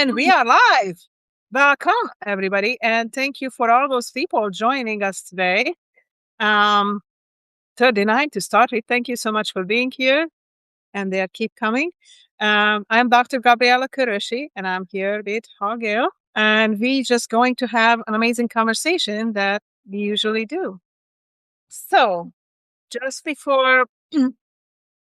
And we are live. Welcome, everybody. And thank you for all those people joining us today. 39 to start with. Thank you so much for being here. And they keep coming. I'm Dr. Gabriella Kőrösi, and I'm here with Gill. And we just going to have an amazing conversation that we usually do. So, just before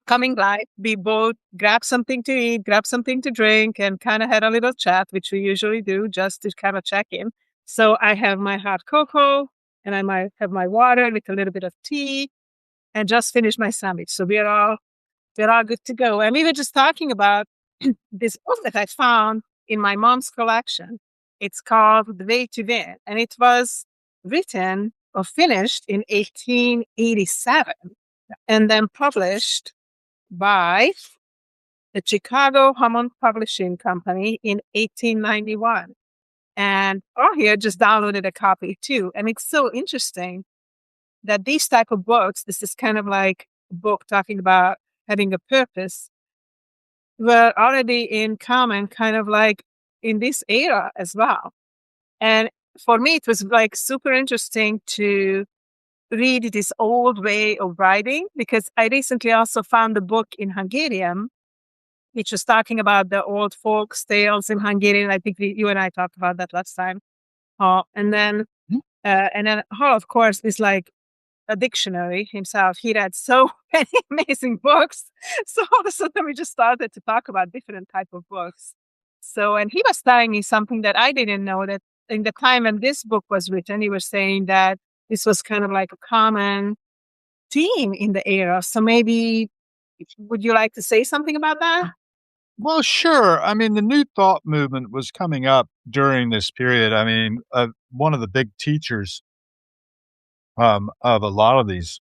coming live, we both grabbed something to eat, grabbed something to drink, and kind of had a little chat, which we usually do just to kind of check in. So I have my hot cocoa, and I might have my water with a little bit of tea, and just finished my sandwich. So we're all good to go. And we were just talking about this book that I found in my mom's collection. It's called The Way to Win, and it was written or finished in 1887 and then published by the Chicago Hammond Publishing Company in 1891. And here just downloaded a copy too. And it's so interesting that these type of books, this is kind of like a book talking about having a purpose, were already in common kind of like in this era as well. And for me, it was like super interesting to read this old way of writing, because I recently also found a book in Hungarian, which was talking about the old folk tales in Hungarian. I think you and I talked about that last time. And then Hall, of course, is like a dictionary himself. He read so many amazing books. So all of a sudden we just started to talk about different type of books. So, and he was telling me something that I didn't know, that in the time when this book was written, he was saying that this was kind of like a common theme in the era. So maybe, would you like to say something about that? Well, sure. I mean, the New Thought movement was coming up during this period. I mean, one of the big teachers of a lot of these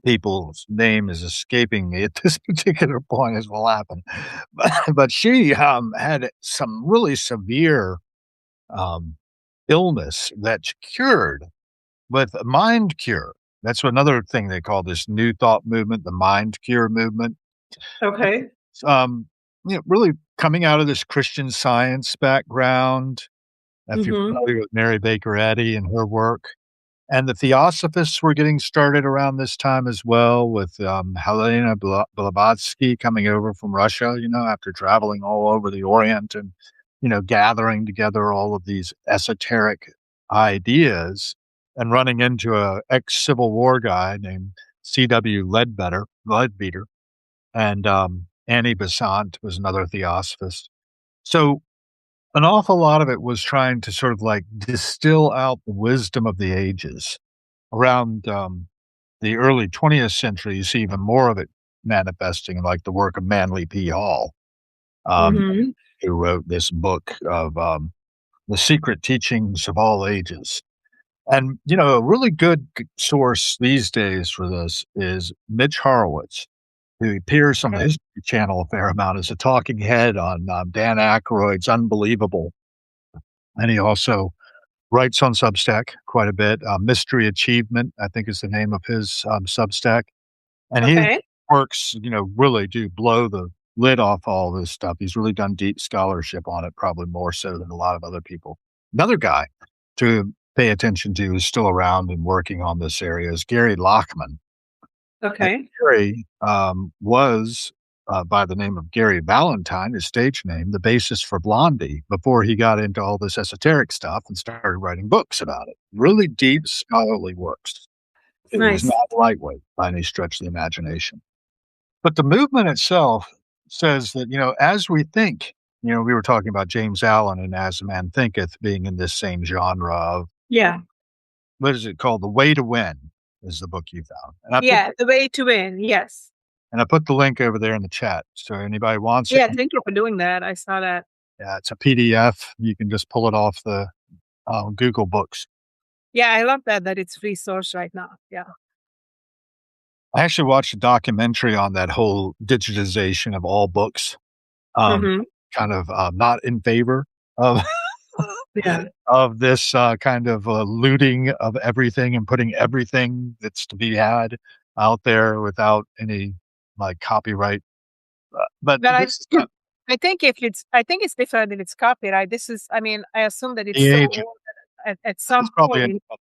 people's name is escaping me at this particular point, as will happen. But she had some really severe illness that she cured with a mind cure. That's another thing they call this New Thought movement, the mind cure movement. Okay. Really coming out of this Christian Science background, if you're familiar with Mary Baker Eddy and her work. And the Theosophists were getting started around this time as well, with Helena Blavatsky coming over from Russia, after traveling all over the Orient and, gathering together all of these esoteric ideas and running into a ex-Civil War guy named C.W. Leadbeater, and Annie Besant was another Theosophist. So an awful lot of it was trying to sort of like distill out the wisdom of the ages. Around the early 20th century, you see even more of it manifesting in like the work of Manly P. Hall, who wrote this book of The Secret Teachings of All Ages. And, a really good source these days for this is Mitch Horowitz, who appears on the History Channel a fair amount as a talking head on Dan Aykroyd's Unbelievable. And he also writes on Substack quite a bit. Mystery Achievement, I think, is the name of his Substack. And his works, really do blow the lid off all this stuff. He's really done deep scholarship on it, probably more so than a lot of other people. Another guy to pay attention to who's still around and working on this area is Gary Lachman. Okay. And Gary was, by the name of Gary Valentine, his stage name, the basis for Blondie before he got into all this esoteric stuff and started writing books about it. Really deep scholarly works. It was not lightweight by any stretch of the imagination. But the movement itself says that, as we think, we were talking about James Allen and As a Man Thinketh being in this same genre of, what is it called? The Way to Win is the book you found. And The Way to Win, yes. And I put the link over there in the chat. So anybody wants it. Yeah, thank you for doing that. I saw that. Yeah, it's a PDF. You can just pull it off the Google Books. Yeah, I love that it's free source right now. Yeah. I actually watched a documentary on that whole digitization of all books. Kind of not in favor of of this kind of looting of everything and putting everything that's to be had out there without any like copyright. But I think it's different if it's copyright. This is, I mean, I assume that it's The so agent old that at is some probably in point,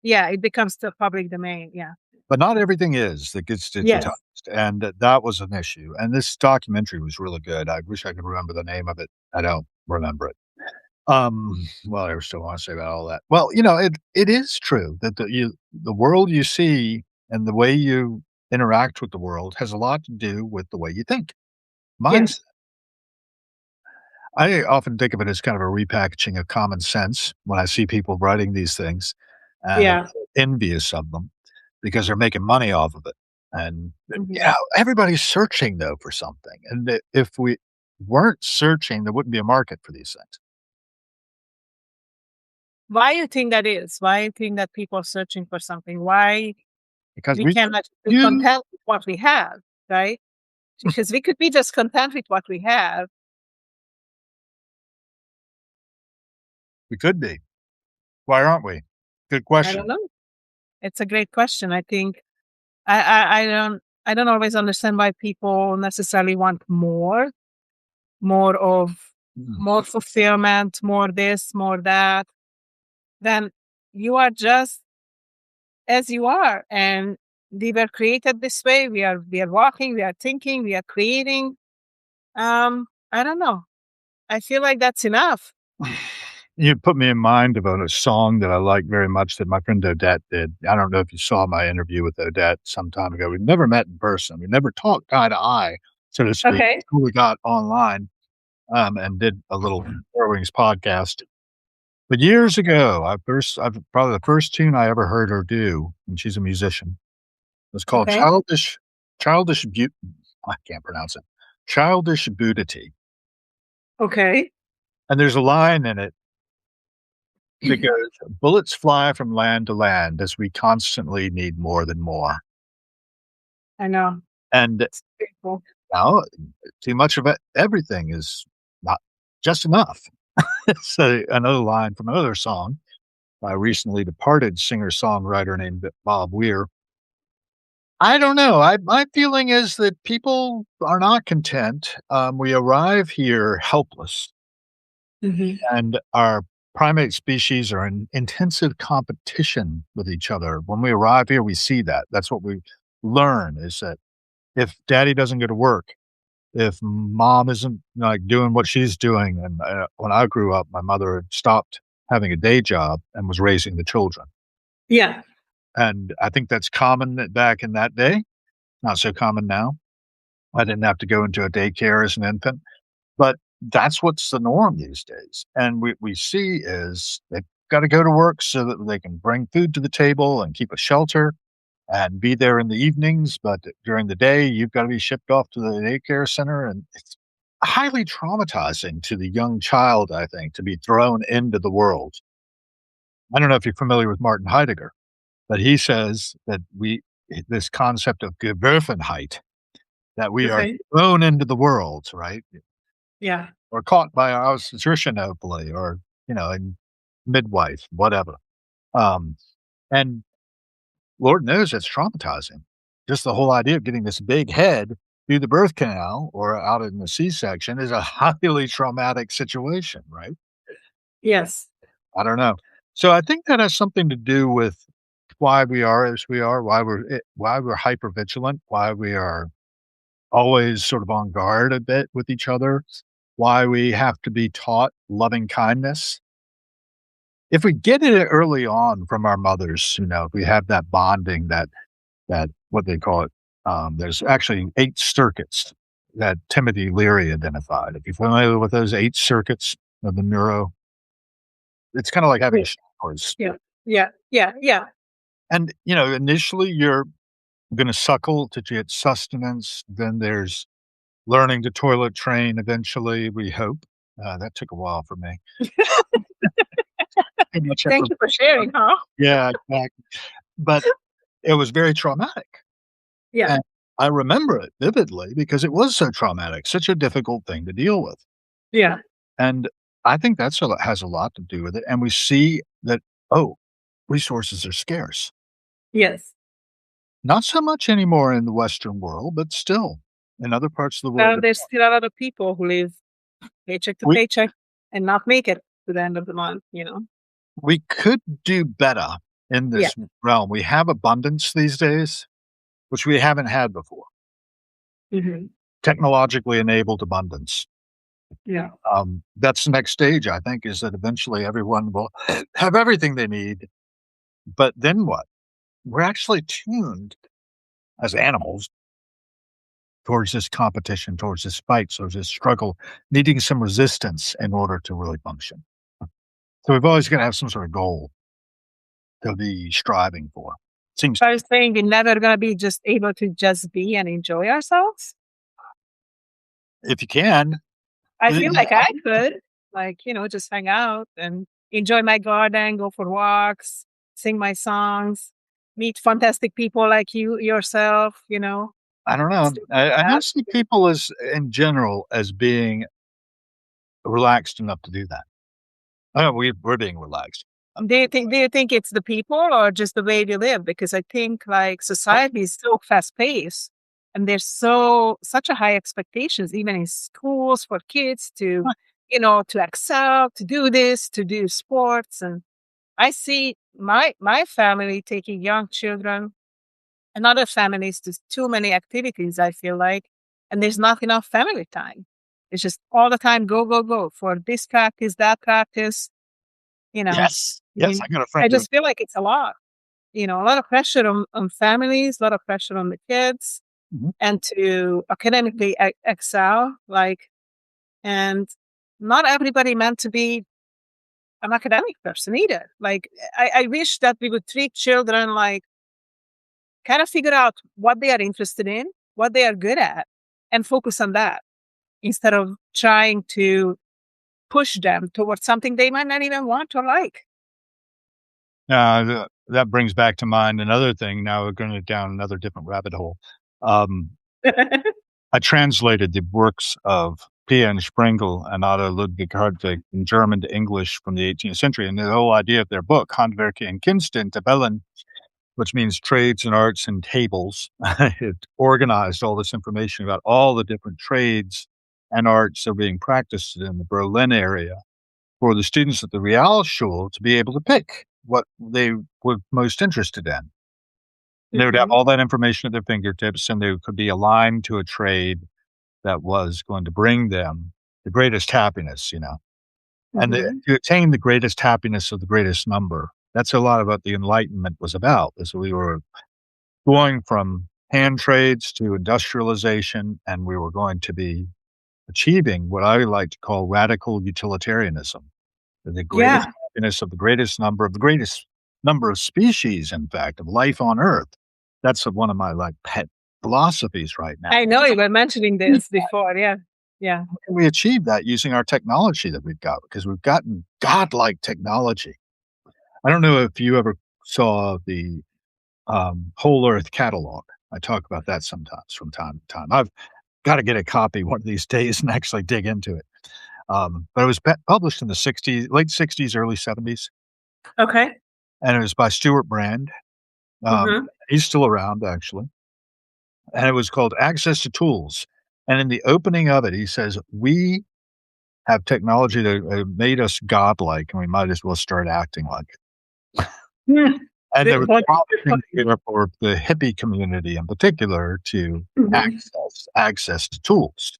yeah, it becomes the public domain. Yeah. but not everything is that gets digitized, Yes. and that was an issue, and this documentary was really good. I wish I could remember the name of it. I don't remember it. Well, I still wanna say about all that. Well, it is true that the world you see and the way you interact with the world has a lot to do with the way you think. Yes. Mine's I often think of it as kind of a repackaging of common sense when I see people writing these things, and I'm Yeah. envious of them because they're making money off of it. And, Mhm. everybody's searching though for something, and if we weren't searching, there wouldn't be a market for these things Why you think that is? Why you think that people are searching for something? Why because we we cannot be you content with what we have, right? Because we could be just content with what we have. we could be. Why aren't we? Good I don't question. know. It's a great question. I think I don't always understand why people necessarily want more of Mm. more fulfillment, more this, more that. Then you are just as you are, and we were created this way. We are walking, we are thinking, we are creating. I don't know. I feel like that's enough. You put me in mind of a song that I like very much that my friend Odette did. I don't know if you saw my interview with Odette some time ago. We never met in person. We never talked eye to eye, so to speak, Okay. until we got online, and did a little Four Wings podcast. But years ago, I've probably the first tune I ever heard her do, and she's a musician, was called Okay. Childish Beau I can't pronounce it. Childish Beauty. Okay. And there's a line in it that goes, "Bullets fly from land to land as we constantly need more than more." I know. And It's beautiful. now too much of it everything is not just enough. So another line from another song by a recently departed singer-songwriter named Bob Weir. I don't know. My feeling is that people are not content. We arrive here helpless, Mhm. and our primate species are in intensive competition with each other. When we arrive here, we see that. That's what we learn is that if daddy doesn't go to work, if mom isn't like doing what she's doing, and when I grew up, my mother had stopped having a day job and was raising the children. Yeah. And I think that's common back in that day, not so common now. I didn't have to go into a daycare as an infant, but that's what's the norm these days. And we see is they've got to go to work so that they can bring food to the table and keep a shelter and be there in the evenings. But during the day, you've got to be shipped off to the daycare center. And it's highly traumatizing to the young child, I think, to be thrown into the world. I don't know if you're familiar with Martin Heidegger, but he says that this concept of Geworfenheit, that we are Okay. thrown into the world, right? Yeah. Or caught by our obstetrician, hopefully, or, a midwife, whatever. Um, and Lord knows it's traumatizing. Just the whole idea of getting this big head through the birth canal or out in the C-section is a highly traumatic situation, right? Yes. I don't know. So I think that has something to do with why we are as we are, why we're hyper vigilant, why we are always sort of on guard a bit with each other, why we have to be taught loving kindness. If we get it early on from our mothers, if we have that bonding, that what they call it, there's actually 8 circuits that Timothy Leary identified. If you're familiar with those 8 circuits of the neuro, it's kinda like having Yeah. showers. Yeah. Yeah. Yeah. Yeah. And, initially, you're gonna suckle to get sustenance, then there's learning to toilet train eventually, we hope. That took a while for me. Too much Thank effort. you for sharing, huh? Yeah, exactly. But it was very traumatic, Yeah. and I remember it vividly because it was so traumatic, such a difficult thing to deal with, Yeah. and I think that's a has a lot to do with it, and we see that, oh, resources are scarce. Yes. Not so much anymore in the Western world, but still. in other parts of the world. There's still a lot of people who live paycheck to We paycheck and not make it to the end of the month, we could do better in Yeah. this realm. We have abundance these days, which we haven't had before. Hmm. Technologically enabled abundance. Yeah. That's the next stage, I think, is that eventually everyone will have everything they need. But then what? We're actually tuned as animals towards this competition, towards this fight, towards this struggle, needing some resistance in order to really function. So we've always got to have some sort of goal to be striving for. Seems I was saying we're never going to be just able to just be and enjoy ourselves. if you can. I feel like I could, just hang out and enjoy my garden, go for walks, sing my songs, meet fantastic people like you yourself. I don't know. Let's do I that. don't see people as in general as being relaxed enough to do that. Oh, we're being relaxed. Do you think it's the people or just the way we live? Because I think like society is so fast paced and there's such a high expectations, even in schools for kids to excel, to do this, to do sports. And I see my family taking young children and other families to too many activities, I feel like, and there's not enough family time. It's just all the time go, go, go for this practice, that practice, you know. Yes. I Yes. mean, I got a I friend doing just feel like it's a lot of pressure on families, a lot of pressure on the kids, mhm. and to academically excel. And not everybody meant to be an academic person either. Like, I wish that we would treat children like kind of figure out what they are interested in, what they are good at, and focus on that instead of trying to push them towards something they might not even want or like. That brings back to mind another thing. Now we're going down another different rabbit hole. Um, I translated the works of P.N. Sprengel and Otto Ludwig Hartwig from German to English from the 18th century. And the whole idea of their book, Handwerke and Künste Tabellen, which means trades and arts and tables, it organized all this information about all the different trades and arts that are being practiced in the Berlin area for the students at the Realschule to be able to pick what they were most interested in. They would have Mhm, all that information at their fingertips, and they could be aligned to a trade that was going to bring them the greatest happiness. And mhm. to attain the greatest happiness of the greatest number, that's a lot of what the Enlightenment was about, is we were going from hand trades to industrialization, and we were going to be achieving what I like to call radical utilitarianism. The greatest Yeah, happiness of the greatest number of species, in fact, of life on Earth. That's one of my, like, pet philosophies right now. I know you were mentioning this before. Yeah, yeah. How can we achieve that using our technology that we've got? Because we've gotten godlike technology. I don't know if you ever saw the, Whole Earth catalog. I talk about that sometimes from time to time. I've gotta get a copy one of these days and actually dig into it. But it was published in the '60s, late '60s, early '70s, Okay. and it was by Stuart Brand. Mhm. He's still around, actually, and it was called Access to Tools, and in the opening of it, he says, "We have technology that, made us godlike, and we might as well start acting like it." Hmm. And there was What? prompting here for the hippie community in particular to Mhm, access to tools.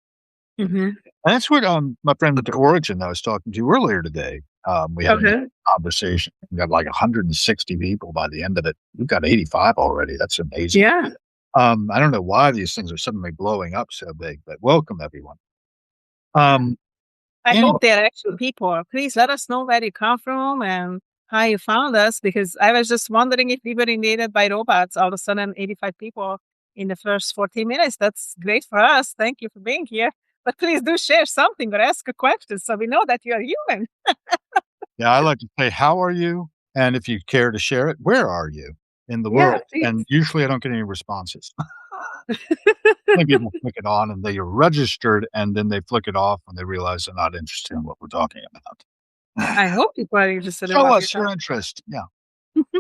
mhm. And that's what, my friend at the Origin that I was talking to earlier today, we had a Okay. conversation. We got like 160 people by the end of it. We've got 85 already. That's amazing. Yeah. I don't know why these things are suddenly blowing up so big, but welcome everyone. Um, I anyway, hope they're actual people. Please let us know where you come from and how you found us, because I was just wondering if we were invaded by robots. All of a sudden, 85 people in the first 40 minutes. That's great for us. Thank you for being here. But please do share something or ask a question so we know that you are human. yeah, I like to say, how are you? And if you care to share it, where are you in the Yeah, world? please. And usually I don't get any responses. Maybe people flick it on and they are registered, and then they flick it off when they realize they're not interested in what we're talking about. I hope people are interested in Show what you're us your talking interest. Yeah. about.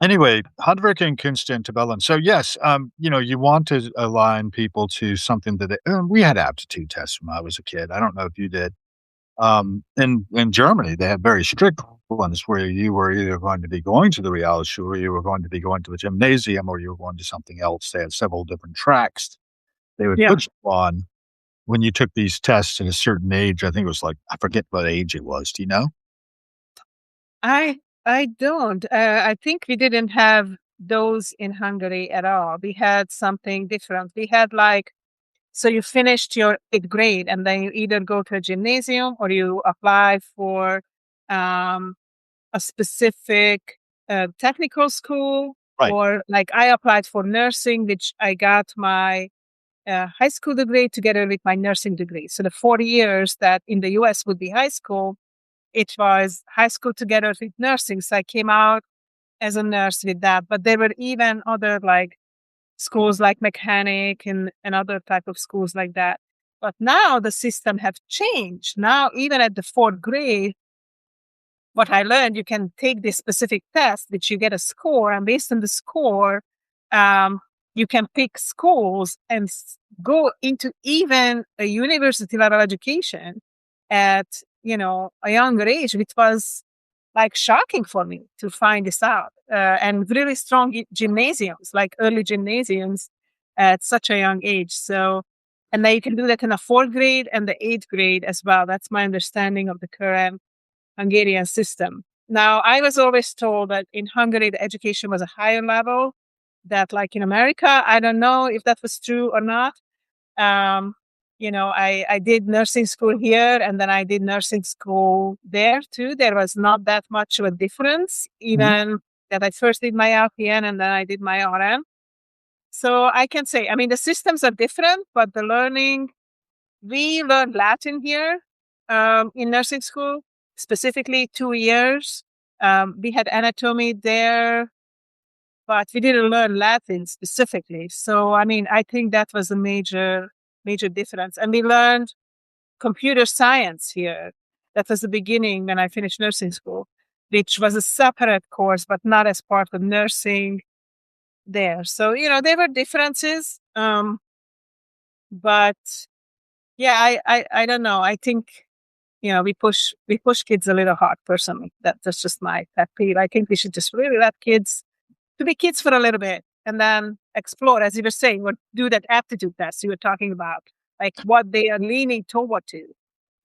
Anyway, Handwerk Kunst and Tabellen. So yes, you want to align people to something that we had aptitude tests when I was a kid. I don't know if you did. In Germany, they had very strict ones where you were either going to be going to the Realschule, or you were going to be going to the gymnasium, or you were going to something else. They had several different tracks they would Yeah. put you on when you took these tests at a certain age. I think it was like I forget what age it was. Do you know? I I don't. I think we didn't have those in Hungary at all. We had something different. We had like so you finished your 8th grade and then you either go to a gymnasium or you apply for um, a specific technical school, Right. or like I applied for nursing, which I got my high school degree together with my nursing degree. So the 4 years that in the US would be high school, it was high school together with nursing. So I came out as a nurse with that. But there were even other like schools like mechanic and other type of schools like that. But now the system have changed. Now, even at the 4th grade, what I learned, you can take this specific test, which you get a score, and based on the score, um, you can pick schools and go into even a university level education at a younger age, which was like shocking for me to find this out. And really strong gymnasiums, like early gymnasiums, at such a young age. So, and then you can do that in the 4th grade and the 8th grade as well. That's my understanding of the current Hungarian system. Now, I was always told that in Hungary, the education was a higher level, that like in America, I don't know if that was true or not. Um, I did nursing school here and then I did nursing school there too. There was not that much of a difference, Mhm. even that I first did my LPN and then I did my RN. So I can say, I mean, the systems are different, but the learning we learned Latin here in nursing school, specifically 2 years. We had anatomy there, but we didn't learn Latin specifically. So, I mean, I think that was a major difference. And we learned computer science here. That was the beginning when I finished nursing school, which was a separate course, but not as part of nursing there. So, there were differences. But yeah, I don't know. I think we push kids a little hard personally. That's just my pet peeve. I think we should just really let kids to be kids for a little bit and then explore, as you were saying, or do that aptitude test you were talking about, like what they are leaning toward to.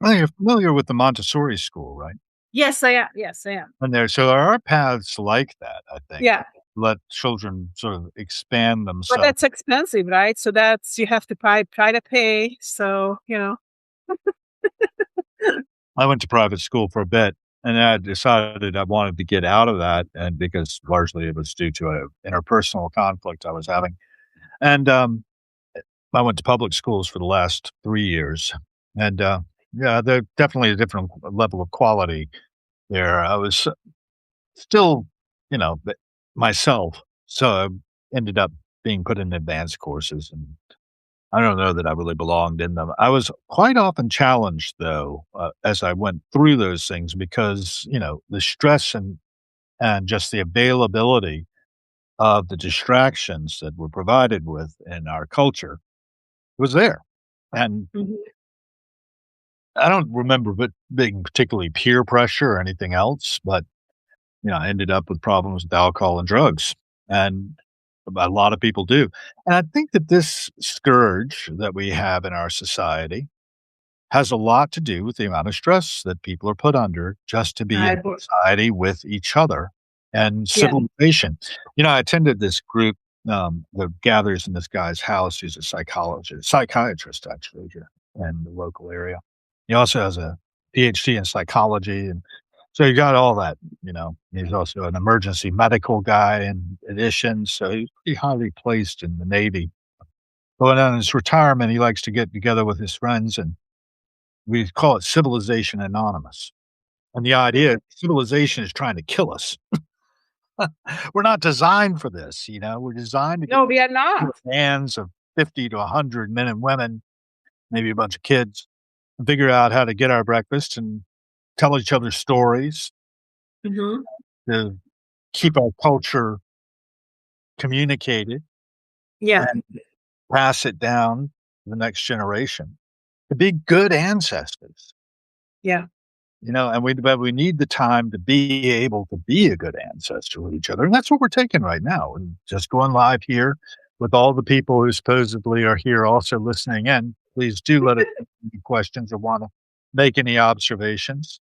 Well, you're familiar with the Montessori school, right? Yes, I am. Yes, I am. And there are paths like that, I think, Yeah. that let children sort of expand But themselves. that's expensive, right? So that's you have to try to pay. So, I went to private school for a bit, and I decided I wanted to get out of that, and because largely it was due to a interpersonal conflict I was having. And, I went to public schools for the last 3 years, and, yeah, they're definitely a different level of quality there. I was still, b myself, so I ended up being put in advanced courses, and I don't know that I really belonged in them. I was quite often challenged, though, as I went through those things because, the stress and just the availability of the distractions that we're provided with in our culture was there. And Mhm. I don't remember it being particularly peer pressure or anything else, but, I ended up with problems with alcohol and drugs. And a lot of people do. And I think that this scourge that we have in our society has a lot to do with the amount of stress that people are put under just to be I in agree. society with each other and Yeah. civilization. I attended this group that gathers in this guy's house. He's a psychiatrist, actually, here in the local area. He also has a PhD in psychology. And so you got all that, He's also an emergency medical guy in addition. So he's pretty highly placed in the Navy. But on his retirement, he likes to get together with his friends and we call it Civilization Anonymous, and the idea civilization is trying to kill us. We're not designed for this, we're designed to get No, we are in not. the hands of 50 to 100 men and women, maybe a bunch of kids, and figure out how to get our breakfast and tell each other stories, Mhm. to keep our culture communicated Yeah. and pass it down to the next generation to be good ancestors. Yeah. And we need the time to be able to be a good ancestor with each other, and that's what we're taking right now, and just going live here with all the people who supposedly are here also listening in. Please do let us know any questions or wanna make any observations.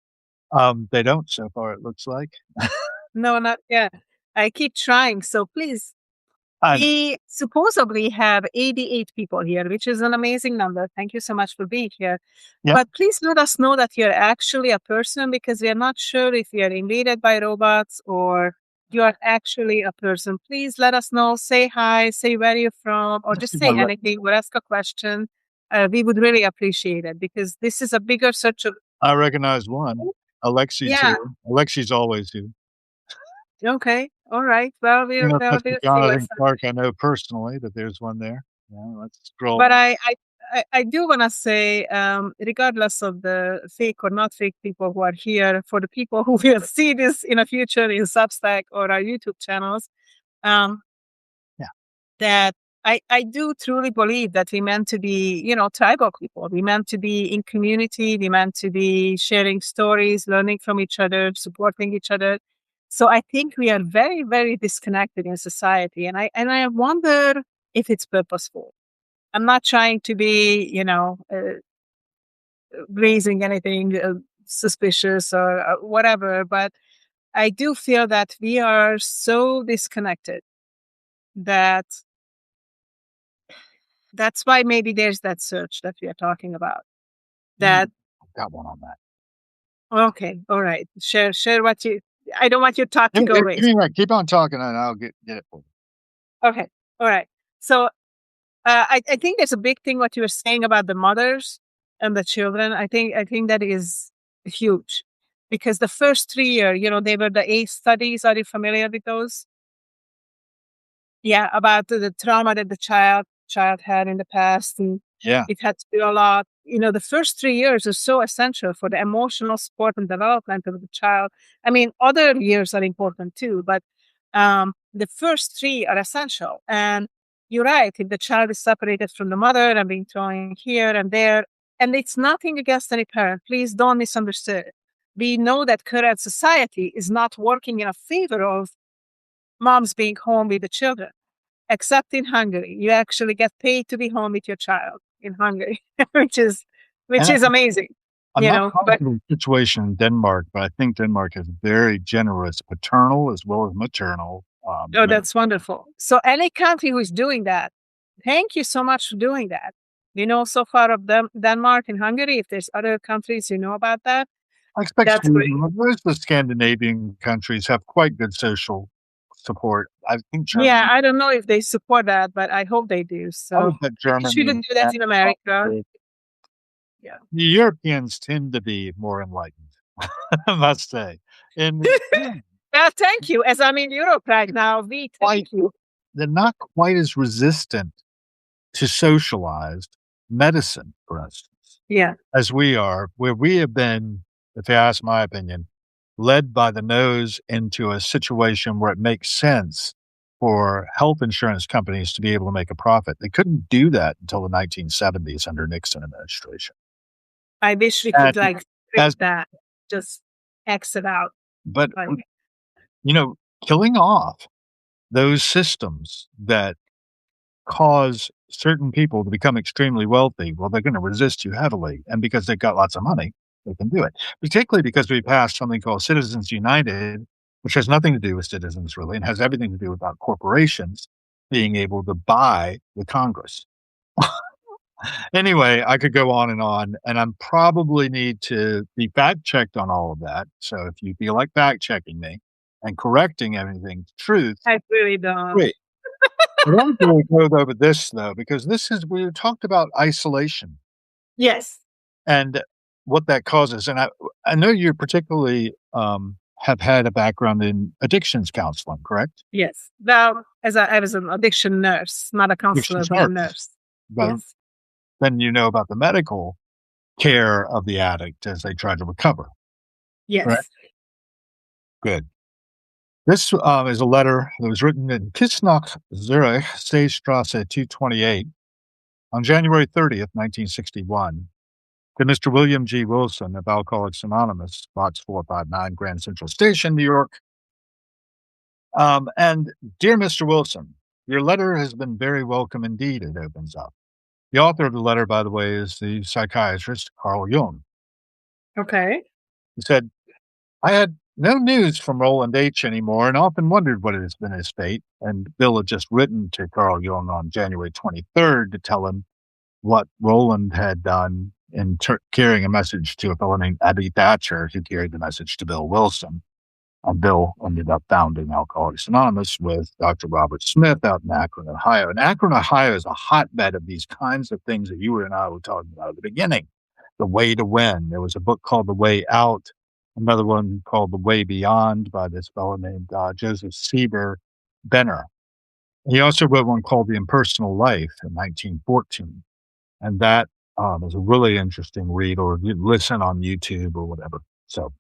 They don't so far, it looks like. No, not yet. I keep trying. So please, And we supposedly have 88 people here, which is an amazing number. Thank you so much for being here. yeah, But please let us know that you're actually a person because we are not sure if you're invaded by robots or you are actually a person. Please let us know. Say hi, say where you're from, or just say anything or ask a question. We would really appreciate it because this is a bigger search of. I recognize one. Alexi's Yeah. here. Alexi's always here. Okay. All right. Well, Mr. we'll see what's Jonathan up. Clark, I know personally that there's one there. Yeah, let's scroll. But I do want to say, regardless of the fake or not fake people who are here, for the people who will see this in the future in Substack or our YouTube channels, um, Yeah. that I do truly believe that we meant to be, tribal people. We meant to be in community. We meant to be sharing stories, learning from each other, supporting each other. So I think we are very, very disconnected in society, and I wonder if it's purposeful. I'm not trying to be, raising anything suspicious or whatever, but I do feel that we are so disconnected that that's why maybe there's that search that we are talking about. That I've got one on that. okay, all right. Share what you. I don't want your talk to go Give waste. me that. Keep on talking, and I'll get it for you. Okay, all right. So I think there's a big thing what you were saying about the mothers and the children. I think that is huge because the first 3 year, they were the ACE studies. Are you familiar with those? Yeah, about the trauma that the child had in the past, and Yeah, it had to do a lot. The first 3 years are so essential for the emotional support and development of the child. I mean, other years are important too, but the first three are essential. And you're right, if the child is separated from the mother and being thrown here and there, and it's nothing against any parent, please don't misunderstand. We know that current society is not working in a favor of moms being home with the children, except in Hungary. You actually get paid to be home with your child in Hungary, which is which and is amazing, I'm not but positive of the situation in Denmark, but I think Denmark has very generous paternal as well as maternal. oh, that's wonderful. So any country who is doing that, thank you so much for doing that. So far of them, Denmark and Hungary, if there's other countries about that, I expect that's great. Sweden, most of the Scandinavian countries have quite good social support. I think Yeah, Germany, I don't know if they support that, but I hope they do. I So would bet we Germany shouldn't do that and in America. probably Yeah. the Europeans tend to be more enlightened, I must say. And Well, thank you. As I'm in Europe right now, we quite thank you. they're not quite as resistant to socialized medicine, for instance, Yeah. as we are, where we have been, if you ask my opinion, led by the nose into a situation where it makes sense for health insurance companies to be able to make a profit. They couldn't do that until the 1970s under Nixon administration. I wish we And could like strip as that, just exit out. but, Like, you know, killing off those systems that cause certain people to become extremely wealthy, well, they're gonna resist you heavily, and because they've got lots of money, they can do it. Particularly because we passed something called Citizens United, which has nothing to do with citizens really, and has everything to do about corporations being able to buy the Congress. Anyway, I could go on, and I'm probably need to be fact checked on all of that. So if you feel like fact checking me and correcting everything to truth, I really don't. great. I want to go over this though, because this is we talked about isolation Yes. and what that causes. And I know you particularly have had a background in addictions counseling, correct? Yes. Well, as I was an addiction nurse, not a counselor, Addictions but a nurse. nurse. But Yes. then you know about the medical care of the addict as they try to recover, correct? Yes. Good. This is a letter that was written in Kisnach, Zurich, Seestrasse 228, on January 30th, 1961, to Mr. William G. Wilson of Alcoholics Anonymous, Box 459, Grand Central Station, New York. And dear Mr. Wilson, your letter has been very welcome indeed, it opens up. The author of the letter, by the way, is the psychiatrist Carl Jung. Okay. He said, I had no news from Roland H. anymore and often wondered what has been his fate. And Bill had just written to Carl Jung on January 23rd to tell him what Roland had done in carrying a message to a fellow named Abby Thatcher, who carried the message to Bill Wilson. And Bill ended up founding Alcoholics Anonymous with Dr. Robert Smith out in Akron, Ohio. And Akron, Ohio is a hotbed of these kinds of things that you and I were talking about at the beginning. The Way to Win. There was a book called The Way Out, another one called The Way Beyond by this fellow named Joseph Sieber Benner. He also wrote one called The Impersonal Life in 1914. And that is a really interesting read, or you listen on YouTube or whatever. So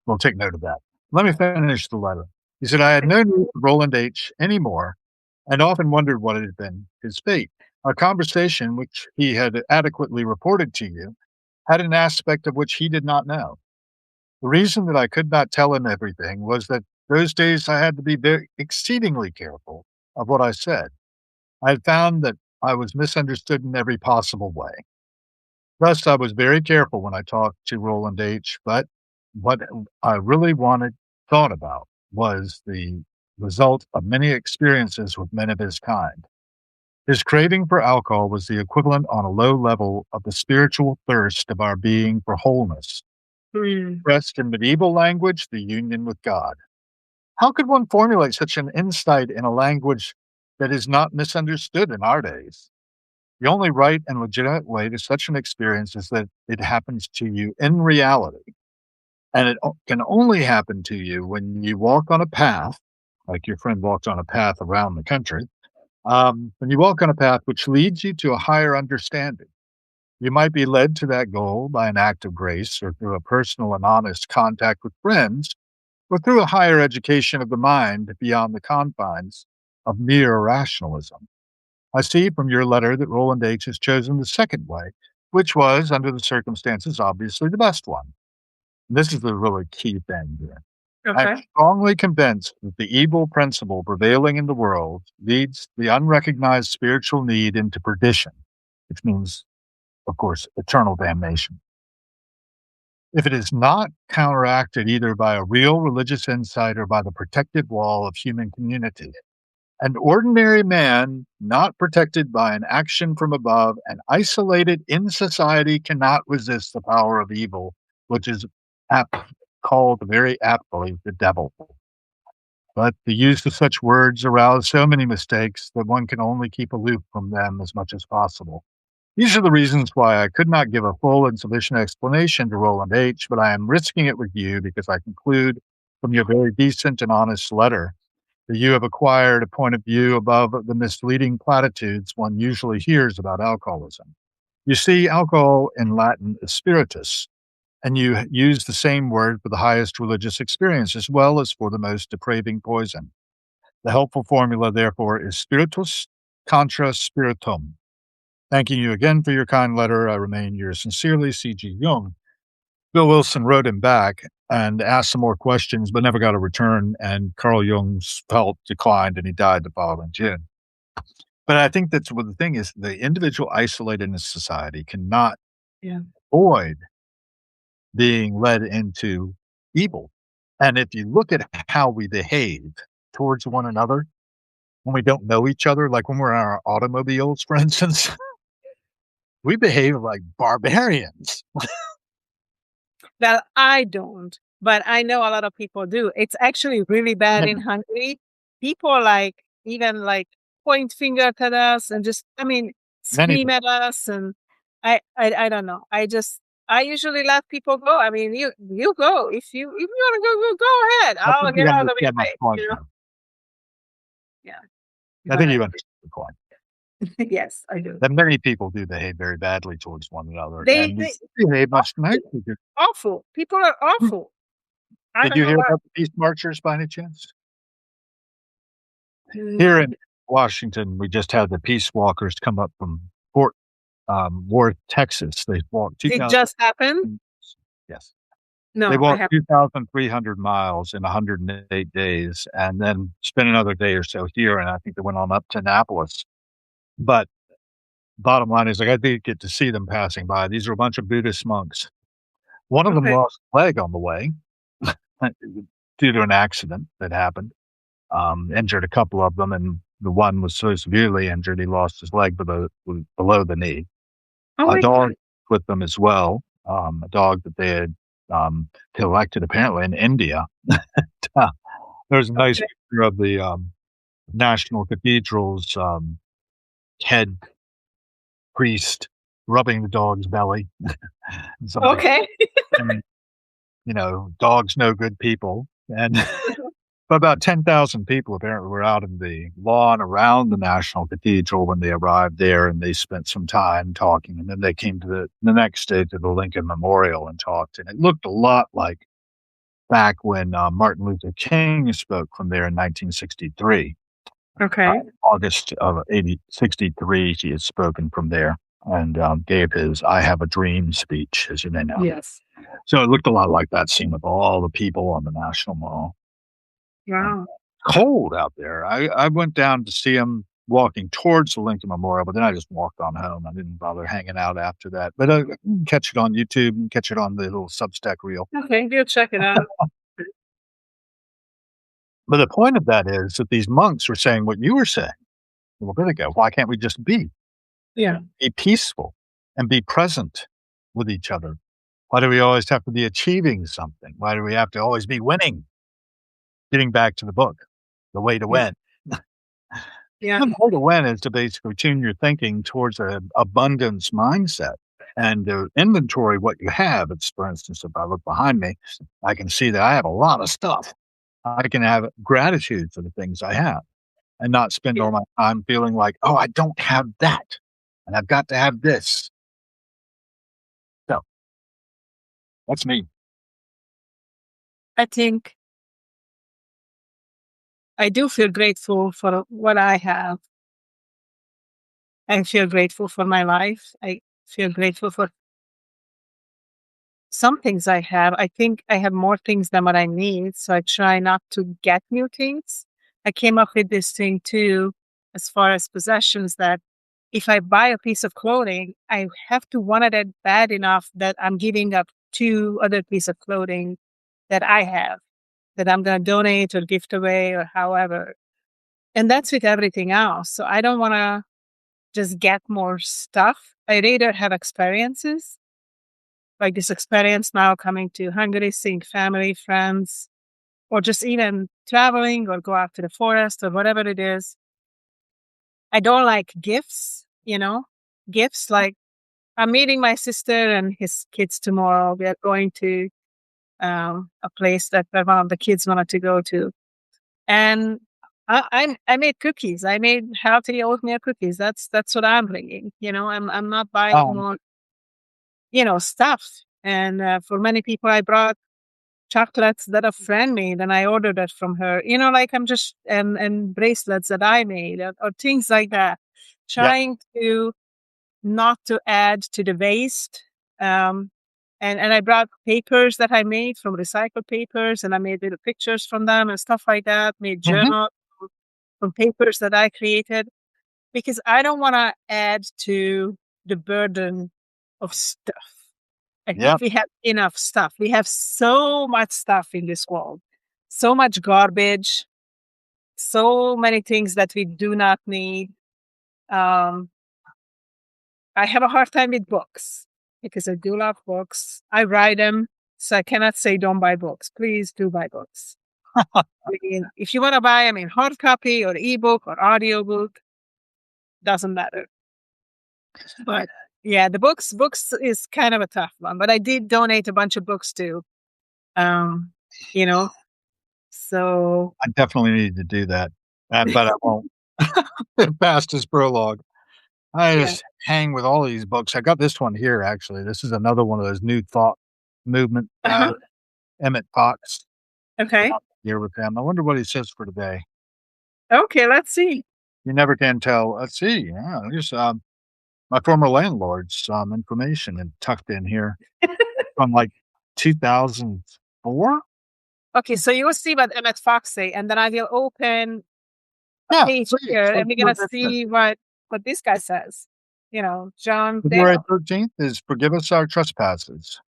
we'll take note of that. Let me finish the letter. He said, I had no news of Roland H. anymore and often wondered what had been his fate. Our conversation, which he had adequately reported to you, had an aspect of which he did not know. The reason that I could not tell him everything was that those days I had to be very exceedingly careful of what I said. I had found that I was misunderstood in every possible way. Thus, I was very careful when I talked to Roland H., but what I really thought about was the result of many experiences with men of his kind. His craving for alcohol was the equivalent on a low level of the spiritual thirst of our being for wholeness. Expressed in medieval language, the union with God. How could one formulate such an insight in a language that is not misunderstood in our days? The only right and legitimate way to such an experience is that it happens to you in reality. And it can only happen to you when you walk on a path, like your friend walked on a path around the country, when you walk on a path which leads you to a higher understanding. You might be led to that goal by an act of grace or through a personal and honest contact with friends, or through a higher education of the mind beyond the confines of mere rationalism. I see from your letter that Roland H. has chosen the second way, which was, under the circumstances, obviously the best one. And this is the really key thing here. I'm Okay. strongly convinced that the evil principle prevailing in the world leads the unrecognized spiritual need into perdition, which means, of course, eternal damnation. If it is not counteracted either by a real religious insight or by the protective wall of human community, an ordinary man not protected by an action from above and isolated in society cannot resist the power of evil, which is called very aptly the devil. But the use of such words arouse so many mistakes that one can only keep aloof from them as much as possible. These are the reasons why I could not give a full and sufficient explanation to Roland H., but I am risking it with you because I conclude from your very decent and honest letter that you have acquired a point of view above the misleading platitudes one usually hears about alcoholism. You see, alcohol in Latin is spiritus, and you use the same word for the highest religious experience as well as for the most depraving poison. The helpful formula, therefore, is spiritus contra spiritum. Thanking you again for your kind letter, I remain yours sincerely, C.G. Jung. Bill Wilson wrote him back and asked some more questions, but never got a return, and Carl Jung's health declined, and he died the following June. But I think that's what the thing is, the individual isolated in society cannot avoid being led into evil. And if you look at how we behave towards one another when we don't know each other, like when we're in our automobiles, for instance, we behave like barbarians. Well, I don't, but I know a lot of people do. It's actually really bad in And Hungary. People like even like point finger at us and just, I mean, many scream at us. And I don't know. I usually let people go. I mean, you go if you want to go ahead. I I'll think you get out of your understand my way. point, though. Yeah, I think but you understand the point. yes, I do. That many people do behave very badly towards one another, They and we they behave much awful. nicer. Awful. People are awful. I Did don't you know hear why. about the peace marchers by any chance? Here in Washington, we just had the peace walkers come up from Fort Worth, Texas. They walked It 2,000. just happened? Yes. They No, I walked have. 2,300 miles in 108 days and then spent another day or so here. And I think they went on up to Annapolis. But bottom line is, like, I did get to see them passing by. These are a bunch of Buddhist monks. One of them Okay. lost a leg on the way due to an accident that happened, injured a couple of them. And the one was so severely injured, he lost his leg below the knee. Oh A my God. dog with them as well, a dog that they had collected apparently in India. There's a nice Okay. picture of the National Cathedral's head priest rubbing the dog's belly. And somebody, Okay. and, dogs know good people. And but about 10,000 people apparently were out in the lawn around the National Cathedral when they arrived there, and they spent some time talking. And then they came to the next day to the Lincoln Memorial and talked. And it looked a lot like back when Martin Luther King spoke from there in 1963. Okay. August of 63, he had spoken from there and gave his I Have a Dream speech, as you may know. Yes. So it looked a lot like that scene with all the people on the National Mall. Wow. Cold out there. I went down to see him walking towards the Lincoln Memorial, but then I just walked on home. I didn't bother hanging out after that. But you can catch it on YouTube and catch it on the little Substack reel. Okay, we'll check it out. But the point of that is that these monks were saying what you were saying a little bit ago. Why can't we just Yeah. be peaceful and be present with each other? Why do we always have to be achieving something? Why do we have to always be winning? Getting back to the book, The Way to Yeah. Win. Yeah. The way to win is to basically tune your thinking towards an abundance mindset and inventory what you have. It's, for instance, if I look behind me, I can see that I have a lot of stuff. I can have gratitude for the things I have and not spend Yeah. all my time feeling like, oh, I don't have that and I've got to have this. So that's me. I think I do feel grateful for what I have. I feel grateful for my life. I feel grateful for some things I have. I think I have more things than what I need. So I try not to get new things. I came up with this thing too, as far as possessions, that if I buy a piece of clothing, I have to want it bad enough that I'm giving up two other pieces of clothing that I have, that I'm going to donate or gift away or however. And that's with everything else. So I don't want to just get more stuff. I rather have experiences, like this experience now coming to Hungary, seeing family, friends, or just even traveling or go out to the forest or whatever it is. I don't like gifts like I'm meeting my sister and his kids tomorrow. We are going to a place that one of the kids wanted to go to. And I made cookies. I made healthy oatmeal cookies. That's what I'm bringing. I'm not buying Um, more, stuff. And for many people, I brought chocolates that a friend made, and I ordered it from her. Like I'm just and bracelets that I made, or things like that. yeah. Trying to not to add to the waste. Um, and I brought papers that I made from recycled papers, and I made little pictures from them and stuff like that. Made Hmm. journals from papers that I created, because I don't want to add to the burden of stuff. I Yeah. think we have enough stuff. We have so much stuff in this world, so much garbage, so many things that we do not need. Um, I have a hard time with books because I do love books. I write them, so I cannot say don't buy books. Please do buy books. I mean, if you want to buy them in hard copy or ebook or audiobook, doesn't matter. But yeah, the books is kind of a tough one. But I did donate a bunch of books too. Um, you know, so I definitely need to do that, but I won't. Past his prologue. I yeah. just hang with all these books. I got this one here, actually. This is another one of those New Thought movement, Uh-huh. Emmett Fox. Okay. Here with him. I wonder what he says for today. Okay, let's see. You never can tell. Let's see. Yeah, here's my former landlord's information and tucked in here from like 2004. Okay, so you will see what Emmett Fox say, and then I will open a Yeah, page please. here, Let's and we're see what gonna that says. see what this guy says. John February Dale. 13th is forgive us our trespasses.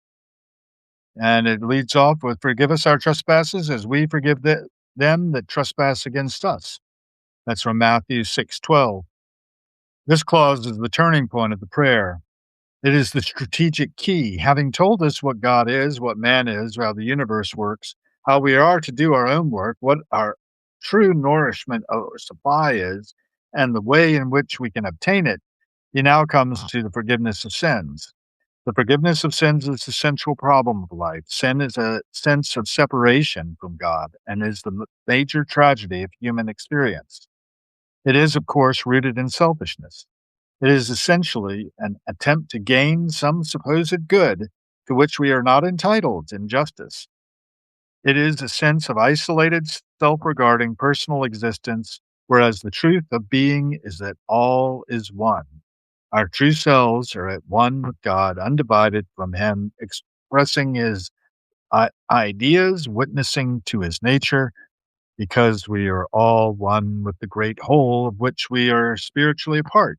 And it leads off with forgive us our trespasses as we forgive them that trespass against us. That's from Matthew 6:12. This clause is the turning point of the prayer. It is the strategic key. Having told us what God is, what man is, how the universe works, how we are to do our own work, what our true nourishment or supply is, and the way in which we can obtain it, he now comes to the forgiveness of sins. The forgiveness of sins is the central problem of life. Sin is a sense of separation from God and is the major tragedy of human experience. It is, of course, rooted in selfishness. It is essentially an attempt to gain some supposed good to which we are not entitled in justice. It is a sense of isolated, self regarding personal existence, whereas the truth of being is that all is one. Our true selves are at one with God, undivided from Him, expressing His ideas, witnessing to His nature, because we are all one with the great whole of which we are spiritually a part.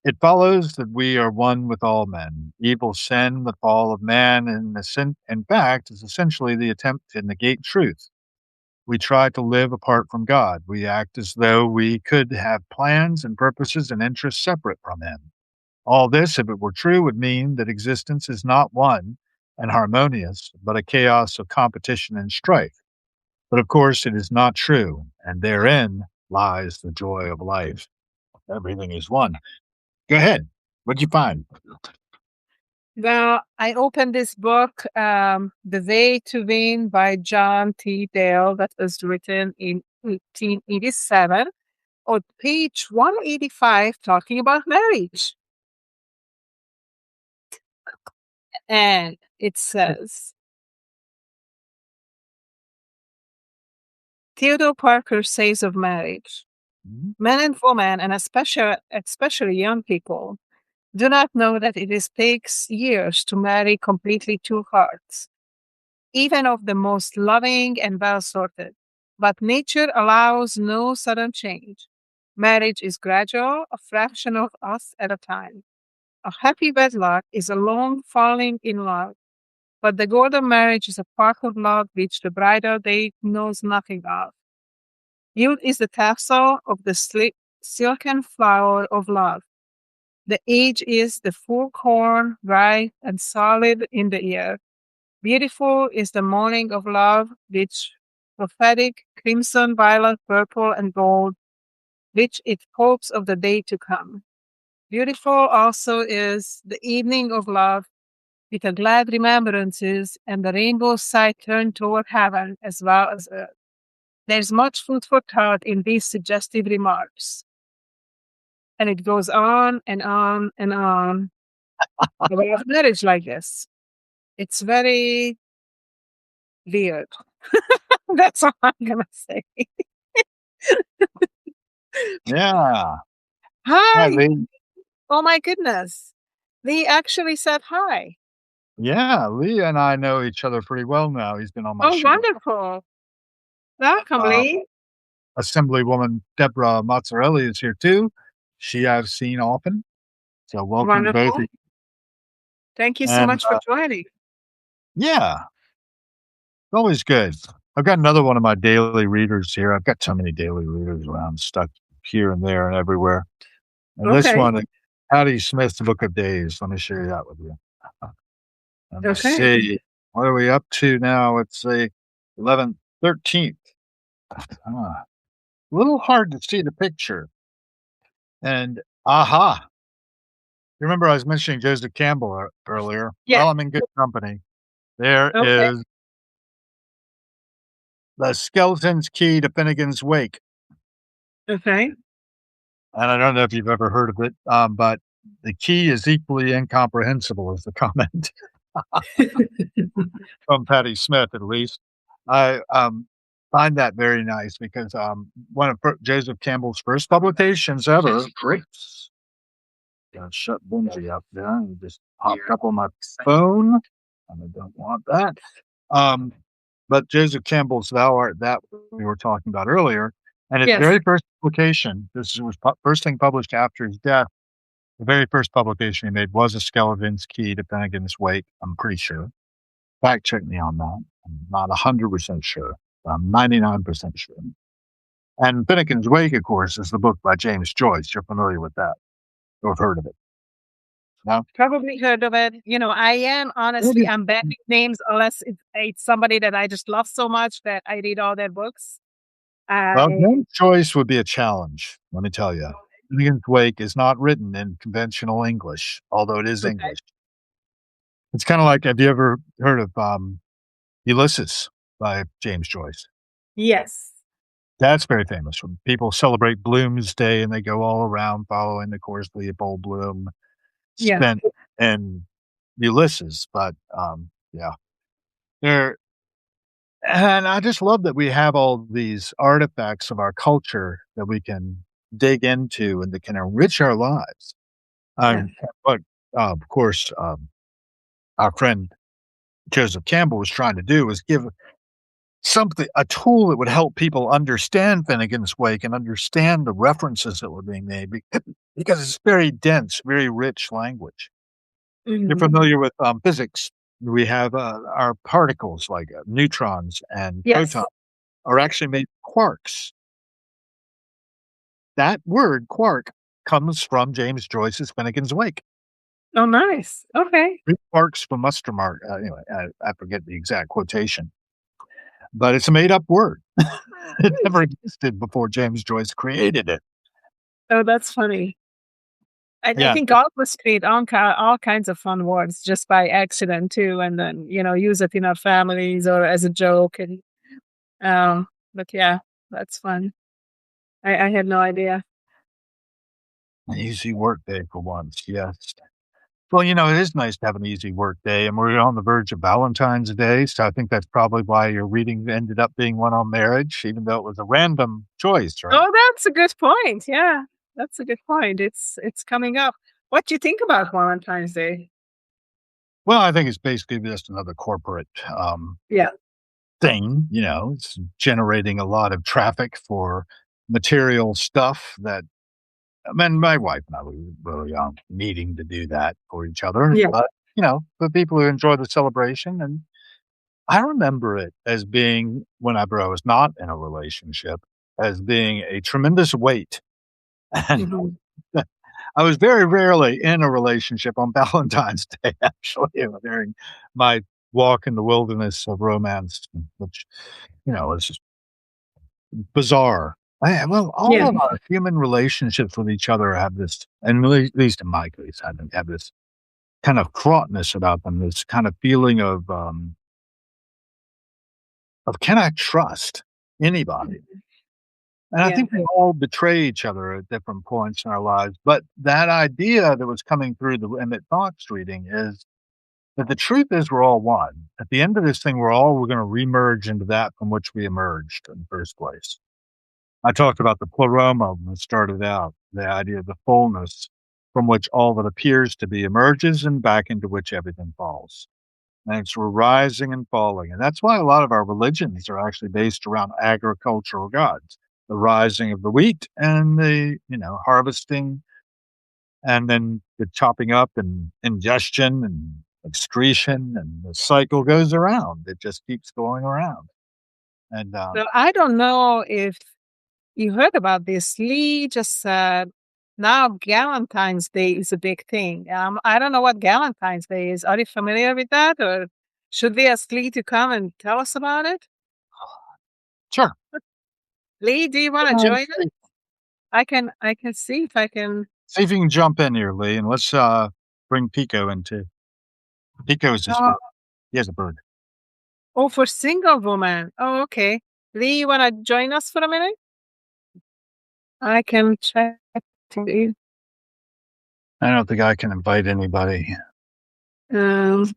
It follows that we are one with all men. Evil, sin, the fall of man, in fact, is essentially the attempt to negate truth. We try to live apart from God. We act as though we could have plans and purposes and interests separate from Him. All this, if it were true, would mean that existence is not one and harmonious, but a chaos of competition and strife. But of course, it is not true, and therein lies the joy of life. Everything is one. Go ahead. What'd you find? Well, I opened this book, The Way to Win by John T. Dale, that was written in 1887, on page 185, talking about marriage. And it says, Theodore Parker says of marriage, Mhm. men and women, and especially young people, do not know that takes years to marry completely two hearts, even of the most loving and well sorted. But nature allows no sudden change. Marriage is gradual, a fraction of us at a time. A happy wedlock is a long falling in love, but the golden marriage is a part of love which the bridal day knows nothing of. Youth is the tassel of the silken flower of love. The age is the full corn, bright and solid in the ear. Beautiful is the morning of love, which prophetic, crimson, violet, purple, and gold, which it hopes of the day to come. Beautiful also is the evening of love, with a glad remembrances and the rainbow side turned toward heaven as well as earth. There's much food for thought in these suggestive remarks. And it goes on and on and on about marriage like this. It's very weird. That's all I'm going to say. Yeah. Hi, Hi. Lee. Oh my goodness. Lee actually said hi. Yeah, Lee and I know each other pretty well now. He's been on my Oh, show. wonderful. Welcome, Uh, Lee. Assemblywoman Deborah Mozzarelli is here too. She I've seen often. So welcome to both of Wonderful. you. Thank you so And much for joining. yeah, always good. I've got another one of my daily readers here. I've got so many daily readers around, stuck here and there and everywhere. And this Okay. one, Patty Smith's Book of Days. Let me share that with you. Let me Okay. see. What are we up to now? It's the 11th, 13th. A little hard to see the picture. And aha. You remember I was mentioning Joseph Campbell earlier? Yeah. Well, I'm in good company. There Okay. is The Skeleton's Key to Finnegan's Wake. Okay. And I don't know if you've ever heard of it, but the key is equally incomprehensible as the comment from Patty Smith, at least. I find that very nice because one of Joseph Campbell's first publications ever. Gotta shut Benji up there. He just popped up on my phone, and I don't want that. Um, but Joseph Campbell's "Thou Art That" we were talking about earlier, and its Yes. very first publication. This was first thing published after his death. The very first publication he made was a Skeleton's Key to Finnegan's Wake. I'm pretty sure. Fact check me on that. I'm not 100% sure. I'm 99% sure. And Finnegan's Wake, of course, is the book by James Joyce. You're familiar with that, or have heard of it? No? Probably heard of it. I am honestly, I'm bad with names unless it's somebody that I just love so much that I read all their books. Well, I James Joyce would be a challenge, let me tell you. Finnegan's Wake is not written in conventional English, although it is Okay. English. It's kinda like, have you ever heard of, Ulysses by James Joyce? Yes. That's very famous. When people celebrate Bloomsday and they go all around following the course Leopold Bloom Yeah. spent in Ulysses, but, yeah. There and I just love that we have all these artifacts of our culture that we can dig into and that can enrich our lives. Yeah. But, of course, our friend Joseph Campbell was trying to do was give a tool that would help people understand Finnegan's Wake and understand the references that were being made because it's very dense, very rich language. You're Mhm. familiar with physics. We have our particles like neutrons and Yes. protons are actually made of quarks. That word quark comes from James Joyce's Finnegan's Wake. Oh, nice. Okay. Three quarks from muster mark. Anyway, I forget the exact quotation, but it's a made up word. It never existed before James Joyce created it. Oh, that's funny. I Yeah. think all of us create all kinds of fun words just by accident too, and then use it in our families or as a joke. And but yeah, that's fun. I had no idea. An easy work day for once. Yes. Well, it is nice to have an easy work day, and we're on the verge of Valentine's Day, so I think that's probably why your reading ended up being one on marriage, even though it was a random choice, right? Oh, that's a good point. Yeah, that's a good point. It's coming up. What do you think about Valentine's Day? Well, I think it's basically just another corporate Yeah. thing. It's generating a lot of traffic for material stuff that I mean, my wife and I were really needing to do that for each other, Yeah. but for people who enjoy the celebration, and I remember it as being whenever I was not in a relationship, as being a tremendous weight, and Mhm. I was very rarely in a relationship on Valentine's Day, actually, during my walk in the wilderness of romance, which, is just bizarre. Well, all Yeah. of our human relationships with each other have this, and at least in my case, I think have this kind of fraughtness about them, this kind of feeling of can I trust anybody? And I Yeah. think we all betray each other at different points in our lives. But that idea that was coming through the Emmett Fox reading is that the truth is we're all one. At the end of this thing, we're going to remerge into that from which we emerged in the first place. I talked about the pleroma when it started out, the idea of the fullness from which all that appears to be emerges and back into which everything falls. And it's we're rising and falling. And that's why a lot of our religions are actually based around agricultural gods. The rising of the wheat and the, harvesting and then the chopping up and ingestion and excretion and the cycle goes around. It just keeps going around. And So I don't know if you heard about this. Lee just said now Galentine's Day is a big thing. I don't know what Galentine's Day is. Are you familiar with that, or should we ask Lee to come and tell us about it? sure. Lee, do you want to join us? I can see if I can. See if you can jump in here, Lee, and let's bring Pico into. Pico is his Oh, bird. He has a bird. oh, for single woman. Oh, okay. Lee, you want to join us for a minute? I can check. I don't think I can invite anybody. Um,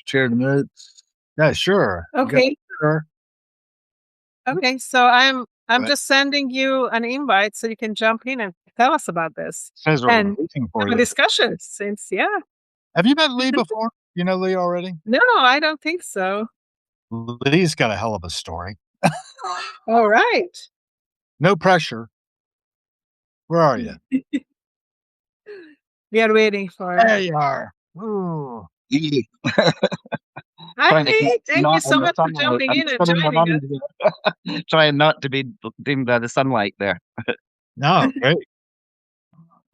Share the notes. Yeah, sure. You got Okay. sure. Okay. So I'm But just sending you an invite so you can jump in and tell us about this says we're and waiting for have a you. discussion since yeah. Have you met Lee before? You know Lee already? No, I don't think so. Lee's got a hell of a story. All right. No pressure. Where are you? We are waiting for. There you are. Ooh. Eee. Hi, Trying to get Lee. Thank you not so in the much for sunlight. jumping I'm in and sitting joining around us. here, trying not to be dimmed by the sunlight there. No, great.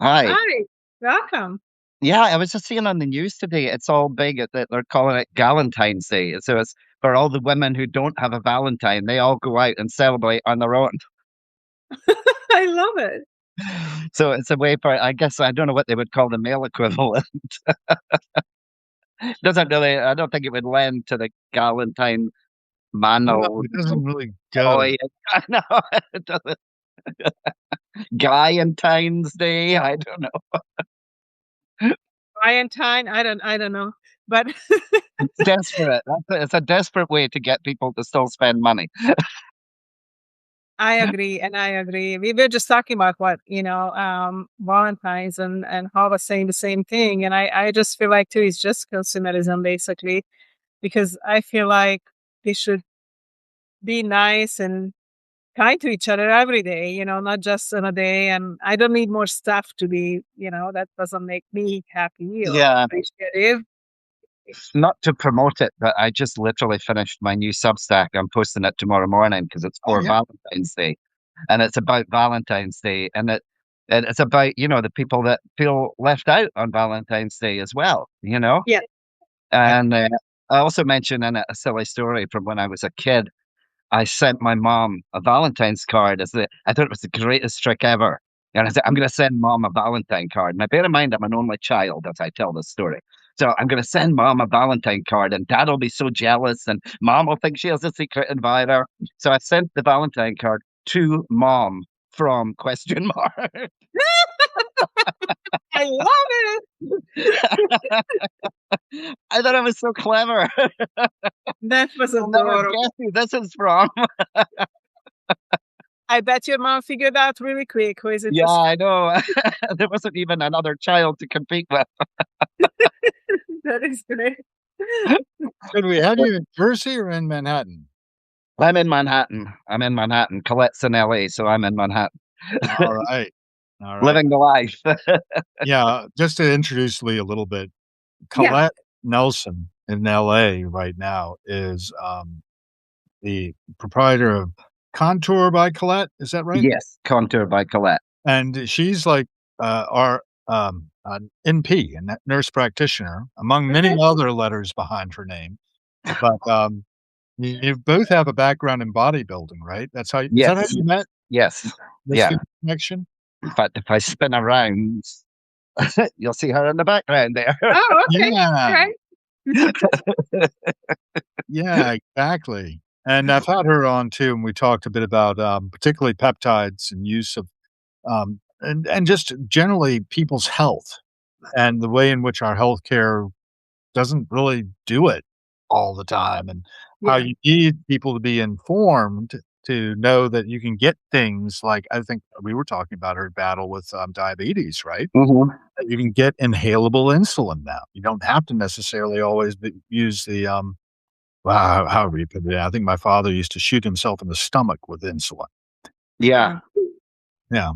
Hi. Hi. Welcome. Yeah, I was just seeing on the news today, it's all big that they're calling it Galentine's Day. So it's for all the women who don't have a Valentine, they all go out and celebrate on their own. I love it. So it's a way for, I guess, I don't know what they would call the male equivalent. Doesn't really, I don't think it would lend to the Galentine man No, or it doesn't really go. boy. No, it doesn't. Galentine's Day. I don't know. Valentine. I don't know. But It's desperate. It's a desperate way to get people to still spend money. I agree, and I agree. We were just talking about what, Valentine's and Hall was saying the same thing. And I just feel like too, it's just consumerism basically, because I feel like they should be nice and kind to each other every day, not just on a day. And I don't need more stuff to be, that doesn't make me happy or Yeah, appreciative. not to promote it, but I just literally finished my new Substack. I'm posting it tomorrow morning because it's Oh, for yeah. Valentine's Day, and it's about Valentine's Day, and it's about the people that feel left out on Valentine's Day as well. Yeah. And I also mentioned in it a silly story from when I was a kid. I sent my mom a Valentine's card I thought it was the greatest trick ever. And I said, I'm going to send mom a Valentine card. Now, bear in mind, I'm an only child as I tell this story. So I'm going to send mom a Valentine card, and dad will be so jealous, and mom will think she has a secret admirer. So I sent the Valentine card to mom from question mark. I love it. I thought I was so clever. That was You'll never adorable. guess who this is from. I bet your mom figured out really quick who is it. Yeah, I know. There wasn't even another child to compete with. That is great. Should we have you in Jersey or in Manhattan? I'm in Manhattan. I'm in Manhattan. Colette's in LA, so I'm in Manhattan. All right. All right. Living the life. Yeah, just to introduce Lee a little bit, Yeah. Colette Nelson in LA right now is the proprietor of Contour by Colette. Is that right? Yes, Contour by Colette. And she's like our an NP, a nurse practitioner, among many Okay. other letters behind her name. But you both have a background in bodybuilding, right? Is that how Yes, you met? yes, This yeah. good connection? In fact, if I spin around, you'll see her in the background there. Oh, okay. Yeah. Right. Yeah, exactly. And I've had her on too, and we talked a bit about, particularly peptides and use of, and just generally people's health and the way in which our healthcare doesn't really do it all the time, and how Yeah. you need people to be informed to know that you can get things like I think we were talking about her battle with, diabetes, right? Mhm. That you can get inhalable insulin now. You don't have to necessarily always use the, wow, however you put it. I think my father used to shoot himself in the stomach with insulin. Yeah. Wow. Yeah.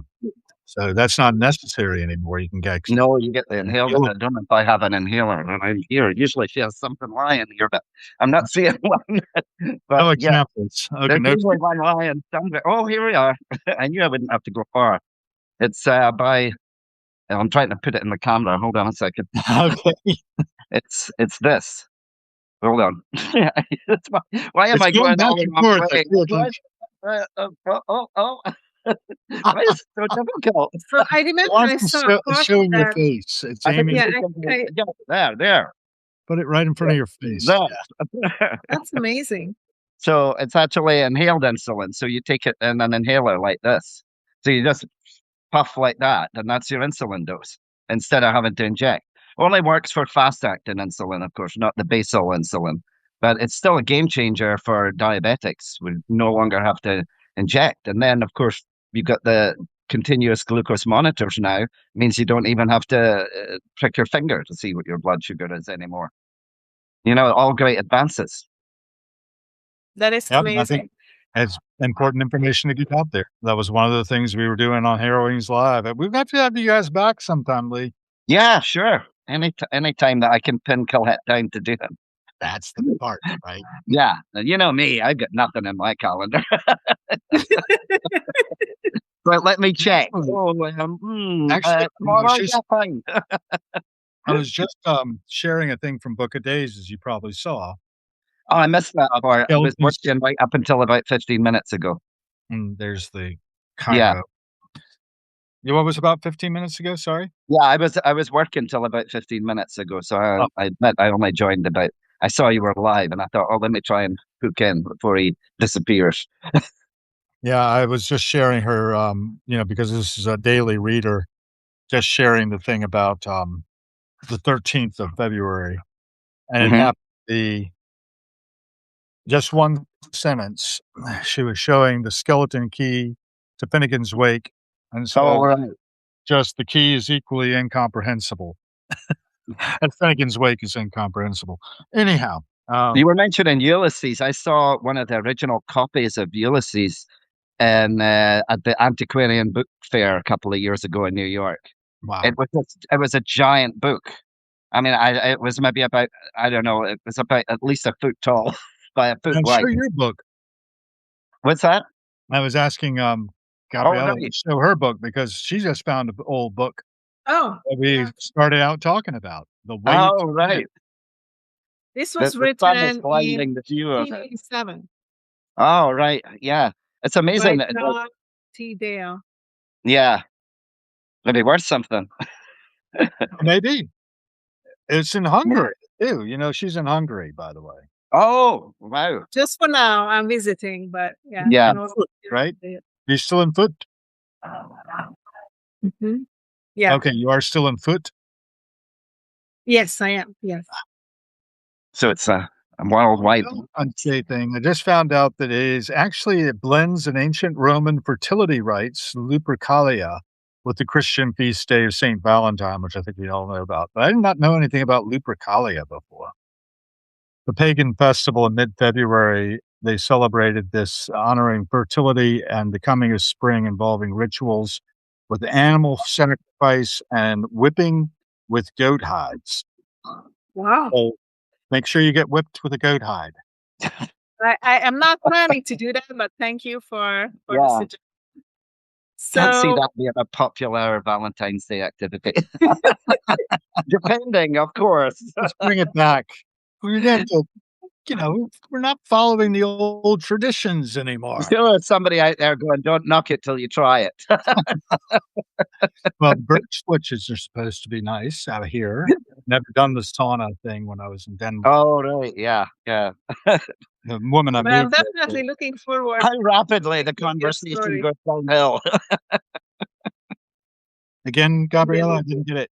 So that's not necessary anymore. You can get No, you get the inhaler. inhalable. I don't know if I have an inhaler around here. Usually she has something lying here, but I'm not seeing one. But No yeah, examples. Okay, there's no. usually one lying somewhere. Oh, here we are. I knew I wouldn't have to go far. It's by I'm trying to put it in the camera. Hold on a second. Okay. It's this. Hold on. Why am It's I going going back all the and wrong forth. I way? feel Why? like Oh. Why is it so difficult? So I it remember I wants to saw a quote show your that, face. It's I think aiming yeah, it's I yeah, there. put it right in front of your face. There. that's amazing. So it's actually inhaled insulin. So you take it in an inhaler like this. So you just puff like that, and that's your insulin dose instead of having to inject. Only works for fast acting insulin, of course, not the basal insulin. but it's still a game changer for diabetics. We no longer have to inject. And then, of course, you've got the continuous glucose monitors now. Means you don't even have to prick your finger to see what your blood sugar is anymore. All great advances. That is Yep, I think amazing. it's important information to get out there. That was one of the things we were doing on Harrowings Live. We've got to have you guys back sometime, Lee. Yeah, sure. Any time that I can pin Colette down to do them. That's the part, right? Yeah, you know me, I've got nothing in my calendar. But let me check. Actually, Fine. I was just sharing a thing from Book of Days, as you probably saw. Oh, I missed that part. I was skeletons. working right up until about 15 minutes ago. And there's the Yeah. Cairo. What was about 15 minutes ago? Sorry. Yeah, I was working till about 15 minutes ago, so I admit I only joined about. I saw you were live, and I thought, oh, let me try and hook in before he disappears. Yeah, I was just sharing her, because this is a daily reader, just sharing the thing about the 13th of February, and it Mhm. happened to be just one sentence. She was showing the skeleton key to Finnegan's Wake, and so Oh, right. just the key is equally incomprehensible. And Finnegan's Wake is incomprehensible. Anyhow, You were mentioning Ulysses. I saw one of the original copies of Ulysses at the Antiquarian Book Fair a couple of years ago in New York. wow. It was a giant book. I mean, it was maybe about, I don't know, it was about at least a foot tall by a foot And wide. show your book. What's that? I was asking Gabriella to right. show her book because she just found an old book Oh, that we yeah. started out talking about. The Way Oh, to right. Live. This was The sun is written in blinding the view of it. 1987 Oh, right. Yeah. It's by amazing. John T. Dale. Yeah. Maybe worth something. Maybe. It's in Hungary too. She's in Hungary, by the way. Oh, wow. Just for now, I'm visiting, but yeah. Yeah. and also- Right? You're still in Foot? Mhm. Yeah. Okay, you are still in Foot? Yes, I am. Yes. So it's a worldwide. Unsay thing. I just found out that it blends an ancient Roman fertility rites, Lupercalia, with the Christian feast day of St. Valentine, which I think we all know about. But I did not know anything about Lupercalia before. The pagan festival in mid-February, they celebrated this honoring fertility and the coming of spring, involving rituals with animal sacrifice and whipping with goat hides. Wow. So make sure you get whipped with a goat hide. I am not planning to do that, but thank you for the Yeah. suggestion. Can't see So that being a popular Valentine's Day activity. Depending, of course. Let's bring it back. We have to, we're not following the old traditions anymore. Still there's somebody out there going, don't knock it till you try it. Well, birch switches are supposed to be nice out here. Never done the sauna thing when I was in Denmark. Oh, right. Yeah. Yeah. The woman I but I'm moved with, definitely looking forward. How rapidly the your conversation story. goes downhill. again, Gabriella, I didn't get it.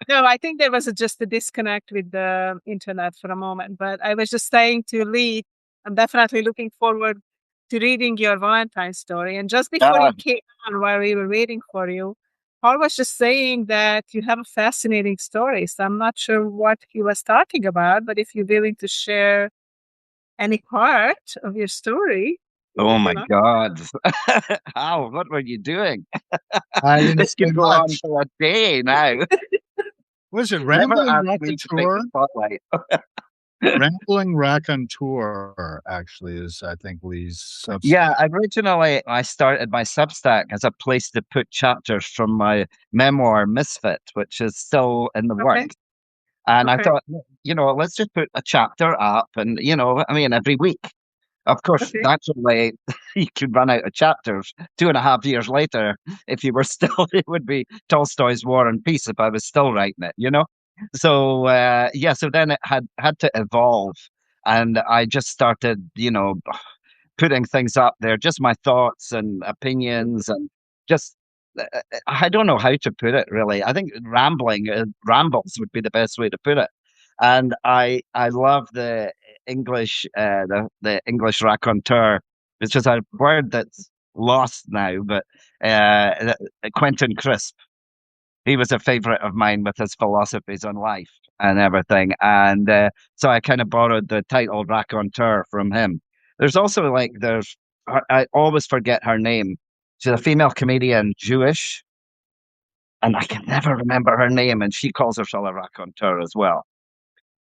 No, I think there was just a disconnect with the internet for a moment, but I was just saying to Lee, I'm definitely looking forward to reading your Valentine story. And just before you came on, while we were waiting for you, Paul was just saying that you have a fascinating story. So I'm not sure what he was talking about, but if you're willing to share any part of your story. Oh my God. How? What were you doing? This could go on for a day now. Was it Rambling Raconteur? Rambling Raconteur actually is, I think, Lee's Substack. Yeah, originally I started my Substack as a place to put chapters from my memoir Misfit, which is still in the works. And I thought, let's just put a chapter up and, every week. Of course, naturally, you could run out of chapters 2.5 years later. If you were still, it would be Tolstoy's War and Peace if I was still writing it, So, so then it had to evolve. And I just started, putting things up there, just my thoughts and opinions and just, I don't know how to put it really. I think rambles would be the best way to put it. And I love the English the English raconteur, which is a word that's lost now, but Quentin Crisp. He was a favorite of mine with his philosophies on life and everything. And so I kind of borrowed the title raconteur from him. There's also I always forget her name. She's a female comedian, Jewish, and I can never remember her name. And she calls herself a raconteur as well.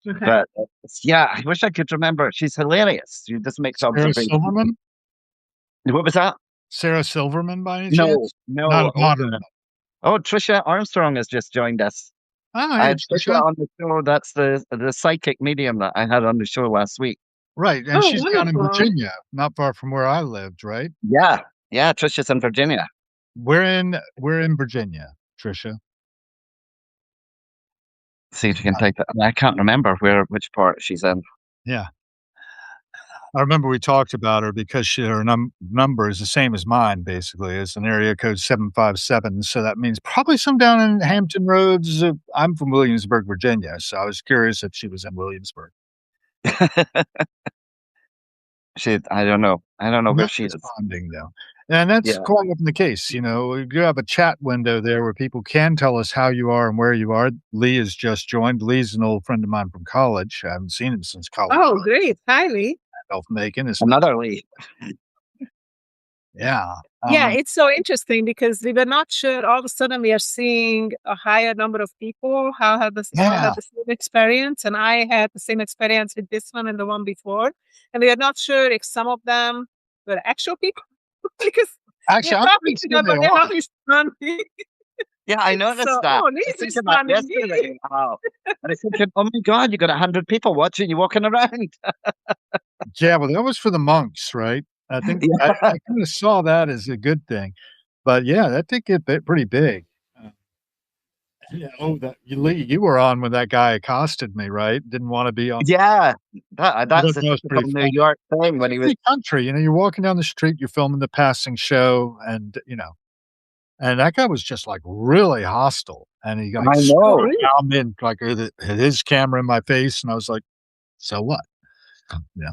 Okay. But yeah, I wish I could remember. She's hilarious. She just makes Sarah observations. Silverman? What was that? Sarah Silverman by any No, chance? Not no. modern. Oh, Trisha Armstrong has just joined us. Oh, I hey, had Trisha Trisha. on the show. That's the psychic medium that I had on the show last week. Right, and Oh, she's down in wonderful. Virginia, not far from where I lived, right? Yeah, yeah. Trisha's in Virginia. We're in Virginia, Trisha. See if you can take that. I can't remember which part she's in. Yeah. I remember we talked about her because her number is the same as mine, basically. It's an area code 757, so that means probably some down in Hampton Roads. I'm from Williamsburg, Virginia, so I was curious if she was in Williamsburg. I don't know. I don't know where Not she is. responding, though. And that's Yeah. quite often the case. You know, you have a chat window there where people can tell us how you are and where you are. Lee has just joined. Lee's an old friend of mine from college. I haven't seen him since college. Oh, great. Hi, Lee. Making is Another Lee. yeah. Yeah, it's so interesting because we were not sure. All of a sudden, we are seeing a higher number of people who all had the same experience, and I had the same experience with this one and the one before, and we are not sure if some of them were actual people because actually, we're talking to them, but they're not responding. Yeah, I noticed So, that. oh, I Lee's was thinking that responding. yesterday. Wow. And I was thinking, oh my God, you got 100 people watching you walking around. Yeah, well, that was for the monks, right? I think Yeah. I kind of saw that as a good thing, but yeah, that did get pretty big. Yeah, Lee, you were on when that guy accosted me, right? Didn't want to be on. Yeah, that's a That was typical pretty New funny. York thing when he was. Every country, you know, you're walking down the street, you're filming the passing show, and and that guy was just like really hostile, and he like I know. I'm in like had his camera in my face, and I was like, so what? Yeah,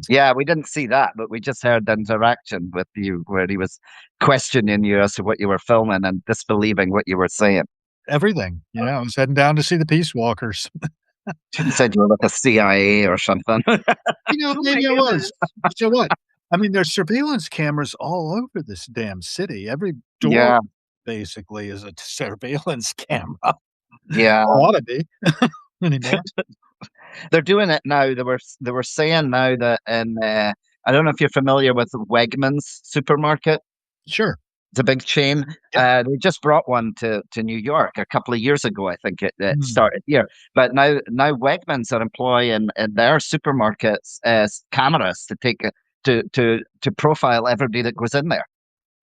Yeah, we didn't see that, but we just heard the interaction with you where he was questioning you as to what you were filming and disbelieving what you were saying. everything. You know, I was heading down to see the Peace Walkers. He said you were with the CIA or something. You know, Oh maybe my I was. goodness. So what? I mean, there's surveillance cameras all over this damn city. Every door Yeah, basically is a surveillance camera. yeah. Ought to be anymore. They're doing it now. They were saying now that in I don't know if you're familiar with Wegmans supermarket. Sure. It's a big chain. They just brought one to New York a couple of years ago. I think it started here, but now Wegmans are employing in their supermarkets cameras to take to profile everybody that goes in there.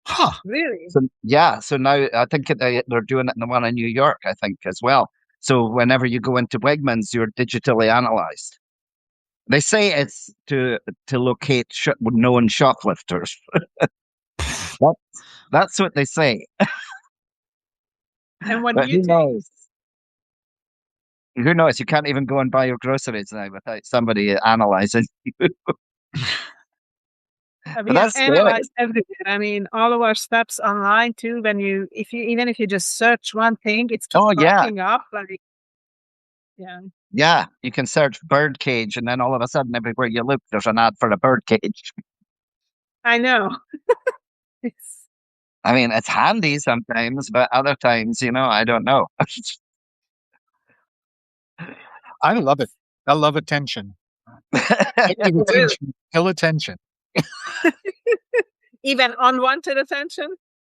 Huh. Really? So yeah, so now I think they're doing it in the one in New York. I think as well. So whenever you go into Wegmans, you're digitally analyzed. They say it's to locate known shoplifters. That's what they say. And when But you who knows? Who knows? You can't even go and buy your groceries now without somebody analyzing you. But we are that's scary. analyzed everywhere. I mean, all of our steps online too. Even if you just search one thing, it's just Oh yeah, popping up. Like, yeah, yeah. You can search bird cage, and then all of a sudden, everywhere you look, there's an ad for a bird cage. I know. It's, I mean, it's handy sometimes, but other times, I don't know. I love it. I love attention. Kill attention. even unwanted attention.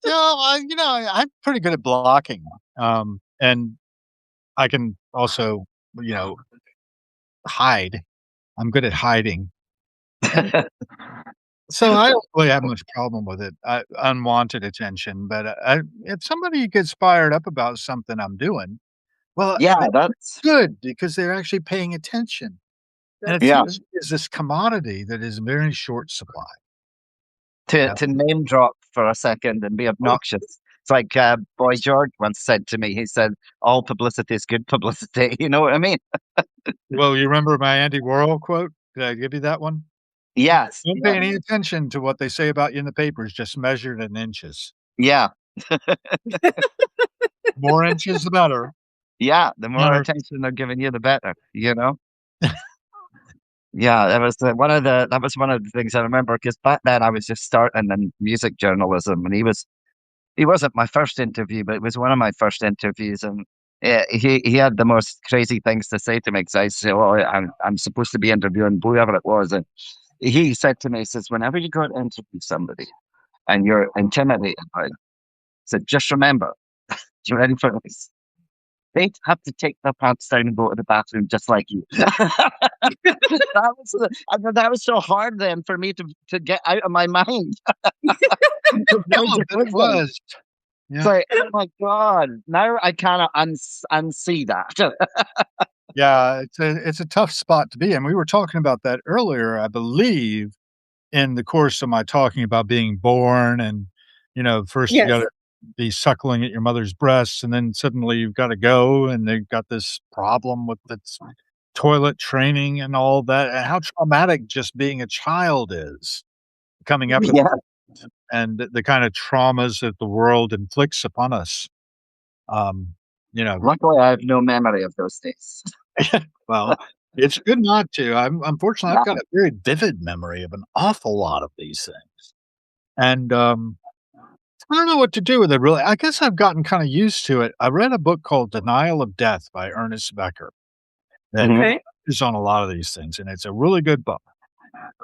No, I'm pretty good at blocking. And I can also, hide. I'm good at hiding. So I don't really have much problem with it. Unwanted attention, but if somebody gets fired up about something I'm doing, well, Yeah, that's good because they're actually paying attention. And That's Yeah. attention is this commodity that is very short supply. to name drop for a second and be obnoxious. It's like Boy George once said to me. He said, "All publicity is good publicity." You know what I mean? Well, you remember my Andy Warhol quote? Did I give you that one? Yes. Don't pay any attention to what they say about you in the papers, just measure it in inches. Yeah. More inches, the better. Yeah. The more attention they're giving you, the better. You know. Yeah, that was one of the things I remember because back then I was just starting in music journalism, and he wasn't my first interview, but it was one of my first interviews, and he had the most crazy things to say to me because I said, "Well, I'm supposed to be interviewing whoever it was," and he said to me, he says, "Whenever you go to interview somebody and you're intimidated by them, he said, just remember, you ready for this? They have to take their pants down and go to the bathroom just like you." That was so hard then for me to get out of my mind. No, it was. It's Yeah. like, oh my God, now I kind of unsee that. Yeah, it's a tough spot to be in. We were talking about that earlier, I believe, in the course of my talking about being born and, first you Yes. gotta be suckling at your mother's breasts, and then suddenly you've gotta go, and they've got this problem with its toilet training and all that, and how traumatic just being a child is, coming up Yeah. and the kind of traumas that the world inflicts upon us. Um, you know Luckily, I have no memory of those days. Well, it's good not to. Unfortunately, I've Yeah. got a very vivid memory of an awful lot of these things, and, I don't know what to do with it, really. I guess I've gotten kinda used to it. I read a book called Denial of Death by Ernest Becker that Mhm. Okay. is on a lot of these things, and it's a really good book.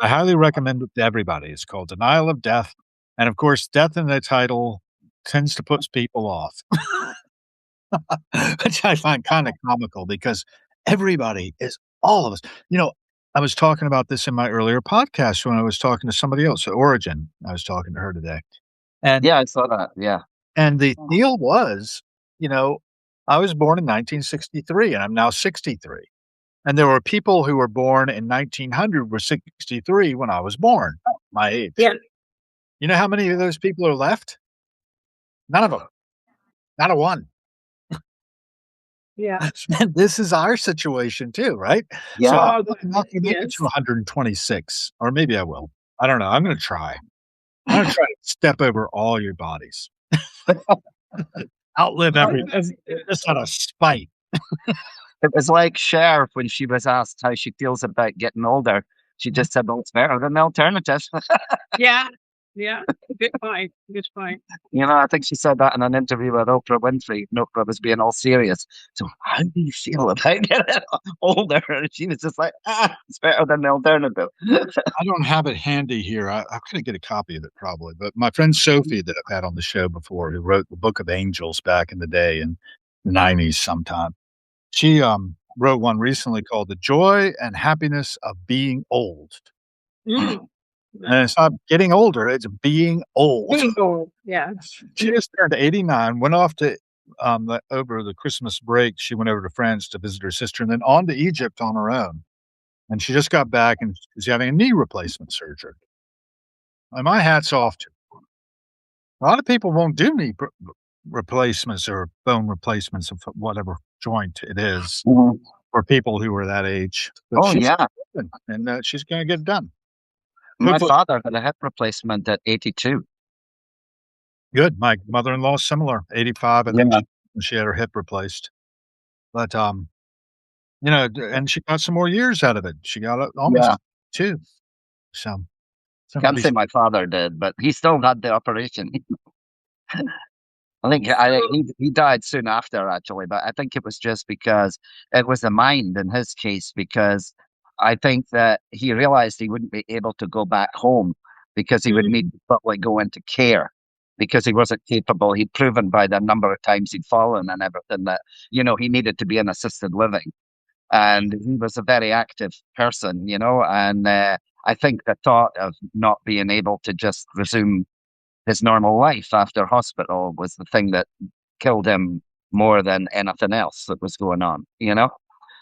I highly recommend it to everybody. It's called Denial of Death, and, of course, death in the title tends to put people off. Which I find kinda comical because everybody is all of us I was talking about this in my earlier podcast when I was talking to somebody else, Origin. I was talking to her today. And Yeah, I saw that. Yeah. the deal was, you know, I was born in 1963 and I'm now 63. And there were people who were born in 1900 were 63 when I was born, my age. Yeah. You know how many of those people are left? None of them. Not a one. Yeah. And this is our situation too, right? So Yeah. I'm not gonna make it Yes. to 126, or maybe I will. I don't know. I'm gonna try. I'm gonna try to step over all your bodies. Outlive everybody, just out of spite. It was like Cher when she was asked how she feels about getting older. She just said, "Well, it's better than the alternative." Yeah. Yeah. Good point. Good point. I think she said that in an interview with Oprah Winfrey. And Oprah was being all serious. So, how do you feel about getting older? And she was just like, it's better than the alternative. I don't have it handy here. I'm gonna get a copy of it probably, but my friend Sophie that I've had on the show before, who wrote the Book of Angels back in the day in the '90s sometime, she, wrote one recently called The Joy and Happiness of Being Old. Mm. And it's not getting older, it's being old. Being old. Yeah. She just turned 89, went off to, over the Christmas break, she went over to France to visit her sister and then on to Egypt on her own. And she just got back and she's having a knee replacement surgery. And my hat's off to her. A lot of people won't do knee replacements or bone replacements of whatever joint it is Mhm. for people who are that age. But Oh, yeah. and she's gonna get it done. My Hopefully father had a hip replacement at 82. good. My mother-in-law's similar, 85, I think Yeah. she had her hip replaced. But, and she got some more years out of it. She got almost Yeah. 2. So, something to Can't be say my father did, but he still had the operation. I think he died soon after, actually, but I think it was just because it was the mind in his case, because I think that he realized he wouldn't be able to go back home because he would need to probably go into care because he wasn't capable. He'd proven by the number of times he'd fallen and everything that, he needed to be in assisted living. And he was a very active person, and I think the thought of not being able to just resume his normal life after hospital was the thing that killed him more than anything else that was going on.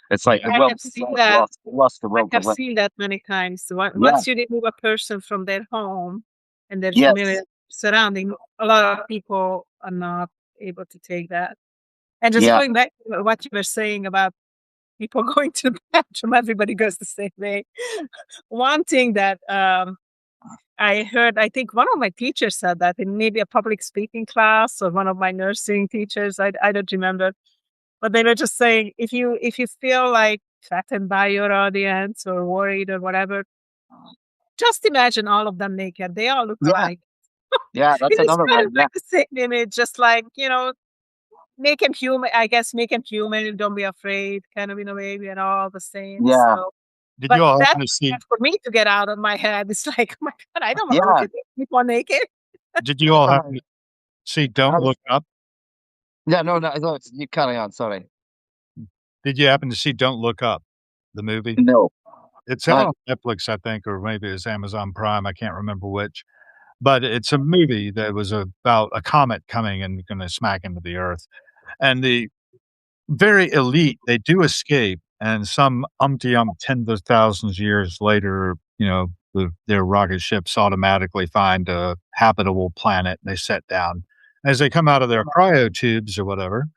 It's like the I will have seen that. lost the I will to have live. seen that many times. Yeah. Once you remove a person from their home and their Yes. familiar surrounding, a lot of people are not able to take that. And just going back to what you were saying about people going to the bathroom, everybody goes the same way. One thing that I heard, I think one of my teachers said that in maybe a public speaking class, or one of my nursing teachers, I don't remember, but they were just saying, if you feel like threatened by your audience or worried or whatever, just imagine all of them naked. They all look alike. Yeah, that's It's another kind one. of like the same image, just like, make them human. I guess make them human. Don't be afraid, kind of in a way. We are all the same. Yeah. So, Did but you all that happen to see for me to get out of my head, it's like, oh my God, I don't want to look Yeah. at these people naked. did you all happen to see I Don't was, Look Up? yeah, no, you carry on. Sorry. Did you happen to see Don't Look Up, the movie? No. It's Uh, out on Netflix, I think, or maybe it's Amazon Prime, I can't remember which. But it's a movie that was about a comet coming and gonna smack into the Earth. And the very elite, they do escape, and some tens of thousands of years later, their rocket ships automatically find a habitable planet, and they set down. As they come out of their cryo tubes or whatever,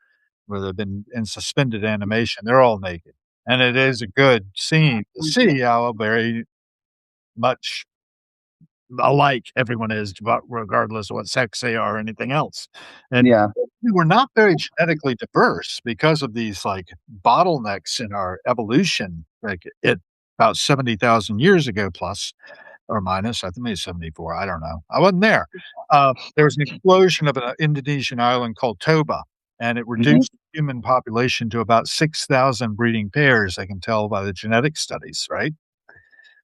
where they've been in suspended animation, they're all naked. And it is a good scene to see how very much alike everyone is, but regardless of what sex they are or anything else. And yeah. we were not very genetically diverse because of these like bottlenecks in our evolution, like it about 70,000 years ago, plus or minus, I think maybe 74. I don't know. I wasn't there. There was an explosion of an Indonesian island called Toba, and it Mhm. reduced the human population to about 6,000 breeding pairs. I can tell by the genetic studies, right?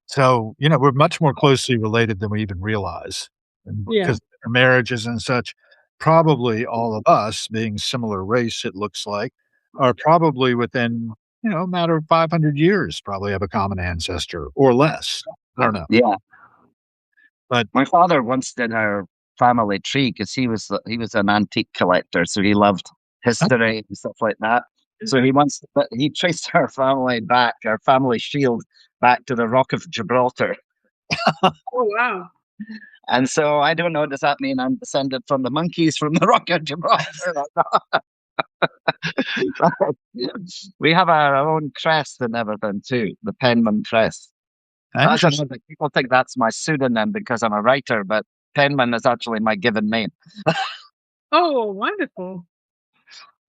So, we're much more closely related than we even realize, and Yeah. because of marriages and such, probably all of us being similar race, it looks like, are probably within, a matter of 500 years, probably have a common ancestor or less. I don't know. Yeah. But My father once did our family tree because he was an antique collector, so he loved history and stuff like that. So he traced our family back, our family shield back to the Rock of Gibraltar. Oh, wow. And so I don't know, does that mean I'm descended from the monkeys from the Rock of Gibraltar? We have our own crest and everything too, the Penman crest. I don't know, interesting. people think that's my pseudonym because I'm a writer, but Penman is actually my given name. Oh, wonderful.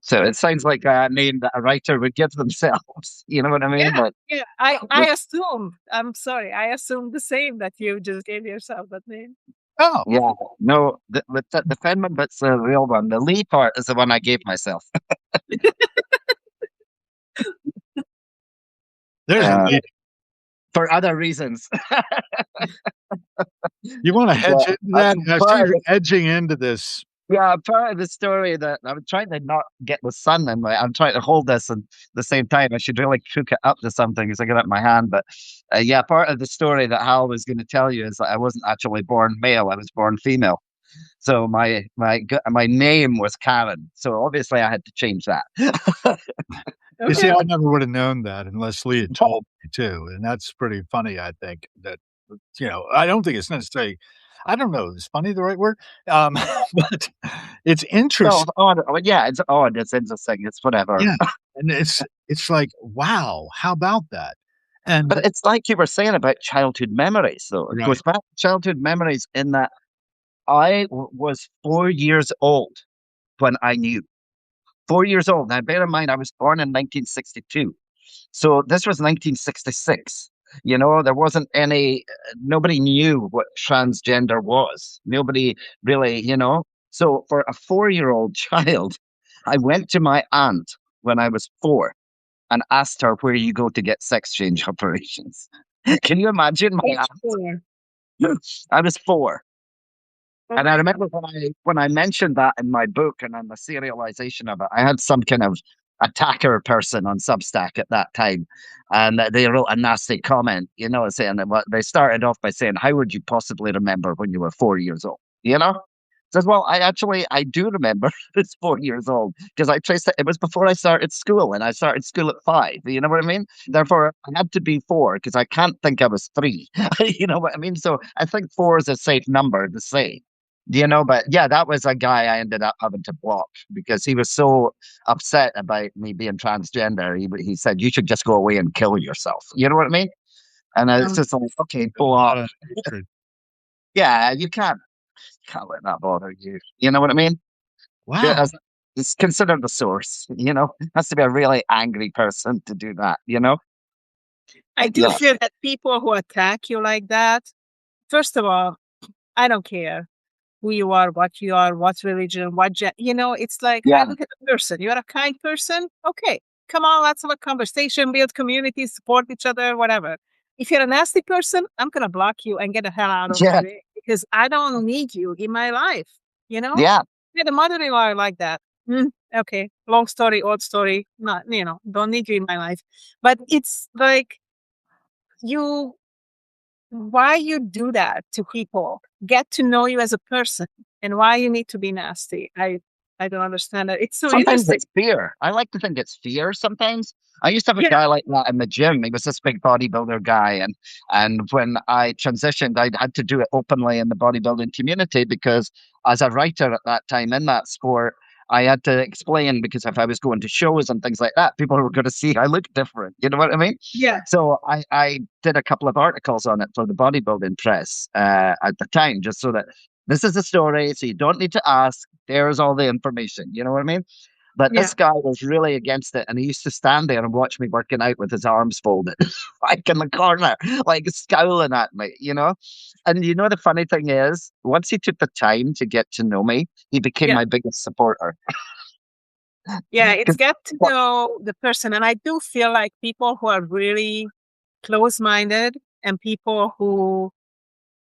So it sounds like a name that a writer would give themselves. You know what I mean? Yeah. But Yeah. I assumed, I'm sorry, I assumed the same that you just gave yourself that name. Oh, yeah, no, the Penman bit's the real one. The Lee part is the one I gave myself. there's a Uh, lead. for other reasons. You wanna hedge Yeah, into that? I see part of you're the edging into this. Yeah, part of the story that I'm trying to not get the sun in my. I'm trying to hold this and at the same time. I should really cook it up to something as I get it in my hand. But yeah, part of the story that Hal was going to tell you is that I wasn't actually born male. I was born female. So my name was Karen. So obviously I had to change that. You see, Okay. I never would have known that unless Lee had told me too, and that's pretty funny, I think, that, I don't think it's necessarily I don't know, is funny the right word? But it's So interesting. odd. Yeah, it's odd. It's interesting. It's whatever. Yeah, and it's like, wow, how about that? And But it's like you were saying about childhood memories, though. It right. goes back to childhood memories in that was 4 years old when I knew. 4 years old. Now, bear in mind, I was born in 1962. So this was 1966. There wasn't nobody knew what transgender was. Nobody really. So for a 4-year-old child, I went to my aunt when I was 4 and asked her where you go to get sex change operations. Can you imagine my Age aunt? 4. I was 4. And I Okay. remember when I mentioned that in my book and in the serialization of it, I had some kind of attacker person on Substack at that time, and they wrote a nasty comment, saying that they started off by saying, "How would you possibly remember when you were 4 years old?" Says, "Well, I do remember it's 4 years old because I traced it. It was before I started school, and I started school at 5. You know what I mean? Therefore, I had to be 4 because I can't think I was 3. You know what I mean? So I think 4 is a safe number to say." But yeah, that was a guy I ended up having to block because he was so upset about me being transgender. He said, you should just go away and kill yourself. You know what I mean? And it's Um, just like, okay, A block. lot of hatred. Yeah, you can't let that bother you. You know what I mean? Yeah, Wow. it's considered the source, Has to be a really angry person to do that, I do Yeah. feel that people who attack you like that, first of all, I don't care who you are, what religion, it's like I Yeah. look at the person. You're a kind person. Okay, come on, let's have a conversation, build community, support each other, whatever. If you're a nasty person, I'm going to block you and get the hell out of my Yeah. way because I don't need you in my life. You know, Yeah. yeah, the mother-in-law like that. Okay, long story, old story. Not, don't need you in my life. But it's like you why you do that to people, get to know you as a person, and why you need to be nasty. I don't understand that. It's so Sometimes interesting. it's fear. I like to think it's fear sometimes. I used to have a Yeah, guy like that in the gym. He was this big bodybuilder guy. And when I transitioned, I had to do it openly in the bodybuilding community because as a writer at that time in that sport, I had to explain because if I was going to shows and things like that, people were going to see I look different. You know what I mean? yeah, So I did a couple of articles on it for the bodybuilding press at the time, just so that this is the story. So you don't need to ask. There's all the information. You know what I mean? But yeah, this guy was really against it, and he used to stand there and watch me working out with his arms folded, like in the corner, like scowling at me. And the funny thing is, once he took the time to get to know me, he became yeah, my biggest supporter. yeah. It's 'Cause- get to know the person, and I do feel like people who are really close-minded and people who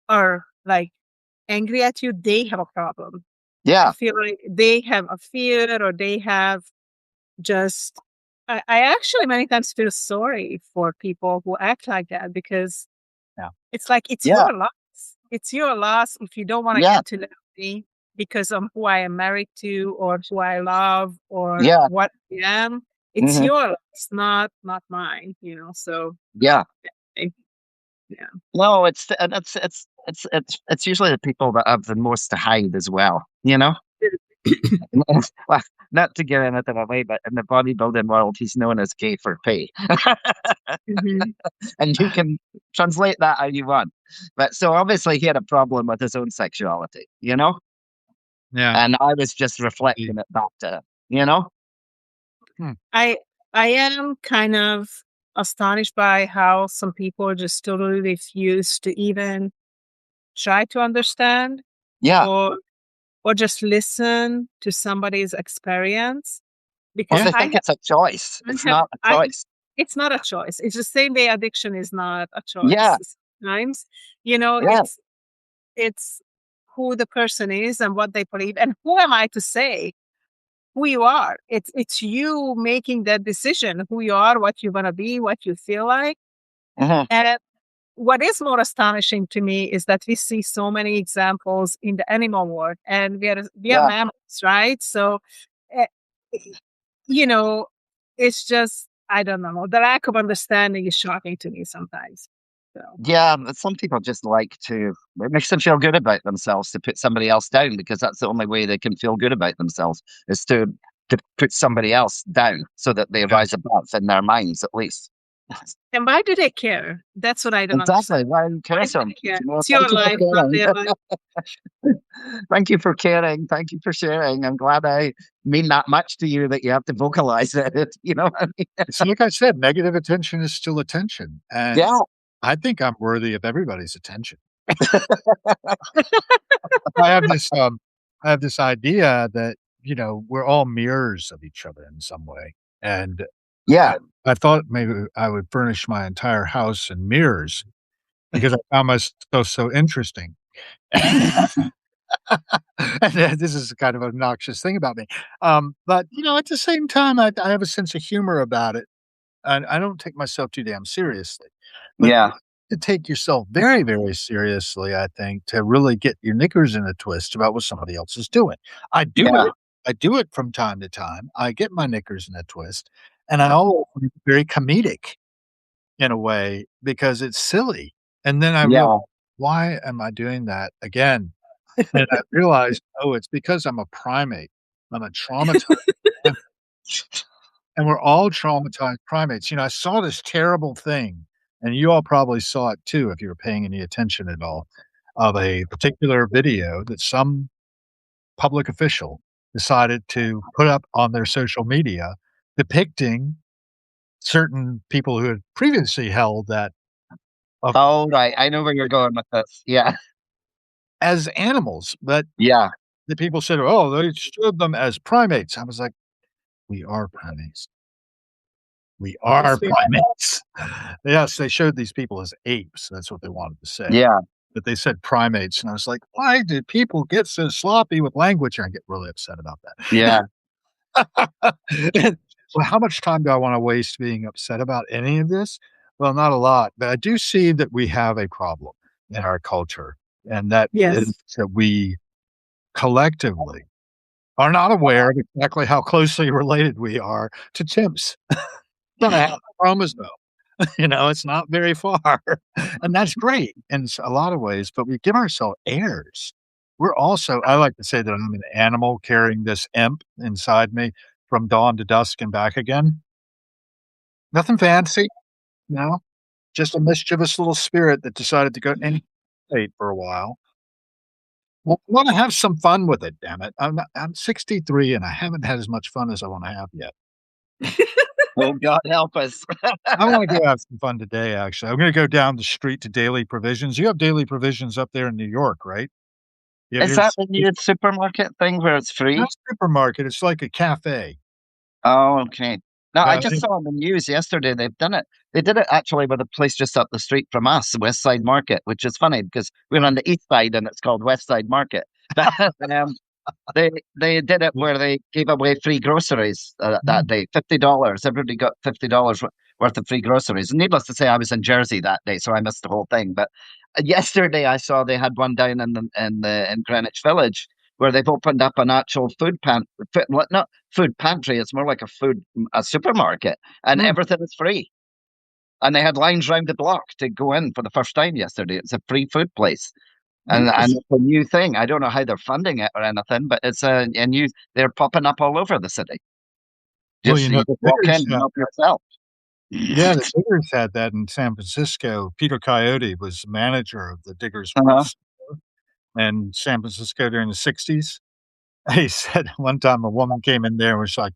are like angry at you, they have a problem. I yeah, feel like they have a fear or they have just I actually many times feel sorry for people who act like that because Yeah. it's like it's yeah, your loss. It's your loss if you don't want to yeah, get to know me because of who I am married to or who I love or yeah, what I am. It's hmm your loss, not mine, So yeah. I, yeah. No, it's usually the people that have the most to hide as well. Well, not to give anything away, but in the bodybuilding world, he's known as gay for pay. Mhm. And you can translate that how you want. But so obviously he had a problem with his own sexuality. Yeah. And I was just reflecting it back to him. Hmm. I I am kind of astonished by how some people just totally refuse to even try to understand Yeah. or just listen to somebody's experience Well, because Yeah. they think it's a choice. I It's have not a I choice. it's not a choice. It's the same way addiction is not a Yeah. choice sometimes. Yeah. It's who the person is and what they believe. And who am I to say who you are? It's you making that decision, who you are, what you wanna be, what you feel like. hmm And what is more astonishing to me is that we see so many examples in the animal world, and we are Yeah. mammals, right? So, eh, you know, it's just I don't know. The lack of understanding is shocking to me sometimes. So, Yeah. But some people just like it makes them feel good about themselves to put somebody else down because that's the only way they can feel good about themselves is to put somebody else down so that they Yeah. rise above in their minds at least. and why do they care? That's what I don't understand. Exactly. Why do you Why care do so they much? care? It's your Thank you for life, not caring. their life. Thank you for caring. Thank you for sharing. I'm glad I mean that much to you that you have to vocalize it. You know what I mean? It's like I said, negative attention is still attention, and Yeah. I think I'm worthy of everybody's attention. I have this idea that, we're all mirrors of each other in some way, and I Yeah. I thought maybe I would furnish my entire house in mirrors because I found myself so interesting. And this is kind of an obnoxious thing about me, but, at the same time, I have a sense of humor about it, and I don't take myself too damn seriously, but Yeah. to take yourself very, very seriously, I think, to really get your knickers in a twist about what somebody else is doing. I do Yeah. it. I do it from time to time. I get my knickers in a twist, and I always find it very comedic in a way because it's silly, and then I realize, Yeah. "Why am I doing that again?" And I realized, oh, it's because I'm a primate. I'm a traumatized primate, and we're all traumatized primates. I saw this terrible thing, and you all probably saw it too if you were paying any attention at all, of a particular video that some public official decided to put up on their social media depicting certain people who had previously held that of Oh, right. I know where you're going with this. Yeah. as animals, but Yeah. the people said, "Oh, they showed them as primates." I was like, "We are primates. We are Yes, we primates." Yes, they showed these people as apes, that's what they wanted to say, Yeah. but they said primates, and I was like, "Why do people get so sloppy with language?" And I get really upset about Yeah. that. And, well, how much time do I wanna waste being upset about any of this? Well, not a lot, but I do see that we have a problem in our culture, and that is Yes. that we collectively are not aware of exactly how closely related we are to chimps. About a half a chromosome. It's not very far, and that's great in a lot of ways, but we give ourselves airs. We're also I like to say that I'm an animal carrying this imp inside me from dawn to dusk and back again. Nothing fancy, you know, just a mischievous little spirit that decided to go and state for a while. Well, I wanna have some fun with it, damn it. I'm 63 and I haven't had as much fun as I wanna have yet. Oh, God help us. I wanna go have some fun today, actually. I'm gonna go down the street to Daily Provisions. You have Daily Provisions up there in New York, right? You have Is your that the new supermarket thing where it's not free? a supermarket, it's like a cafe. Oh, okay. No, I just It saw on the news yesterday they've done it. They did it actually with a place just up the street from us, West Side Market, which is funny because we're on the east side and it's called West Side Market. But they did it where they gave away free groceries that day, $50. Everybody got $50 worth of free groceries. And needless to say, I was in Jersey that day, so I missed the whole thing. But yesterday, I saw they had one down in Greenwich Village where they've opened up an actual not food pantry. It's more like a supermarket, and Mm, everything is free. And they had lines round the block to go in for the first time yesterday. It's a free food place. And interesting. it's a new thing. I don't know how they're funding it or anything, but it's a new. They're popping up all over the city. Well, Just you just the walk in Diggers and had help yourself. yeah, the Diggers had that in San Francisco. Peter Coyote was manager of the Diggers Uh-huh. Sports in San Francisco during the '60s. He said one time a woman came in there and was like,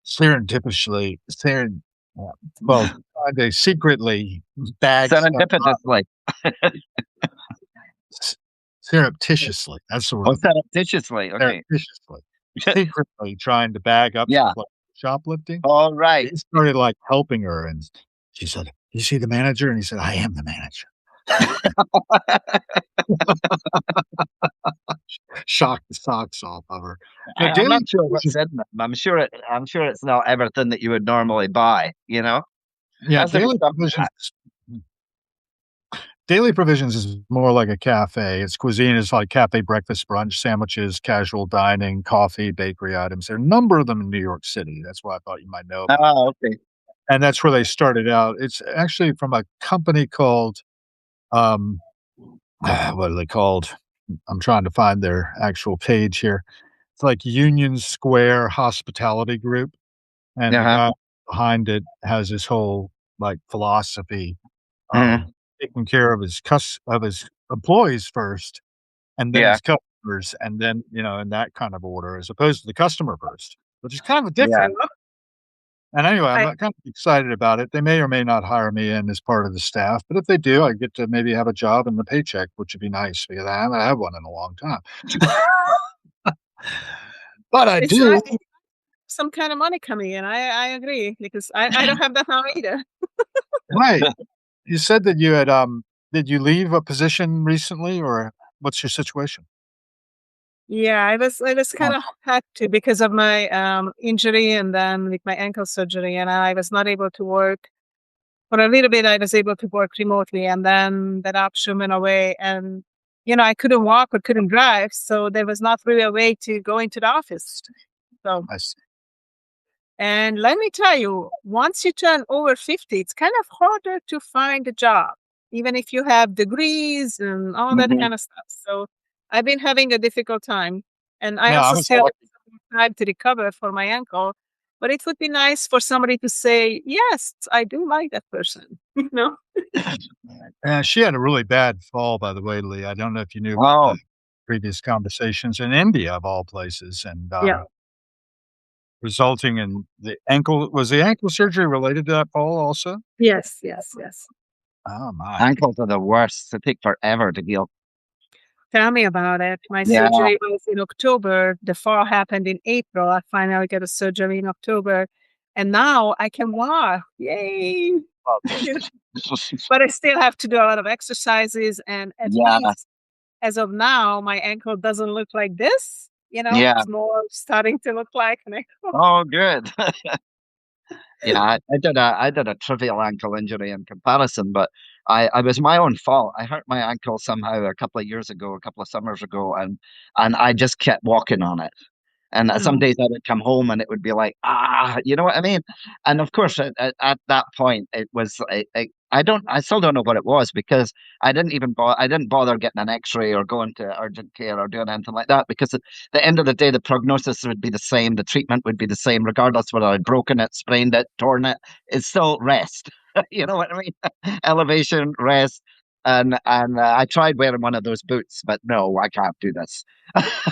serendipitously seren uh, well, they secretly bag stuff up Serendipitously s surreptitiously, that's the or word, surreptitiously. Okay. surreptitiously, secretly trying to bag up stuff Yeah. like shoplifting. All right. He started, like, helping her, and she said, "You see the manager?" And he said, "I am the manager." Shocked the socks off of her. I'm Daily not sure what's Television in them. I'm sure it's not everything that you would normally buy. You know, yeah, has to be some of that. Daily Provisions is more like a cafe. Its cuisine is like cafe breakfast, brunch, sandwiches, casual dining, coffee, bakery items. There are a number of them in New York City. That's why I thought you might know about. Oh, okay. And that's where they started out. It's actually from a company called, um, what are they called? I'm trying to find their actual page here. It's like Union Square Hospitality Group, and the Uh-huh. guy behind it has this whole, like, philosophy of Mhm. taking care of his employees first, and then Yeah. his customers, and then, in that kind of order, as opposed to the customer first, which is kind of Yeah. I different. love And anyway, I'm I kind of excited about it. They may or may not hire me in as part of the staff, but if they do, I get to maybe have a job and the paycheck, which would be nice because I haven't had one in a long time. But I it's do. not some kind of money coming in. I agree because I don't have that now either. Right. You said that did you leave a position recently, or what's your situation? Yeah, I was kind of had to because of my injury and then with my ankle surgery, and I was not able to work for a little bit. I was able to work remotely, and then that option went away, and I couldn't walk or couldn't drive, so there was not really a way to go into the office. So, I see. and let me tell you, once you turn over 50, it's kind of harder to find a job, even if you have degrees and all that Mhm. kind of stuff. So I've been having a difficult time, and I also still have some time to recover for my ankle. But it would be nice for somebody to say, "Yes, I do like that person." You know? She had a really bad fall, by the way, Lee. I don't know if you knew Oh, previous conversations in India, of all places, and Yeah. resulting in the ankle. Was the ankle surgery related to that fall also? Yes, yes, yes. Oh my! ankles are the worst. They take forever to heal. Tell me about it. My Yeah, surgery was in October. The fall happened in April. I finally got a surgery in October, and now I can walk. Yay! okay. You know, but I still have to do a lot of exercises, and at Yeah, least as of now, my ankle doesn't look like this. yeah. It's more starting to look like an ankle. Oh, good. Yeah, I did a trivial ankle injury in comparison, but I was my own fault. I hurt my ankle somehow a couple of years ago, a couple of summers ago, and I just kept walking on it. And some Oh, days I would come home and it would be like, you know what I mean? And of course, at that point, it was I still don't know what it was because I didn't bother getting an X-ray or going to urgent care or doing anything like that because at the end of the day, the prognosis would be the same, the treatment would be the same, regardless whether I'd broken it, sprained it, torn it. It's still rest. You know what I mean? Elevation, rest. And I tried wearing one of those boots, but no, I can't do this.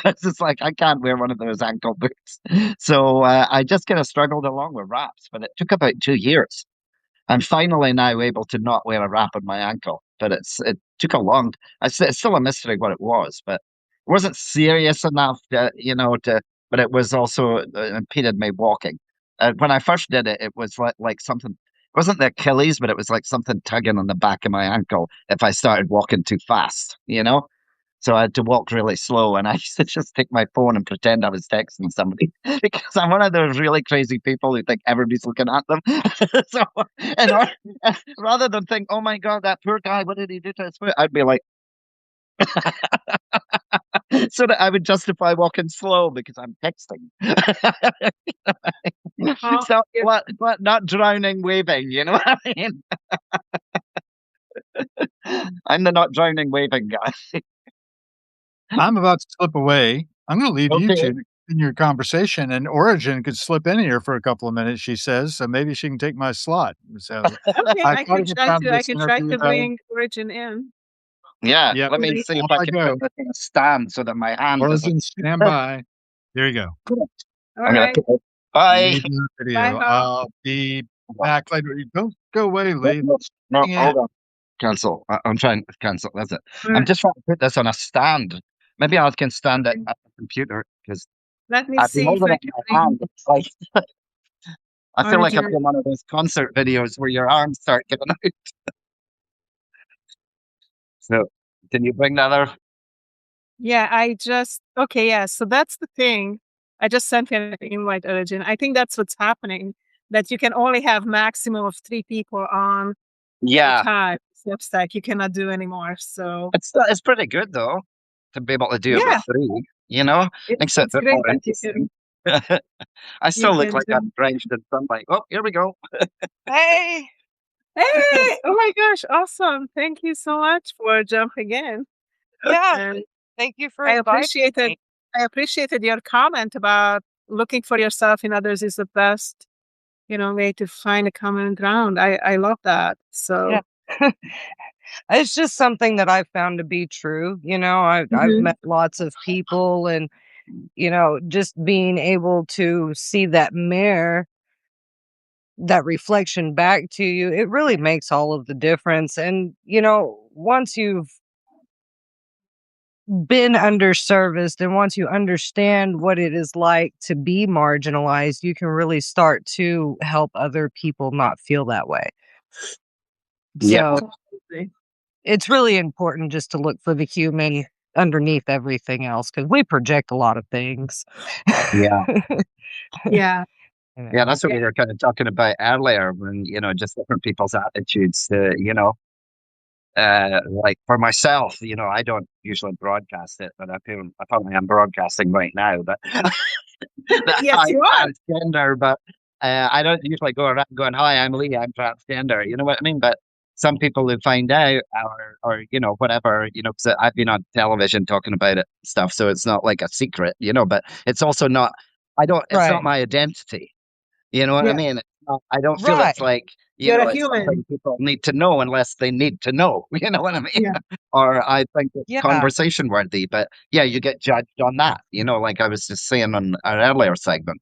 It's just like I can't wear one of those ankle boots. So I just kind of struggled along with wraps, but it took about 2 years. I'm finally now able to not wear a wrap on my ankle, but it took a long. It's still a mystery what it was, but it wasn't serious enough, to. But it was also impeded me walking. When I first did it, it was like something. It wasn't the Achilles, but it was like something tugging on the back of my ankle if I started walking too fast. So I had to walk really slow, and I used to just take my phone and pretend I was texting somebody because I'm one of those really crazy people who think everybody's looking at them. So, and rather than think, "Oh my God, that poor guy, what did he do to his foot?" I'd be like, so that I would justify walking slow because I'm texting. oh, So yeah. what? Not drowning, waving. You know what I mean? I'm the not drowning, waving guy. I'm about to slip away. I'm going to leave you Okay. two in your conversation, and Origin could slip in here for a couple of minutes, she says, so maybe she can take my slot. So Okay, I thought it was time for I this can try interview, to though. bring Origin in. Yeah, Yep, let me see if off I I can put go. this in a stand so that my hand doesn't. Origin, stand by. There you go. All I'm gonna right. put it. Bye. Leaving the Bye, video. Hog. I'll be back later. Don't go away, No, Lee. no, no, Hang in. hold on. Cancel. I'm trying to cancel. That's it. All I'm right. just trying to put this on a stand. Maybe I can stand it at the computer because Let me I've been see if holding I it can in my bring hand. It's like I feel like I'm Origin. in one of those concert videos where your arms start giving out. So, can you bring that up? Yeah, okay, yeah. So that's the thing. I just sent you an invite, Origin. I think that's what's happening, that you can only have maximum of 3 people on at a Yeah, time. Substack, you cannot do anymore. So it's pretty good though to be able to do it with yeah, three. You know, makes it a it's bit great more that interesting. I you still look can like do. I'm drenched in sunlight. Oh, here we go. Hey, Hey! Oh my gosh, awesome. Thank you so much for jumping in. yeah, And thank you for I inviting appreciated me. I appreciated your comment about looking for yourself in others is the best, way to find a common ground. I love that. So Yeah. It's just something that I've found to be true. I've Mhm. met lots of people and, just being able to see that mirror, that reflection back to you, it really makes all of the difference. And, once you've been underserviced and once you understand what it is like to be marginalized, you can really start to help other people not feel that way. Yeah, So Absolutely. it's really important just to look for the human underneath everything else because we project a lot of things. yeah. Yeah. Yeah, that's what Yeah. we were kind of talking about earlier when, just different people's attitudes to, like for myself, I don't usually broadcast it, but I probably am broadcasting right now that, that Yes, I'm you are. transgender, but I don't usually go around going, "Hi, I'm Lee, I'm transgender." You know what I mean? But some people who find out or whatever, 'cause I've been on television talking about it stuff, so it's not like a secret, but it's also not. It's not Right. my identity. You know what I Yeah. mean? I don't feel Right. it's like, You're a it's something human. people need to know unless they need to know. You know what I mean? Yeah. Or I think it's Yeah. conversation worthy. But yeah, you get judged on that. Like I was just saying on an earlier segment.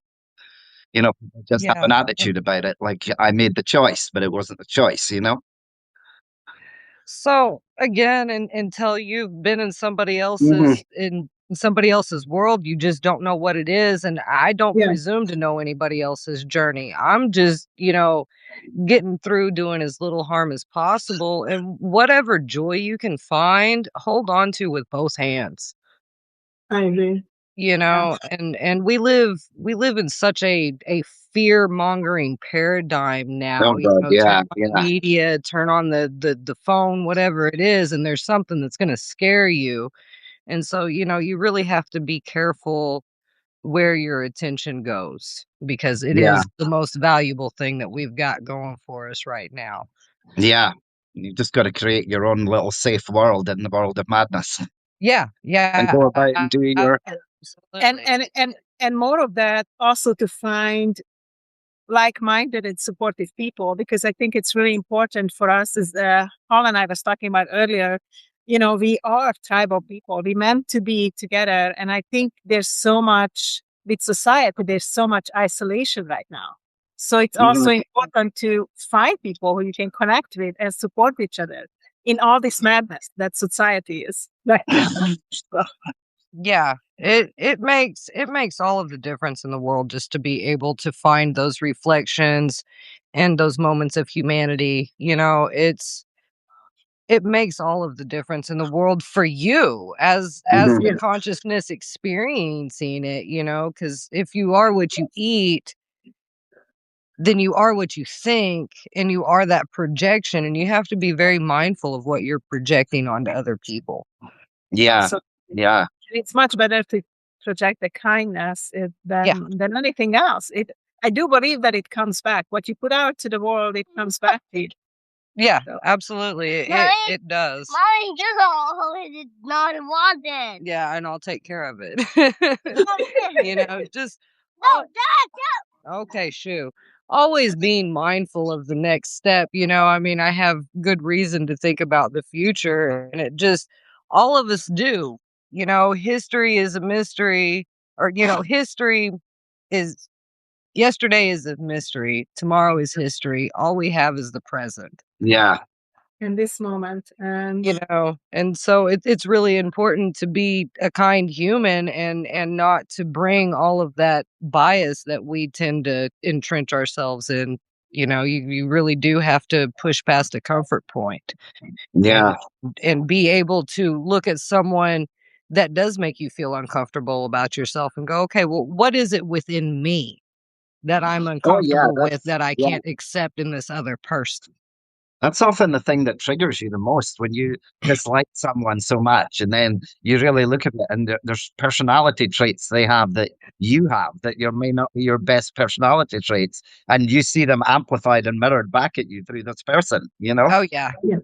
People just have an Yeah. attitude about it. Like I made the choice, but it wasn't the choice. So again, until you've been in Hmm. somebody else's world, you just don't know what it is. And I don't Yeah. presume to know anybody else's journey. I'm just, getting through doing as little harm as possible. And whatever joy you can find, hold on to with both hands. I agree. Yeah. And we live in such a fear mongering paradigm Oh now. God, Turn yeah, on yeah, media, turn on the phone, whatever it is, and there's something that's going to scare you. And so you really have to be careful where your attention goes, because it yeah, is the most valuable thing that we've got going for us right now. yeah. You just got to create your own little safe world in the world of madness Yeah, and yeah, go about and do your. And absolutely. and more of that also to find like-minded and supportive people, because I think it's really important for us, as Paul and I was talking about earlier. We are tribal people. We meant to be together, and I think there's so much with society. There's so much isolation right now. So it's also Mhm. important to find people who you can connect with and support each other in all this madness that society is right now. So, Yeah, it makes all of the difference in the world just to be able to find those reflections and those moments of humanity. It makes all of the difference in the world for you as Mhm. the yeah, consciousness experiencing it, because if you are what you eat, then you are what you think, and you are that projection, and you have to be very mindful of what you're projecting onto other people. Yeah, so yeah, it's much better to project the kindness Yeah. than anything else. I do believe that it comes back. What you put out to the world, it comes back to you. Yeah, So, absolutely. It Mommy, it does. Mommy just always not wanted. Yeah, and I'll take care of it. Just No, okay, shoo. Always being mindful of the next step. I mean, I have good reason to think about the future, and it just all of us do. History is a mystery, or history is yesterday is a mystery, tomorrow is history. All we have is the present. yeah. in this moment, and And so it's really important to be a kind human, and not to bring all of that bias that we tend to entrench ourselves in. You really do have to push past a comfort point, and Yeah. and be able to look at someone that does make you feel uncomfortable about yourself and go, okay, well, what is it within me that I'm Oh, yeah. uncomfortable with that I can't accept in this other person? That's often the thing that triggers you the most when you dislike someone so much, and then you really look at it, and there's personality traits they have that you have that may not be your best personality traits, and you see them amplified and mirrored back at you through this person. Oh yeah. yeah.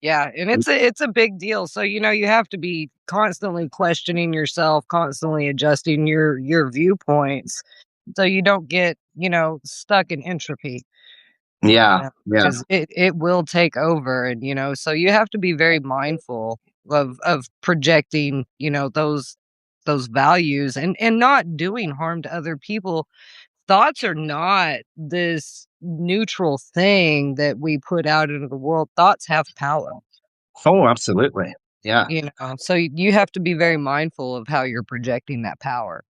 Yeah, and it's a big deal. So, you have to be constantly questioning yourself, constantly adjusting your viewpoints so you don't get, stuck in entropy. Yeah, yeah, Because it will take over, and so you have to be very mindful of projecting, those values, and not doing harm to other people. Thoughts are not this neutral thing that we put out into the world. Thoughts have power. oh, absolutely, yeah. So you have to be very mindful of how you're projecting that power.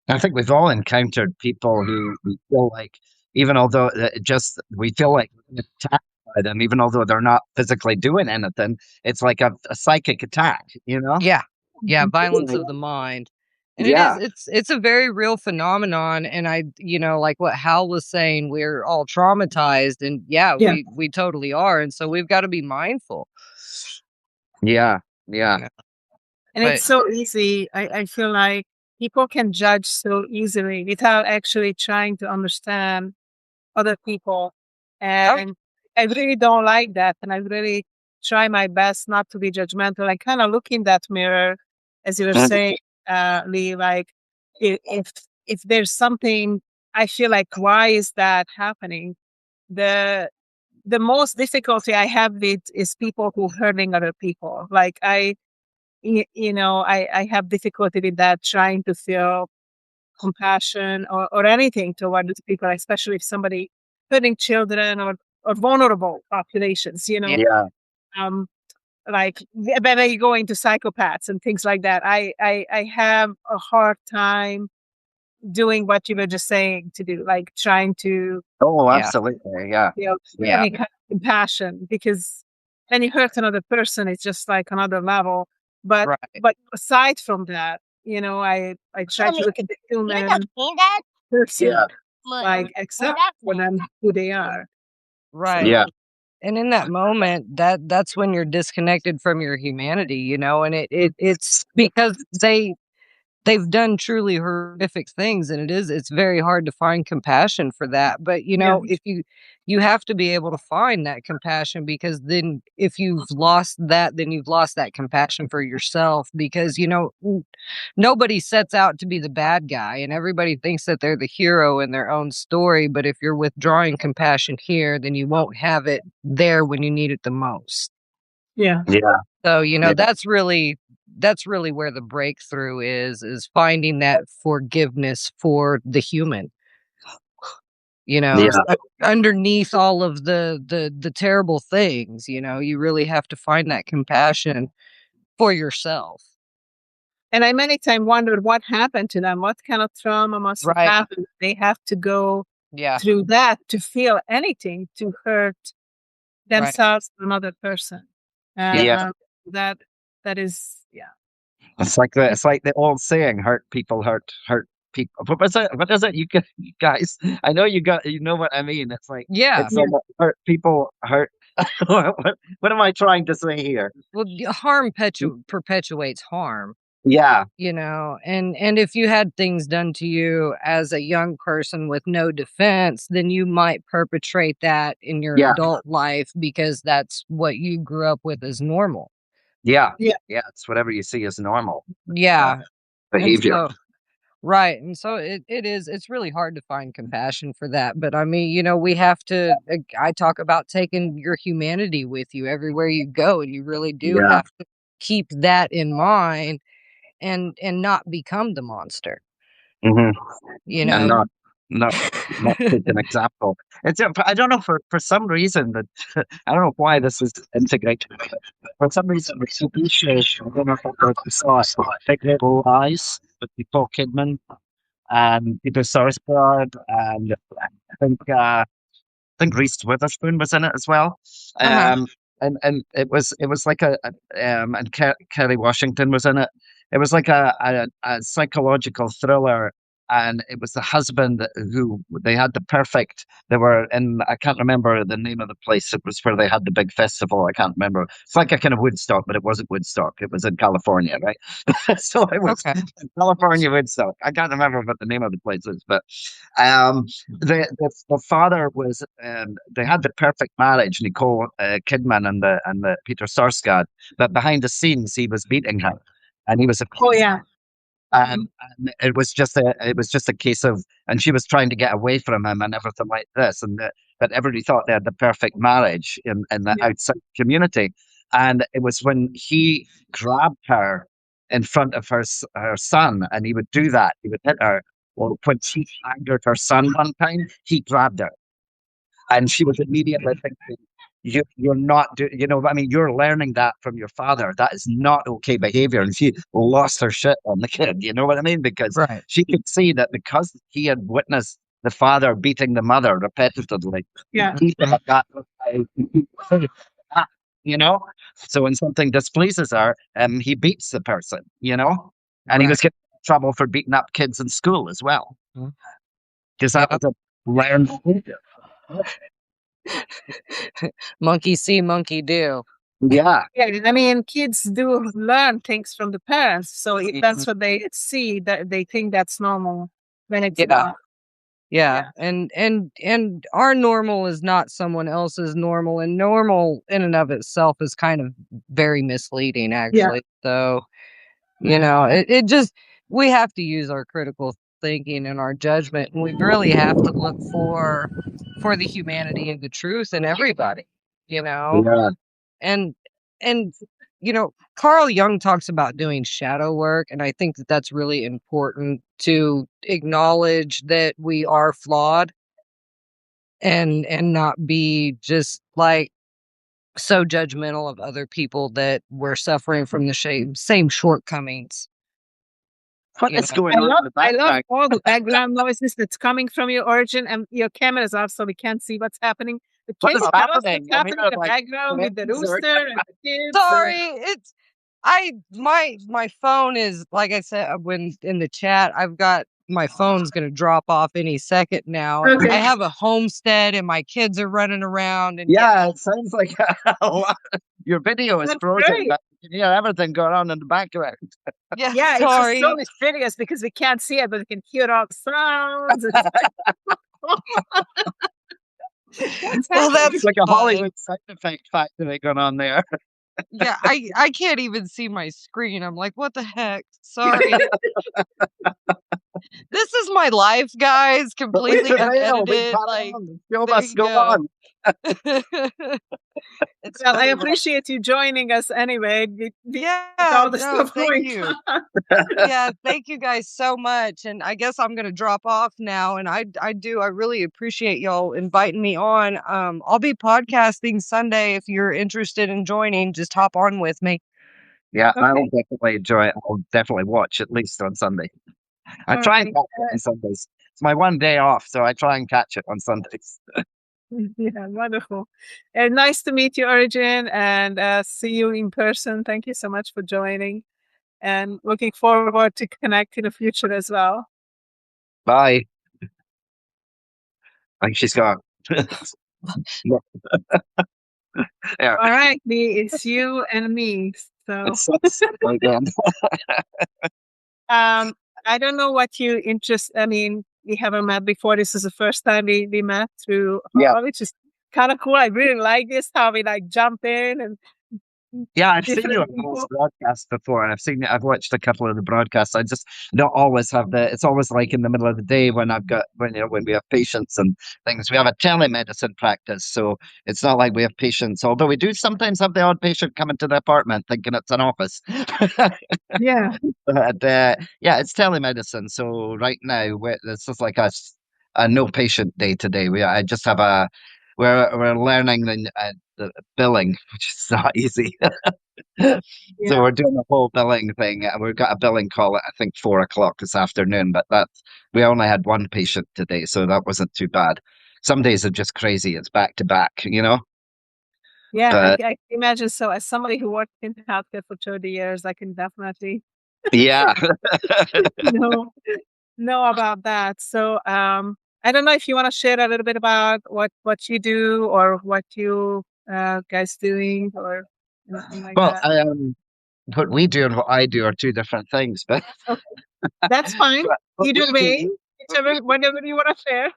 I think we've all encountered people who we feel like, even although just we feel like we're being attacked by them, even although they're not physically doing anything, it's like a psychic attack, you know? Yeah. Yeah, violence Mhm. of the mind. And Yeah, it's a very real phenomenon, and like what Hal was saying, we're all traumatized, and yeah, Yeah. we totally are, and so we've got to be mindful. yeah, yeah, You know, And but it's so easy. I feel like people can judge so easily without actually trying to understand other people. oh, And I really don't like that. And I really try my best not to be judgmental. I kind of look in that mirror, as you were saying, Lee, like if if there's something I feel like, why is that happening? The most difficulty I have with is people who hurting other people. Like I have difficulty with that, trying to feel compassion or anything towards people, especially if somebody hurting children or vulnerable populations, Yeah. Yeah. um, like when you go into psychopaths and things like that. I have a hard time doing what you were just saying to do, like trying to Oh, Yeah. absolutely. Yeah. feel Yeah. any kind of compassion, because when you hurt another person, it's just like another level. But Right. aside from that, I try to look at the You're human not saying that, person, Yeah. but like accept that's for them who they are. Right. Yeah. And in that moment, that's when you're disconnected from your humanity, and it's because they've done truly horrific things, and it's very hard to find compassion for that. But Yeah. if you have to be able to find that compassion, because then if you've lost that, then you've lost that compassion for yourself, because nobody sets out to be the bad guy, and everybody thinks that they're the hero in their own story. But if you're withdrawing compassion here, then you won't have it there when you need it the most. Yeah. Yeah. So, Yeah. that's really where the breakthrough is finding that forgiveness for the human. Yeah. Underneath all of the terrible things, you really have to find that compassion for yourself. And I many times wondered what happened to them, what kind of trauma must have Right. happened. They have to go Yeah. through that to feel anything, to hurt Right. themselves or another person. Yeah. That is, yeah. It's like the old saying, hurt people hurt people. What was it? What is it? You guys, I know you know what I mean. It's like Yeah. it's almost hurt people hurt. What am I trying to say here? Well, harm perpetuates harm. Yeah. And if you had things done to you as a young person with no defense, then you might perpetrate that in your Yeah. adult life because that's what you grew up with as normal. Yeah. Yeah. Yeah. It's whatever you see as normal Yeah. And behavior. right. And so it's really hard to find compassion for that. But I mean, we have to, I talk about taking your humanity with you everywhere you go. And you really do Yeah. have to keep that in mind and not become the monster, hmm you And know. not take an example. I don't know for some reason that I don't know why this is integrated. For some reason, the TV show, I don't know if you saw it, Big Little Lies with Nicole Kidman and Peter Sarsgaard, and I think Reese Witherspoon was in it as well. Uh-huh. And it was like and Kerry Washington was in it. It was like a psychological thriller, and it was the husband who they had the perfect. They were in, I can't remember the name of the place. It was where they had the big festival. I can't remember. It's like a kind of Woodstock, but it wasn't Woodstock. It was in California, right? So it was Okay. California Woodstock. I can't remember what the name of the place is, but um, the father was they had the perfect marriage, Nicole Kidman and the Peter Sarsgaard, but behind the scenes he was beating her, and he was a Oh, yeah. and it was just a case of, and she was trying to get away from him and everything like this, but everybody thought they had the perfect marriage in the Yeah. outside community, and it was when he grabbed her in front of her son, and he would do that, he would hit her. Well, when she angered her son one time, he grabbed her, and she was immediately thinking, you're not I mean, you're learning that from your father. That is not okay behavior. And she lost her shit on the kid. You know what I mean? Because Right. she could see that because he had witnessed the father beating the mother repetitively, Yeah. he thought that was how, you know? So when something displeases her, he beats the person, and he was Right. getting in trouble for beating up kids in school as well. Because that Yeah. was a learned behavior. Monkey see, monkey do. Yeah. Yeah, I mean, kids do learn things from the parents. So if Mhm. that's what they see, that they think that's normal when it's Yeah. not. Yeah. And our normal is not someone else's normal, and normal in and of itself is kind of very misleading, actually. So, it just, we have to use our critical thinking and our judgment, and we really have to look for the humanity and the truth in everybody, Yeah. and and Carl Jung talks about doing shadow work, and I think that that's really important, to acknowledge that we are flawed, and not be just like so judgmental of other people that we're suffering from the same shortcomings. What is going I on in love the I love background? all the background noises that's coming from your origin, and your camera is off, so we can't see what's happening. But What can is you tell us what's happening? I'm happening in hearing the like background with the twins or rooster and the kids? Sorry, it's my phone is, like I said, when in the chat, I've got my phone's gonna drop off any second now. Okay. I have a homestead and my kids are running around, and yeah, it sounds like a lot. Your video is That's frozen, great. but you can hear everything going on in the background. yeah, Yeah, it's just sorry. so mysterious because we can't see it, but we can hear all the sounds. What's Well, happening? It's like a fun. Hollywood sound effect factory going on there. Yeah, I can't even see my screen. I'm like, what the heck? Sorry. This is my life, guys. But we Completely prevail. We unedited. got Like, on. The show there must you go go. on. It's Well, I funny. appreciate you joining us anyway. With Yeah, all the no, stuff thank going you. on. Yeah, thank you guys so much. And I guess I'm gonna drop off now. And I really appreciate y'all inviting me on. I'll be podcasting Sunday. If you're interested in joining, just hop on with me. Yeah, I'll Okay. definitely enjoy it. I'll definitely watch at least on Sunday. I All try and right. catch it on Sundays. It's my one day off, so I try and catch it on Sundays. Yeah, wonderful. And nice to meet you, Origin, and see you in person. Thank you so much for joining, and looking forward to connect in the future as well. Bye. I think she's gone. Yeah, All right, Lee, it's you and me. So, it sucks again. I don't know what you interest. I mean, we haven't met before. This is the first time we met through Yeah. which is kind of cool. I really like this, how we like jump in and Yeah, I've seen you different on those people. broadcasts before, and I've watched a couple of the broadcasts. I just don't always have it's always like in the middle of the day when when we have patients and things. We have a telemedicine practice, so it's not like we have patients, although we do sometimes have the odd patient come into the apartment thinking it's an office. Yeah. But yeah, it's telemedicine. So right now, this is like a no patient day today. I just have we're learning the billing, which is not easy. So Yeah. we're doing the whole billing thing, and we've got a billing call at I think 4 o'clock this afternoon. But we only had one patient today, so that wasn't too bad. Some days are just crazy. It's back to back, Yeah, But I can imagine. So, as somebody who worked in healthcare for 30 years, I can definitely yeah. know know about that. So, I don't know if you want to share a little bit about what you do or what you guys doing or anything like Well, that. what we do and what I do are two different things, but Okay, that's fine. what Either we way, do. whatever you want to share.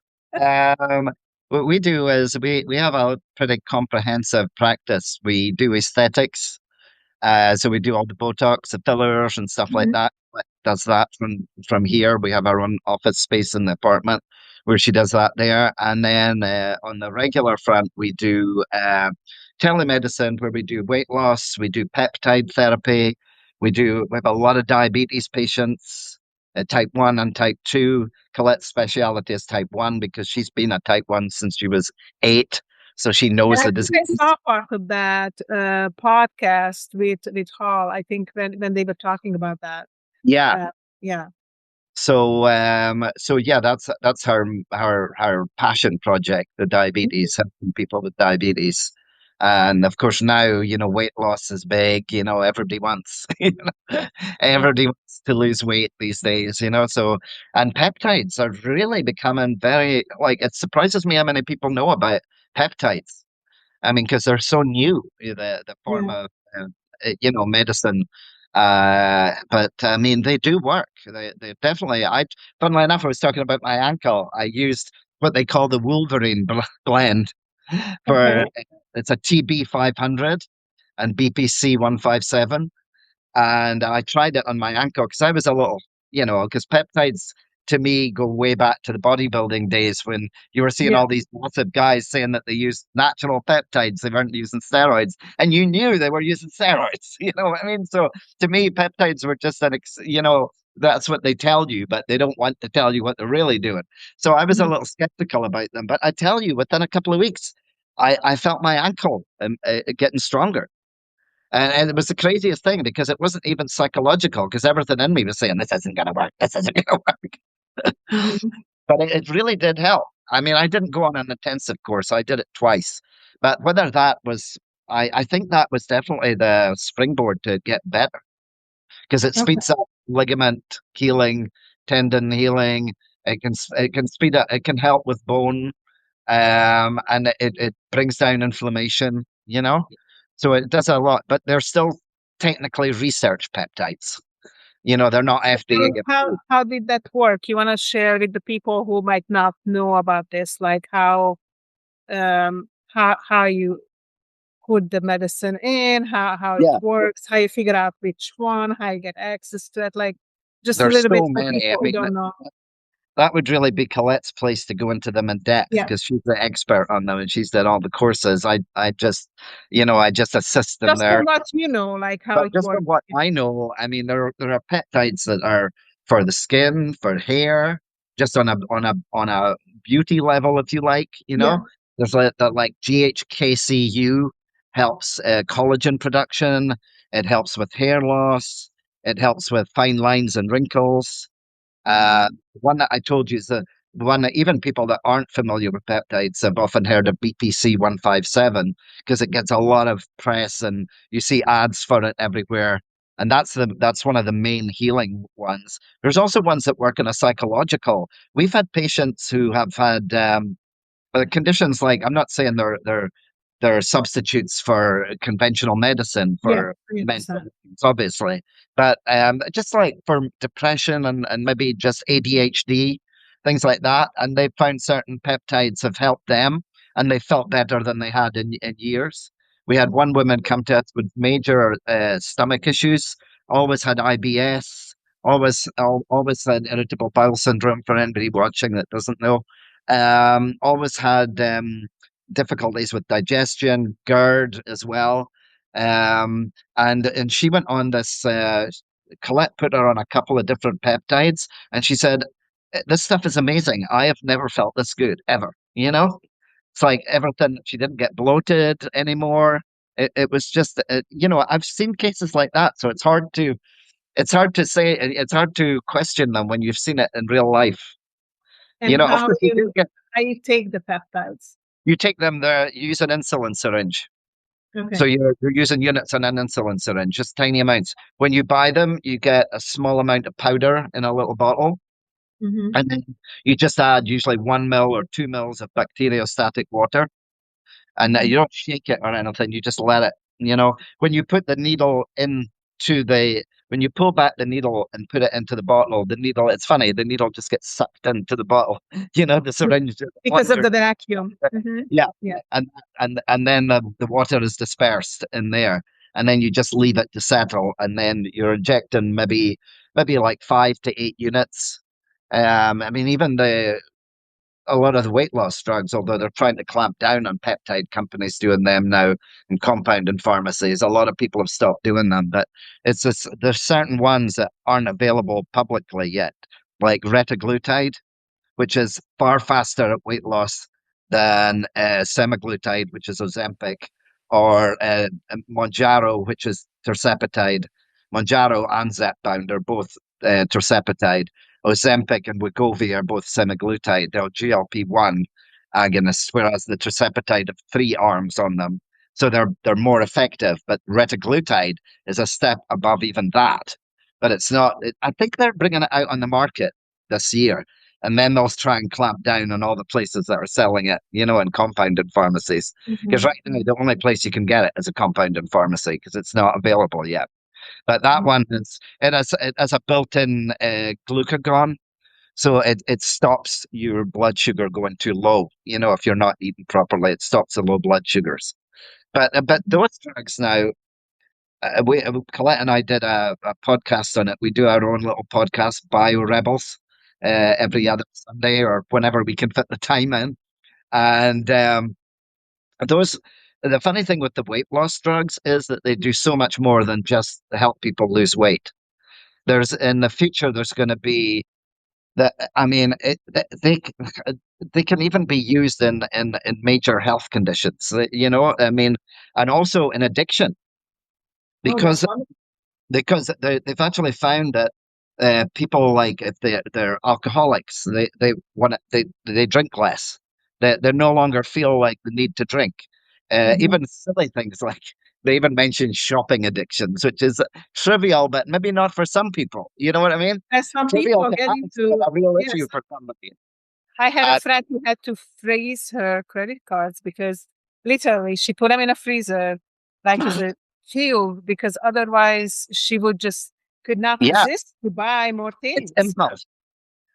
Um, what we do is we have a pretty comprehensive practice. We do aesthetics. So we do all the Botox, the fillers, and stuff like Mhm. that. Does that from here. We have our own office space in the apartment where she does that there. And then on the regular front, we do telemedicine where we do weight loss, we do peptide therapy, we have a lot of diabetes patients, type 1 and type 2. Colette's specialty is type 1 because she's been a type 1 since she was 8. So she knows And I the think I disease. saw part of that podcast with Hall. I think when they were talking about that. Yeah. Yeah. So yeah, that's her passion project, the diabetes, helping people with diabetes. And of course now, weight loss is big, everybody wants, everybody wants to lose weight these days, so, and peptides are really becoming very, like, it surprises me how many people know about peptides. I mean, because they're so new, the form Yeah. of, medicine. But I mean, they do work. They definitely. Funnily enough, I was talking about my ankle. I used what they call the Wolverine blend for Okay. it's a TB 500 and BPC 157. And I tried it on my ankle because I was a little, because peptides to me go way back to the bodybuilding days when you were seeing Yeah. all these massive guys saying that they used natural peptides, they weren't using steroids, and you knew they were using steroids. You know what I mean? So to me, peptides were just that's what they tell you, but they don't want to tell you what they're really doing. So I was a Mhm. little skeptical about them, but I tell you, within a couple of weeks, I felt my ankle getting stronger. And it was the craziest thing because it wasn't even psychological because everything in me was saying, this isn't going to work. This isn't going to work. Mhm. But it really did help. I mean, I didn't go on an intensive course. I did it twice. But whether that was, I think that was definitely the springboard to get better because it Okay. speeds up ligament healing, tendon healing. It can speed up, it can help with bone, and it brings down inflammation, so it does a lot, but they're still technically research peptides. They're not FDA So approved. how did that work? You want to share with the people who might not know about this, like how you put the medicine in, how it Yeah, works, how you figure out which one, how you get access to it, like just a there's little bit so for many. I people who mean, don't know. that would really be Colette's place to go into them in depth Yeah. because she's the expert on them and she's done all the courses. I just assist them Just from there. what you know, like how But it just works. from what I know, I mean, there are peptides that are for the skin, for hair, just on a beauty level, if you like. Yeah. There's like GHKCU helps collagen production. It helps with hair loss. It helps with fine lines and wrinkles. Uh, one that I told you is the one that even people that aren't familiar with peptides have often heard of BPC 157 because it gets a lot of press and you see ads for it everywhere. And that's one of the main healing ones. There's also ones that work in a psychological. We've had patients who have had conditions like I'm not saying they're substitutes for conventional medicine Yeah, for I mental understand. illness, obviously, but just like for depression and maybe just ADHD, things like that, and they found certain peptides have helped them, and they felt better than they had in years. We had one woman come to us with major stomach issues, always had IBS, always had irritable bowel syndrome. For anybody watching that doesn't know, always had difficulties with digestion, GERD as well. And she went on this. Colette put her on a couple of different peptides, and she said, "This stuff is amazing. I have never felt this good ever." It's like everything. She didn't get bloated anymore. It was just, I've seen cases like that, so it's hard to say. It's hard to question them when you've seen it in real life. And Of course, you do get. how you take the peptides. You take them there, you use an insulin syringe. So Okay. you're using units on an insulin syringe, just tiny amounts. When you buy them, you get a small amount of powder in a little bottle. Mm-hmm. And then you just add usually 1 ml or 2 mls of bacteriostatic water. And you don't shake it or anything. You just let it, when you put the needle when you pull back the needle and put it into the bottle, it's funny, the needle just gets sucked into the bottle. The syringe just Because of wanders. the vacuum. Mm-hmm. Yeah, Yeah. and then the water is dispersed in there, and then you just leave it to settle, and then you're injecting maybe like 5 to 8 units. I mean, even a lot of the weight loss drugs, although they're trying to clamp down on peptide companies doing them now in compounding pharmacies, a lot of people have stopped doing them. But it's just, there's certain ones that aren't available publicly yet, like retaglutide, which is far faster at weight loss than semaglutide, which is Ozempic, or Mounjaro, which is tirzepatide. Mounjaro and Zepbound are both tirzepatide. Ozempic and Wegovy are both semaglutide. They're GLP-1 agonists, whereas the tirzepatide have 3 arms on them. So they're more effective, but retaglutide is a step above even that. But it's not. I think they're bringing it out on the market this year, and then they'll try and clamp down on all the places that are selling it, in compounded pharmacies. Because Mm-hmm. right now, the only place you can get it is a compounded pharmacy because it's not available yet. But that one it has a built-in glucagon, so it stops your blood sugar going too low. If you're not eating properly, it stops the low blood sugars. But those drugs now, Colette and I did a podcast on it. We do our own little podcast, Bio Rebels, every other Sunday or whenever we can fit the time in. And those, the funny thing with the weight loss drugs is that they do so much more than just help people lose weight. There's in the future, there's going to be that. I mean, they can even be used in major health conditions. I mean, and also in addiction because they've actually found that people, like if they're alcoholics, they drink less. They no longer feel like the need to drink. Even silly things like they even mention shopping addictions, which is trivial, but maybe not for some people. You know what I mean? As some Trivial people to get us, but into, a real yes, issue for somebody. I had a Uh, friend who had to freeze her credit cards because literally she put them in a freezer like as a shield, because otherwise she would just could not yeah, resist to buy more it's things. impulse.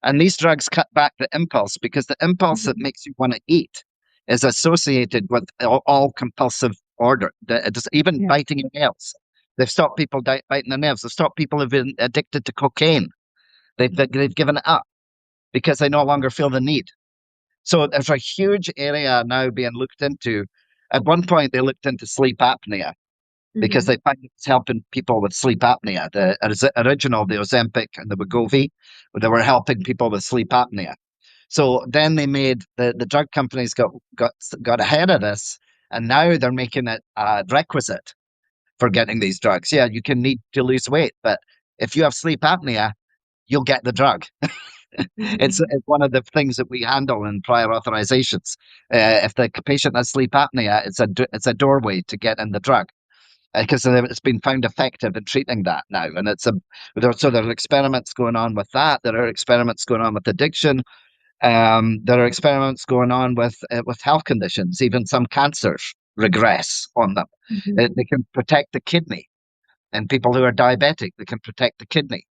And these drugs cut back the impulse because the impulse that makes you want to eat is associated with all compulsive order. Even Yeah. biting your nails. They've stopped people biting their nails. They've stopped people who've been addicted to cocaine. They've given it up because they no longer feel the need. So there's a huge area now being looked into. At one point, they looked into sleep apnea because they find it's helping people with sleep apnea. The original, the Ozempic and the Wegovy, they were helping people with sleep apnea. So then they made the drug companies got ahead of this, and now they're making it a requisite for getting these drugs. Yeah, you can need to lose weight, but if you have sleep apnea, you'll get the drug. It's one of the things that we handle in prior authorizations. If the patient has sleep apnea, it's a doorway to get in the drug because it's been found effective in treating that now. And there are experiments going on with that. There are experiments going on with addiction. There are experiments going on with health conditions. Even some cancers regress on them. They can protect the kidney, and people who are diabetic, they can protect the kidney.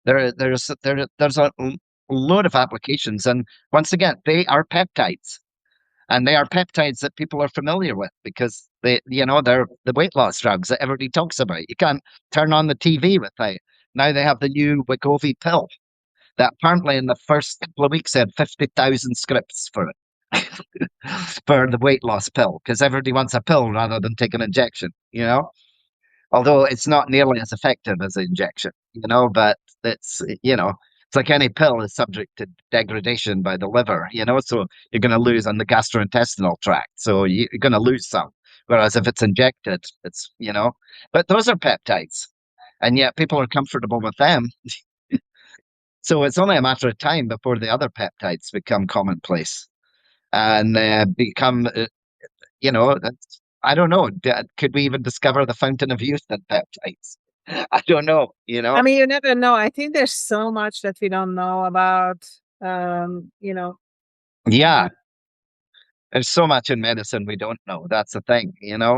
There's a load of applications, and once again, they are peptides. And they are peptides that people are familiar with because they're the weight loss drugs that everybody talks about. You can't turn on the TV without. Now they have the new Wegovy pill that apparently in the first couple of weeks had 50,000 scripts for it, for the weight loss pill, because everybody wants a pill rather than take an injection, although it's not nearly as effective as an injection, but it's like any pill is subject to degradation by the liver, so you're going to lose on the gastrointestinal tract. So you're going to lose some. Whereas if it's injected, but those are peptides. And yet people are comfortable with them. So it's only a matter of time before the other peptides become commonplace and become, I don't know. Could we even discover the fountain of youth in peptides? I don't know. I mean, you never know. I think there's so much that we don't know about, Yeah. There's so much in medicine we don't know. That's the thing,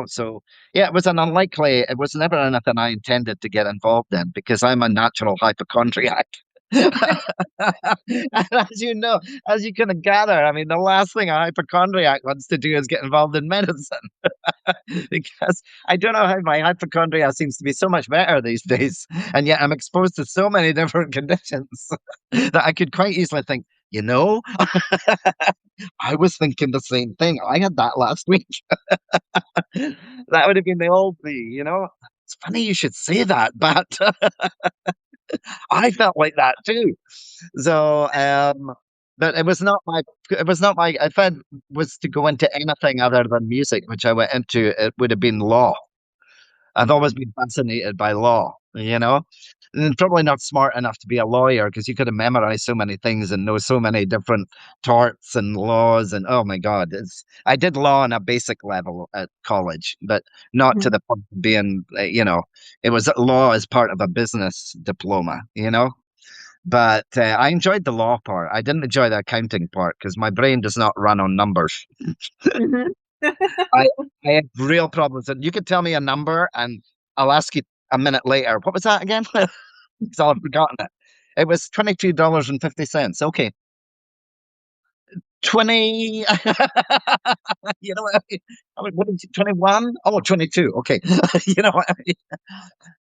So, yeah, it was never anything I intended to get involved in because I'm a natural hypochondriac. And as you can gather, I mean, the last thing a hypochondriac wants to do is get involved in medicine because I don't know how my hypochondria seems to be so much better these days. And yet I'm exposed to so many different conditions that I could quite easily think, I was thinking the same thing. I had that last week. That would have been the old me, It's funny you should say that, but I felt like that too. So, but if I was to go into anything other than music, which I went into, it would have been law. I've always been fascinated by law, and probably not smart enough to be a lawyer because you could have memorized so many things and know so many different torts and laws. And oh my God, I did law on a basic level at college, but not to the point of being, it was law as part of a business diploma, But I enjoyed the law part. I didn't enjoy the accounting part because my brain does not run on numbers. I have real problems. And you could tell me a number and I'll ask you a minute later. What was that again? Because I've forgotten it. It was $22.50. Okay. 20 you know what I mean? What did 21? Oh, 22. Okay. You know what I mean?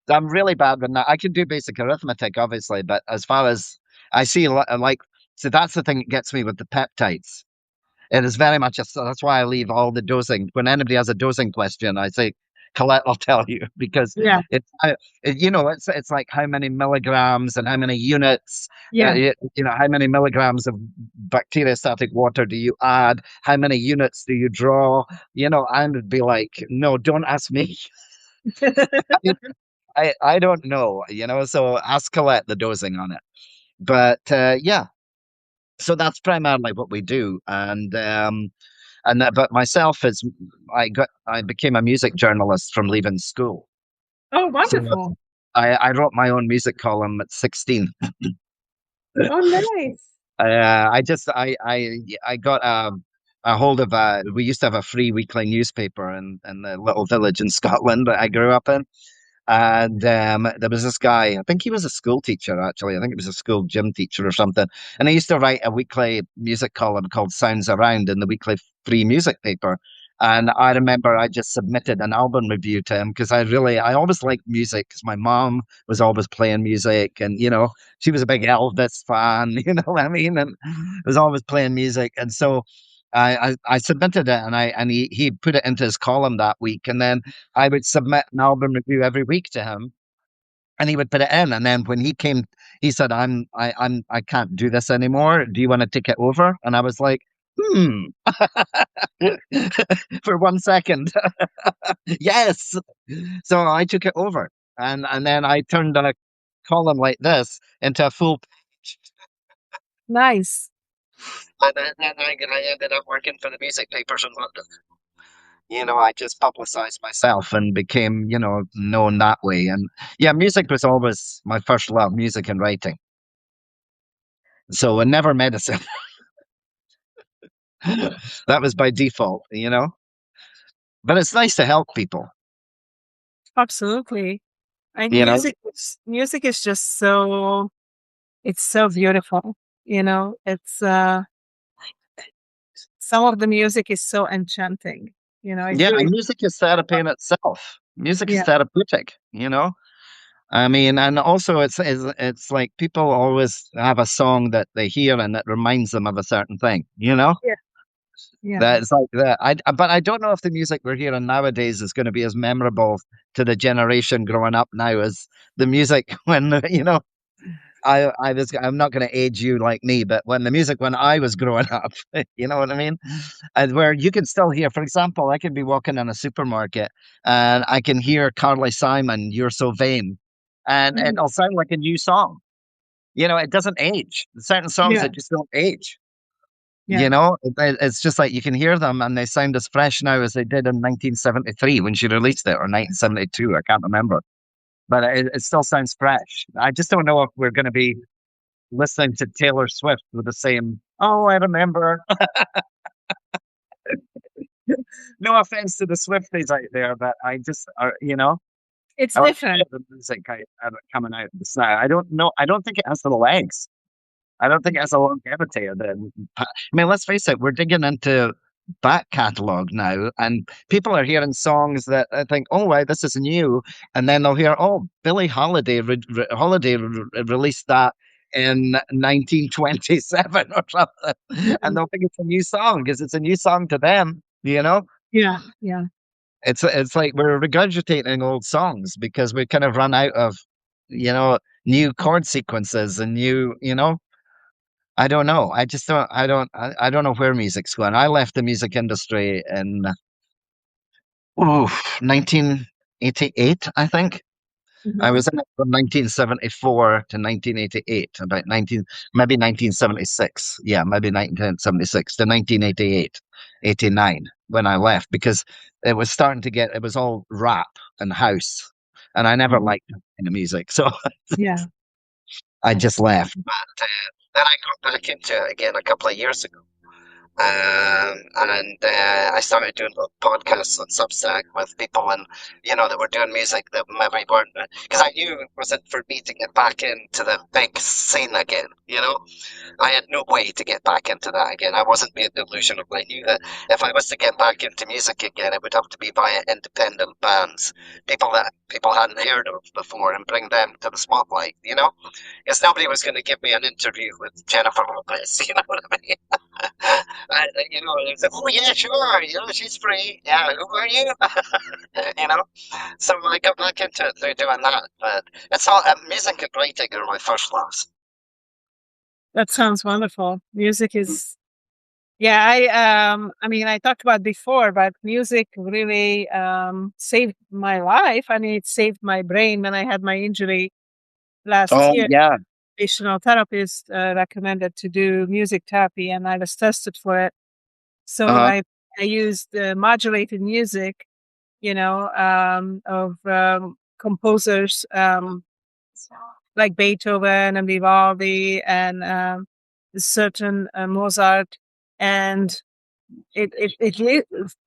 I'm really bad with that. I can do basic arithmetic, obviously, but as far as I see, like, so that's the thing that gets me with the peptides. It is very much so that's why I leave all the dosing. When anybody has a dosing question, I say, Colette will tell you because Yeah. it's like how many milligrams and how many units, Yeah. how many milligrams of bacteriostatic water do you add? How many units do you draw? I would be like, no, don't ask me. I don't know, so ask Colette the dosing on it. But yeah, so that's primarily what we do. But myself is I became a music journalist from leaving school. Oh, So wonderful. I wrote my own music column at 16. Oh, nice. I got a hold of we used to have a free weekly newspaper in the little village in Scotland that I grew up in. And there was this guy, I think he was a school teacher, actually. I think he was a school gym teacher or something. And he used to write a weekly music column called Sounds Around in the weekly free music paper. And I remember I just submitted an album review to him because I always liked music because my mom was always playing music. And, she was a big Elvis fan, you know what I mean? And was always playing music. And so I submitted it and he put it into his column that week. And then I would submit an album review every week to him, and he would put it in. And then when he came, he said, I can't do this anymore. Do you want to take it over?" And I was like, for 1 second, yes. So I took it over, and then I turned a column like this into a full page. Nice. And then I ended up working for the music papers in London. I just publicized myself and became, known that way. And yeah, music was always my first love, music and writing. So and never medicine. That was by default, But it's nice to help people, Absolutely. And you know. music is just it's so beautiful. It's some of the music is so enchanting. It Yeah, really, music is therapy in itself. Music is yeah, therapeutic, I mean, and also it's like people always have a song that they hear and that reminds them of a certain thing, yeah, yeah. That's like that. But I don't know if the music we're hearing nowadays is going to be as memorable to the generation growing up now as the music when I'm not going to age you like me, but when I was growing up, you know what I mean? And where you can still hear, for example, I can be walking in a supermarket and I can hear Carly Simon, "You're So Vain," and Mhm. it'll sound like a new song. It doesn't age. Certain songs Yeah, that just don't age. yeah. It's just like you can hear them and they sound as fresh now as they did in 1973 when she released it, or 1972. I can't remember, but it still sounds fresh. I just don't know if we're going to be listening to Taylor Swift with the same, "Oh, I remember." No offense to the Swifties out there, but I just, It's I like different. the music coming out of this now. I don't know. I don't think it has the legs. I don't think it has a longevity. I mean, let's face it, we're digging into back catalogue now, and people are hearing songs that I think, "Oh, wow, this is new," and then they'll hear, "Oh, Billie Holiday released that in 1927 or something," and Mhm. they'll think it's a new song because it's a new song to them. Yeah, yeah. It's like we're regurgitating old songs because we kind of run out of, new chord sequences and new. I don't know. I just don't. I don't know where music's going. I left the music industry in 1988, I think. I Mhm. was in it from 1974 to 1988, about maybe 1976. Yeah, maybe 1976 to 1988, 89 when I left because it was starting to it was all rap and house, and I never Mhm. liked that kind of music, so Yeah. I just left. But then I got back into it again a couple of years ago. And I started doing little podcasts on Substack with people, and that were doing music that maybe weren't, because I knew it wasn't for me to get back into the big scene again. I had no way to get back into that again. I wasn't being delusional. I knew that if I was to get back into music again, it would have to be via independent bands, people that people hadn't heard of before, and bring them to the spotlight. Because nobody was going to give me an interview with Jennifer Lopez. You know what I mean? They said, "Oh yeah, sure. She's free. Yeah, who are you?" you know. So I got back into it through doing that. But it's all music and writing are my first loves. That sounds wonderful. Music is, yeah. I mean, I talked about before, but music really saved my life. I mean, it saved my brain when I had my injury last Oh year. yeah. Occupational therapist recommended to do music therapy, and I was tested for it. So I used modulated music, of composers like Beethoven and Vivaldi and certain Mozart, and it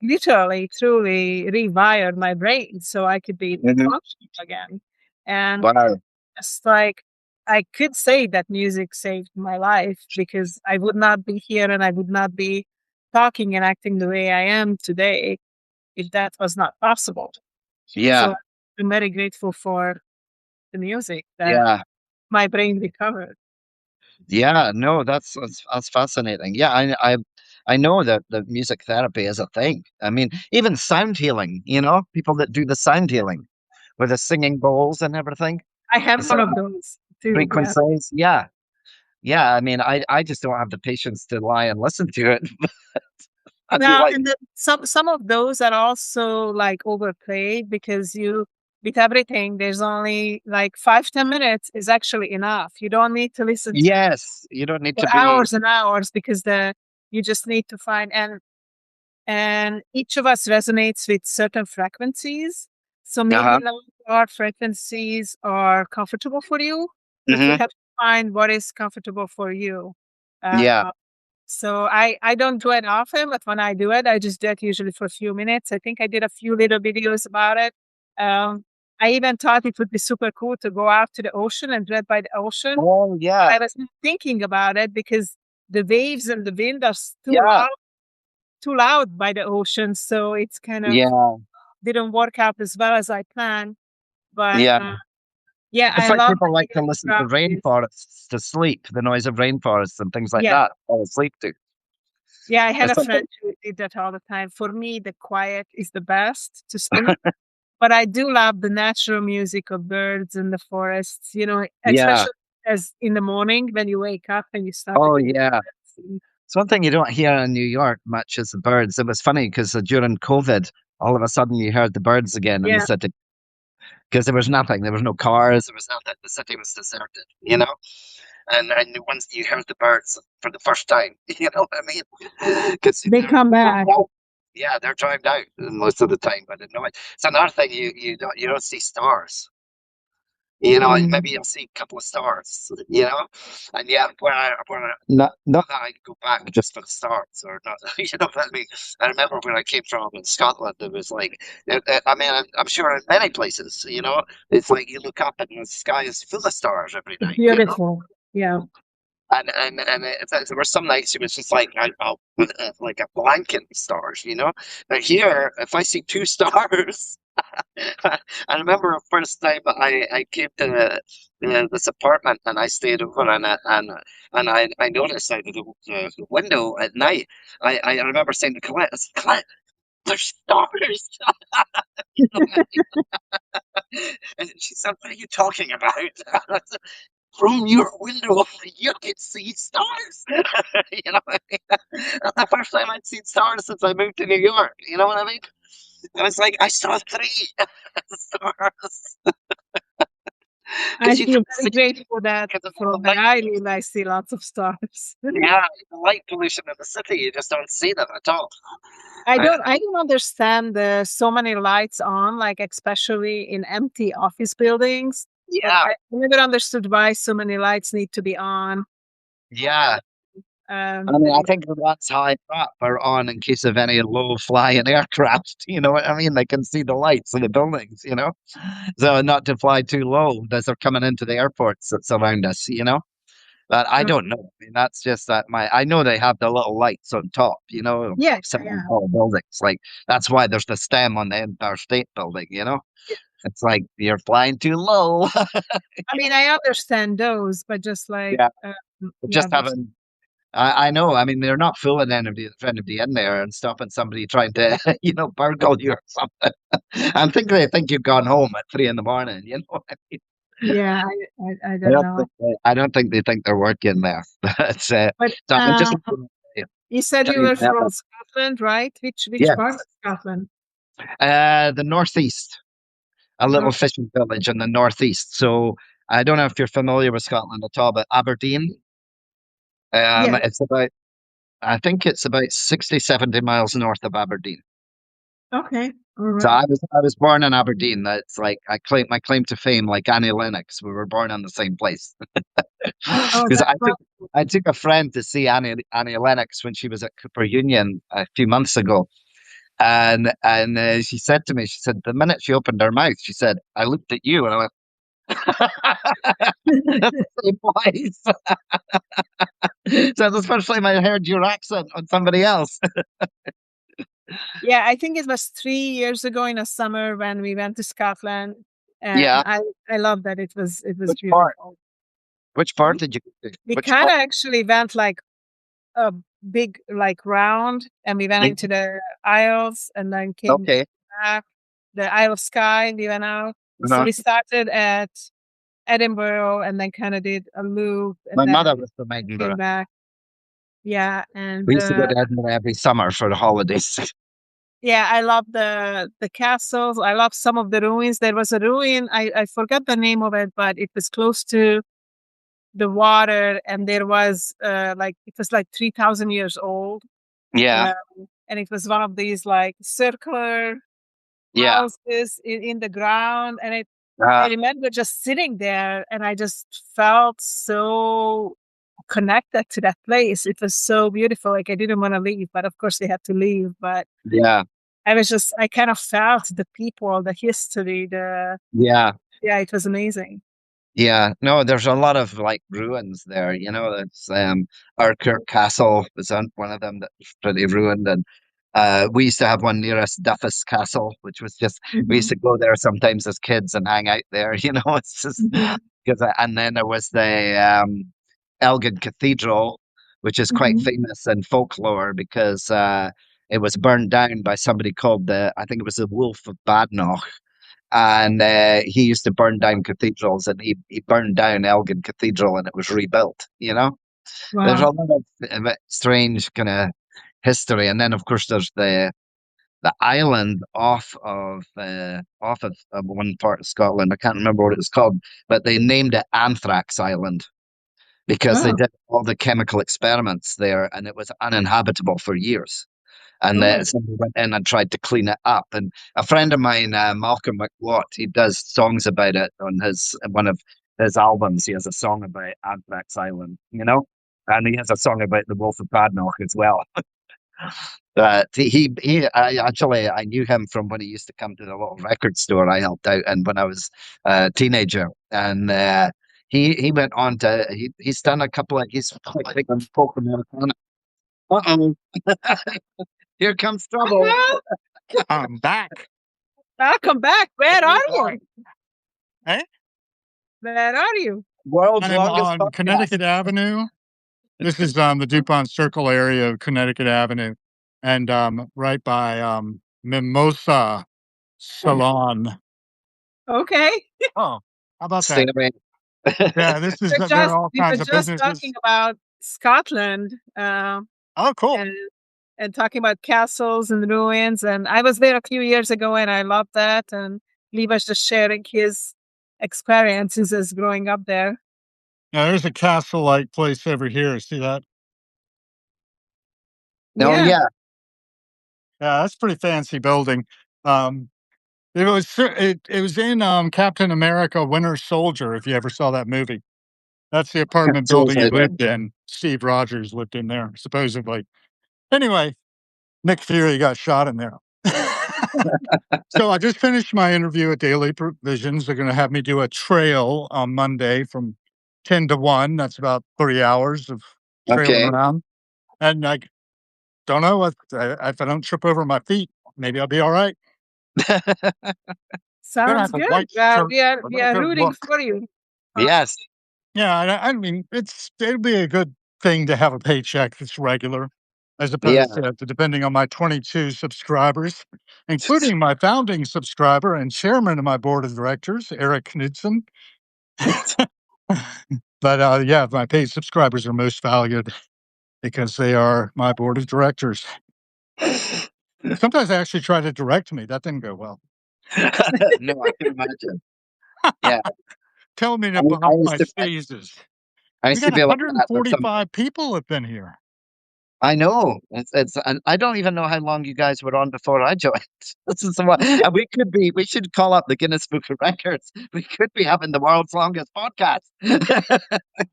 literally, truly rewired my brain so I could be functional again. And Wow. it's like I could say that music saved my life, because I would not be here and I would not be talking and acting the way I am today if that was not possible. Yeah. So I'm very grateful for the music that Yeah. my brain recovered. Yeah. No, that's fascinating. Yeah, I know that the music therapy is a thing. I mean, even sound healing. People that do the sound healing with the singing bowls and everything. I have one of those too. Yeah. Frequencies. Yeah. Yeah. I mean, I just don't have the patience to lie and listen to it. I'd be Now, like, and some of those are also like overplayed, because with everything, there's only like 5-10 minutes is actually enough. You don't need to listen yes, you don't need for to be. hours and hours, because you just need to find, and each of us resonates with certain frequencies. So maybe low our frequencies are comfortable for you, but you have to find what is comfortable for you. Yeah. So I don't do it often, but when I do it, I just do it usually for a few minutes. I think I did a few little videos about it. I even thought it would be super cool to go out to the ocean and read by the ocean. Oh yeah. I was thinking about it because the waves and the wind are Yeah. too loud by the ocean. So it's kind of Yeah. didn't work out as well as I planned. But Yeah. yeah, It's I like love people like to the listen to practice. rainforests to sleep, the noise of rainforests and things like Yeah. that. Fall asleep to. Yeah, I had There's a friend something. who did that all the time. For me, the quiet is the best to sleep. But I do love the natural music of birds in the forests, Yeah. especially as in the morning when you wake up and you start Oh to hear yeah. birds. It's one thing you don't hear in New York much is the birds. It was funny because during COVID, all of a sudden you heard the birds again in the Yeah. city because there was nothing. There was no cars. There was nothing. The city was deserted. And once you heard the birds for the first time, you know what I mean? Because They come back. yeah, they're drowned out most of the time. But no, it's another thing you don't see stars. Maybe you'll see a couple of stars. And yeah, not that I go back just for the stars or not, what I mean? I remember when I came from in Scotland, it was like, I mean, I'm sure in many places, it's like you look up and the sky is full of stars every night. Beautiful. Yeah. There were some nights it was just like I'll put like a blanket of stars. But here, if I see two stars, I remember the first time I came to this apartment and I stayed over and I noticed out of the window at night. I remember saying to Colette, I said, "Colette, there's stars." And she said, "What are you talking about?" I said, "From your window, you can see stars." What I mean? That's the first time I'd seen stars since I moved to New York. You know what I mean? I was like, I saw 3 stars. I You feel don't see very grateful that because of all from the where light. I live, I see lots of stars. Yeah, the light pollution in the city, you just don't see them at all. I don't understand the so many lights on, like especially in empty office buildings. But Yeah, I never understood why so many lights need to be on. yeah. I mean, I think the ones high up are on in case of any low-flying aircraft. You know what I mean? They can see the lights of the buildings. So not to fly too low as they're coming into the airports that surround us. But I don't know. I mean, that's just that I know they have the little lights on top. Yeah, some yeah. tall buildings. Like that's why there's the stem on the Empire State Building. It's like you're flying too low. I mean, I understand those, but just like, Yeah, yeah, just having. I know. I mean, they're not fooling anybody in there and stopping somebody trying to, burgle you or something. I think they think you've gone home at 3 in the morning. You know what I mean? yeah, I don't know. I don't think they think they're working there. But But so I'm just you said you telling were you from Scotland, right? Which yeah, part of Scotland? the northeast, a little Oh, fishing village in the northeast. So I don't know if you're familiar with Scotland at all, but Aberdeen. yeah. I think it's about 60, 70 miles north of Aberdeen. Okay. All So right. I was born in Aberdeen. That's like I claim my claim to fame, like Annie Lennox. We were born in the same place. Oh, Because that's I took a friend to see Annie Lennox when she was at Cooper Union a few months ago, and she said to me, she said the minute she opened her mouth, she said, "I looked at you," and I went, "That's the same voice." So the first time I heard your accent on somebody else. Yeah, I think it was 3 years ago in the summer when we went to Scotland, and Yeah. I love that it was Which part? beautiful. Which part did you go to? We Which kind part? of actually went like a big like round, and we went into the Isles, and then came Okay. back. The Isle of Skye, we went out. So Uh-huh. we started at Edinburgh, and then kind of did a loop, and My then mother was from came Edinburgh. back. Yeah, and We used to go to Edinburgh every summer for the holidays. yeah, I love the castles. I love some of the ruins. There was a ruin, I forgot the name of it, but it was close to the water, and there was like it was like 3,000 years old. Yeah. And it was one of these like circular Yeah. houses in the ground. And I Uh, remember just sitting there, and I just felt so connected to that place. It was so beautiful. Like I didn't want to leave, but of course we had to leave. But yeah. I kind of felt the people, the history, Yeah. yeah, it was amazing. Yeah. No, there's a lot of like ruins there. It's Urquhart Castle was on one of them that was pretty ruined, and we used to have one near us, Duffus Castle, which was just we used to go there sometimes as kids and hang out there. It's just because and then there was the Elgin Cathedral, which is quite famous in folklore because it was burned down by somebody called I think it was the Wolf of Badenoch. And he used to burn down cathedrals, and he burned down Elgin Cathedral, and it was rebuilt. There's a Wow. lot of strange kind of history, and then of course there's the island off of one part of Scotland. I can't remember what it was called, but they named it Anthrax Island because they Oh, did all the chemical experiments there, and it was uninhabitable for years. And oh, somebody went in and tried to clean it up. And a friend of mine, Malcolm McWatt, he does songs about it on one of his albums. He has a song about Anthrax Island, and he has a song about the Wolf of Badenoch as well. But I knew him from when he used to come to the little record store I helped out in when I was a teenager, and he went on to he's done a couple of he's quite big on folk Americana. Uh-oh. Here comes trouble. I'm back. welcome back. Where are you? Eh? Where are you? World's I'm longest on podcast. Connecticut Avenue. This is the DuPont Circle area of Connecticut Avenue, and right by Mimosa Salon. Okay. Oh, how about Stay that? away. Yeah, this is there are all We were kinds of just businesses. talking about Scotland, Oh, cool. and talking about castles and ruins. And I was there a few years ago, and I loved that. And Lee was just sharing his experiences as growing up there. Now there's a castle-like place over here. See that? Oh Yeah. yeah. Yeah, that's a pretty fancy building. It was in Captain America: Winter Soldier. If you ever saw that movie, that's the apartment building he lived in. Steve Rogers lived in there, supposedly. Anyway, Nick Fury got shot in there. So I just finished my interview at Daily Provisions. They're going to have me do a trail on Monday from 10 to 1. That's about 3 hours of trailing Okay. around. And I don't know if I don't trip over my feet, maybe I'll be all right. Sounds have a good. white Well, shirt, we are a little good rooting look. for you. Yes. Yeah, I mean, it'll be a good thing to have a paycheck that's regular, as Yeah. opposed to depending on my 22 subscribers, including my founding subscriber and chairman of my board of directors, Eric Knudsen. But yeah, my paid subscribers are most valued because they are my board of directors. Sometimes they actually try to direct me. That didn't go well. No, I can imagine. Yeah. Tell me to I bump my used to sneezes. I We used to got be like that with some 145 people have been here. I know. And I don't even know how long you guys were on before I joined. This is what and we should call up the Guinness Book of Records. We could be having the world's longest podcast.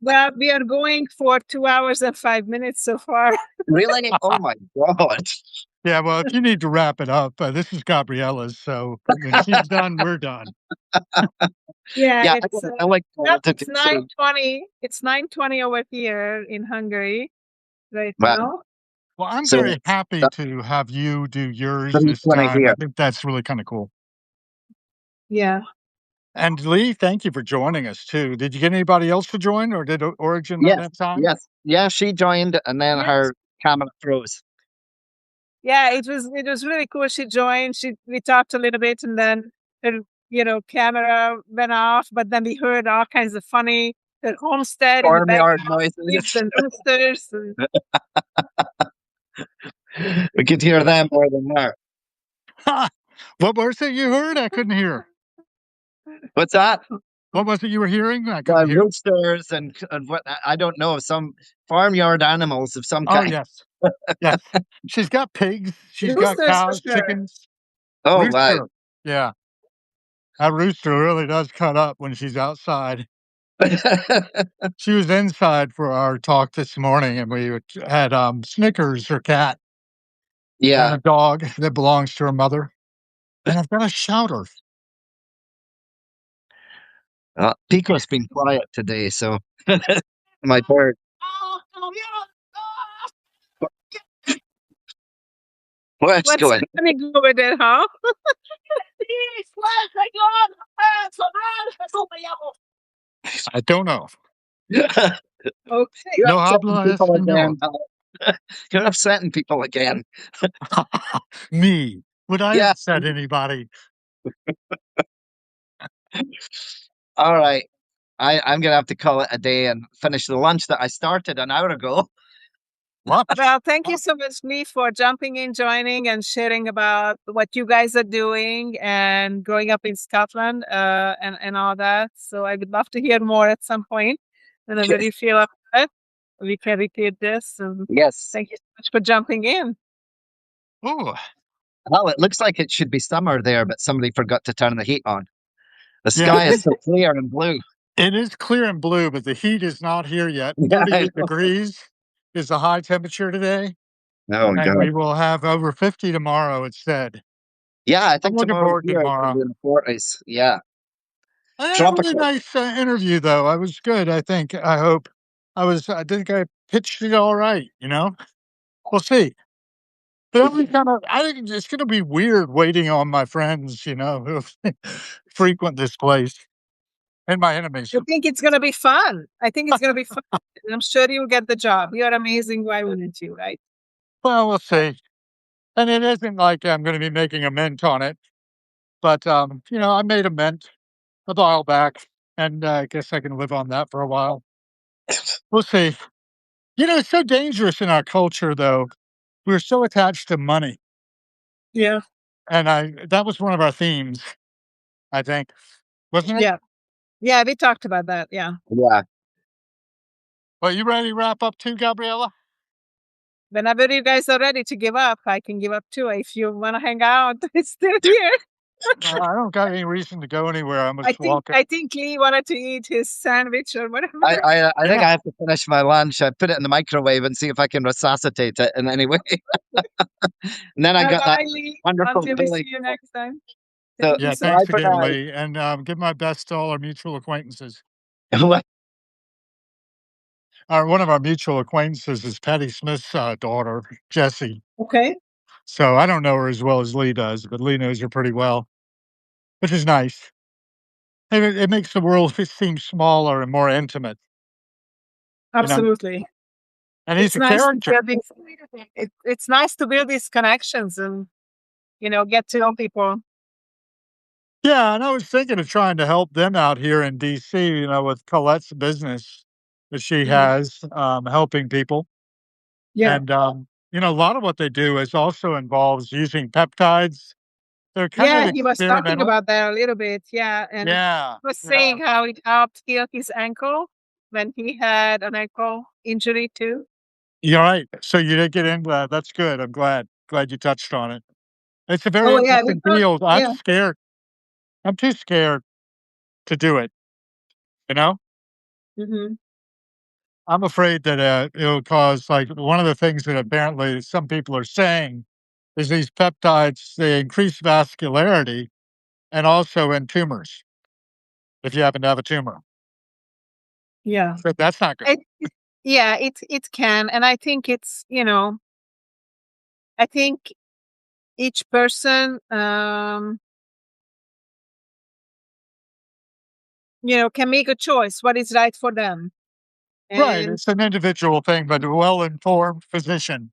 Well, we are going for 2 hours and 5 minutes so far. Really? Oh my God. Yeah, well, if you need to wrap it up, this is Gabriella's, so when she's done, we're done. Yeah, Yeah, it's I like it's to consider 9:20. It's 9:20 over here in Hungary right well, now. Well, I'm so very happy that's to have you do yours this 3:20 time. I here. think that's really kind of cool. Yeah. And Lee, thank you for joining us too. Did you get anybody else to join, or did Origin at Yes, that time? yes. Yeah, she joined and then Yes. her camera froze. Yeah, it was really cool. She joined. We talked a little bit, and then her camera went off. But then we heard all kinds of funny the homestead in the Farmyard background, pigs noises. and roosters. And We could hear them more than her. What was it you heard? I couldn't hear. What's that? What was it you were hearing? I couldn't hear. Roosters and what I don't know, some farmyard animals of some Oh kind. yes, yes. She's got pigs. She's got roosters for cows, sure. chickens. Oh, Rooster. wow. Yeah, that rooster really does cut up when she's outside. She was inside for our talk this morning, and we had Snickers, her cat, and Yeah. a dog that belongs to her mother. And I've got to shout her. Pico's been quiet today, so my bird. What's What's going? happening over there, huh? I don't know. Okay. You're No upsetting habla people español. again. You're upsetting people again. Me. Would I Yeah. upset anybody? All right. I'm gonna have to call it a day and finish the lunch that I started an hour ago. What? Well, thank you so much, Lee, for jumping in, joining, and sharing about what you guys are doing and growing up in Scotland and all that. So I would love to hear more at some point. Whenever you feel up to it, we can repeat this. And Yes. thank you so much for jumping in. Oh, Well, it looks like it should be summer there, but somebody forgot to turn the heat on. The sky is so clear and blue. it is clear and blue, but the heat is not here yet. Yeah, I 38 know. degrees is the high temperature today, Oh, and God. we will have over 50 tomorrow instead. Yeah, I think looking tomorrow forward to here it's tomorrow. gonna be in the 40s. Yeah. I had a really Tropical. nice interview, though. I was good, I think. I hope. I think I pitched it all right, We'll see. But I think it's going to be weird waiting on my friends, who frequent this place and my enemies. I think it's going to be fun. I think it's going to be fun. I'm sure you'll get the job. You're amazing. Why wouldn't you, right? Well, we'll see. And it isn't like I'm going to be making a mint on it. But, I made a mint a while back, and I guess I can live on that for a while. We'll see. It's so dangerous in our culture, though. We're so attached to money. Yeah. And that was one of our themes, I think. Wasn't it? Yeah. Yeah, we talked about that. Yeah. Yeah. Well, you ready to wrap up too, Gabriella? Whenever you guys are ready to give up, I can give up too. If you want to hang out, it's still here. I don't got any reason to go anywhere. I'm I just think walking. I think Lee wanted to eat his sandwich or whatever. I think Yeah. I have to finish my lunch. I put it in the microwave and see if I can resuscitate it in any way. And then I got that Bye, Lee. wonderful Until we see feeling. you next time. So, Thank you Yeah, so bye thanks much. for again, now. Lee, and give my best to all our mutual acquaintances. One of our mutual acquaintances is Patty Smith's daughter, Jessie. Okay. So I don't know her as well as Lee does, but Lee knows her pretty well, which is nice. It makes the world seem smaller and more intimate, you know. Absolutely. And he's It's a nice to character. build it's nice to build these connections and get to know people. Yeah, and I was thinking of trying to help them out here in DC, with Colette's business that she has, helping people. Yeah. And, a lot of what they do is also involves using peptides. They're kind of Yeah, he was talking experimental. about that a little bit. Yeah. And Yeah. he was saying how it helped heal his ankle when he had an ankle injury too. You're right. So you did get into that. That's good. I'm glad you touched on it. It's a very Oh yeah, we interesting talked. field. I'm Yeah. scared. I'm too scared to do it, you know? Hmm. I'm afraid that, it'll cause like, one of the things that apparently some people are saying is these peptides, they increase vascularity and also in tumors, if you happen to have a tumor. Yeah. But that's not good. Yeah, it can. And I think I think each person can make a choice what is right for them. Right, And it's an individual thing, but a well-informed physician,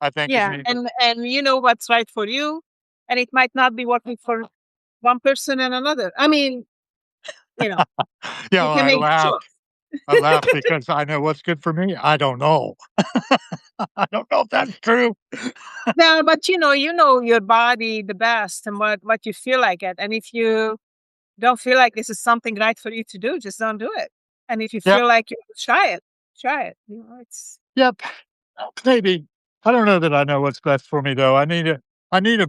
I think, is yeah, needed. and you know what's right for you, and it might not be working for one person and another. I mean, you know, Yeah, you well, can make the choice. I laugh because I know what's good for me. I don't know. I don't know if that's true. No, but you know your body the best and what you feel like it. And if you don't feel like this is something right for you to do, just don't do it. And if you Yep, feel like you try it, try it. It's yep. Maybe. I don't know that I know what's best for me though. I need a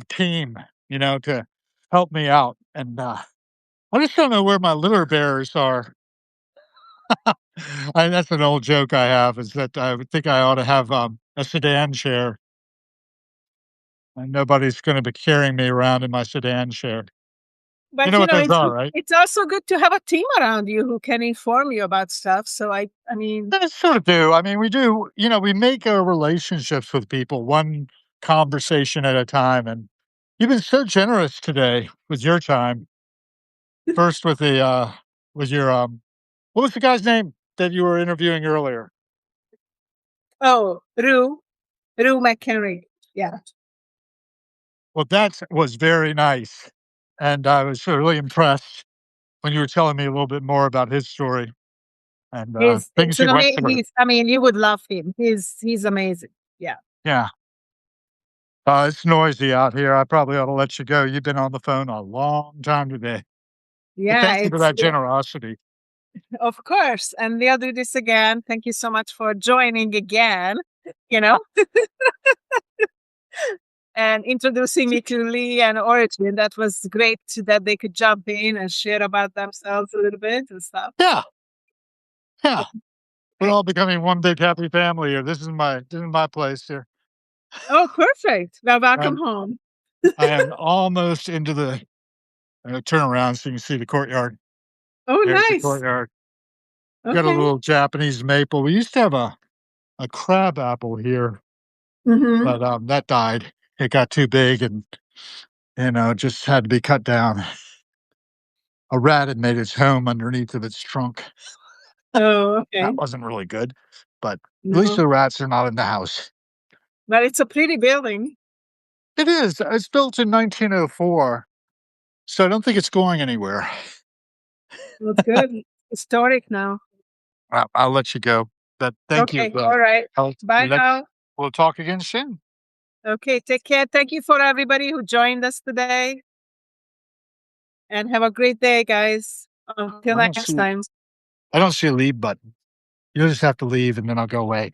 team, to help me out. And I just don't know where my litter bearers are. That's an old joke I have is that I would think I ought to have a sedan chair and nobody's going to be carrying me around in my sedan chair. You but know what those are, right? it's also good to have a team around you who can inform you about stuff. So I mean, I sort of do. I mean, we do, we make our relationships with people one conversation at a time. And you've been so generous today with your time. First with your, what was the guy's name that you were interviewing earlier? oh, Rue McHenry. Yeah. Well, that was very nice. And I was really impressed when you were telling me a little bit more about his story and It's things he an went amazing. through. I mean, you would love him. He's amazing. Yeah. Yeah. It's noisy out here. I probably ought to let you go. You've been on the phone a long time today. But Yeah, thank you for that generosity. of course. And we'll do this again. Thank you so much for joining again, you know, and introducing me to Lee and Origin. That was great that they could jump in and share about themselves a little bit and stuff. Yeah. Yeah. We're all becoming one big happy family here. This is my place here. Oh, perfect. Well, welcome And home. I am almost into the turn around so you can see the courtyard. Oh, There's the nice. courtyard. Got a Okay. little Japanese maple. We used to have a crab apple here, Hmm. but that died. It got too big and just had to be cut down. A rat had made its home underneath of its trunk. Oh, okay. That wasn't really good, but at least No, the rats are not in the house. but it's a pretty building. It is. It's built in 1904, so I don't think it's going anywhere. That's good. Historic now. I'll let you go. But thank you. Okay. All right. Bye now. We'll talk again soon. Okay. Take care. Thank you for everybody who joined us today. And have a great day, guys. Until I don't next see time. I don't see a leave button. You'll just have to leave and then I'll go away.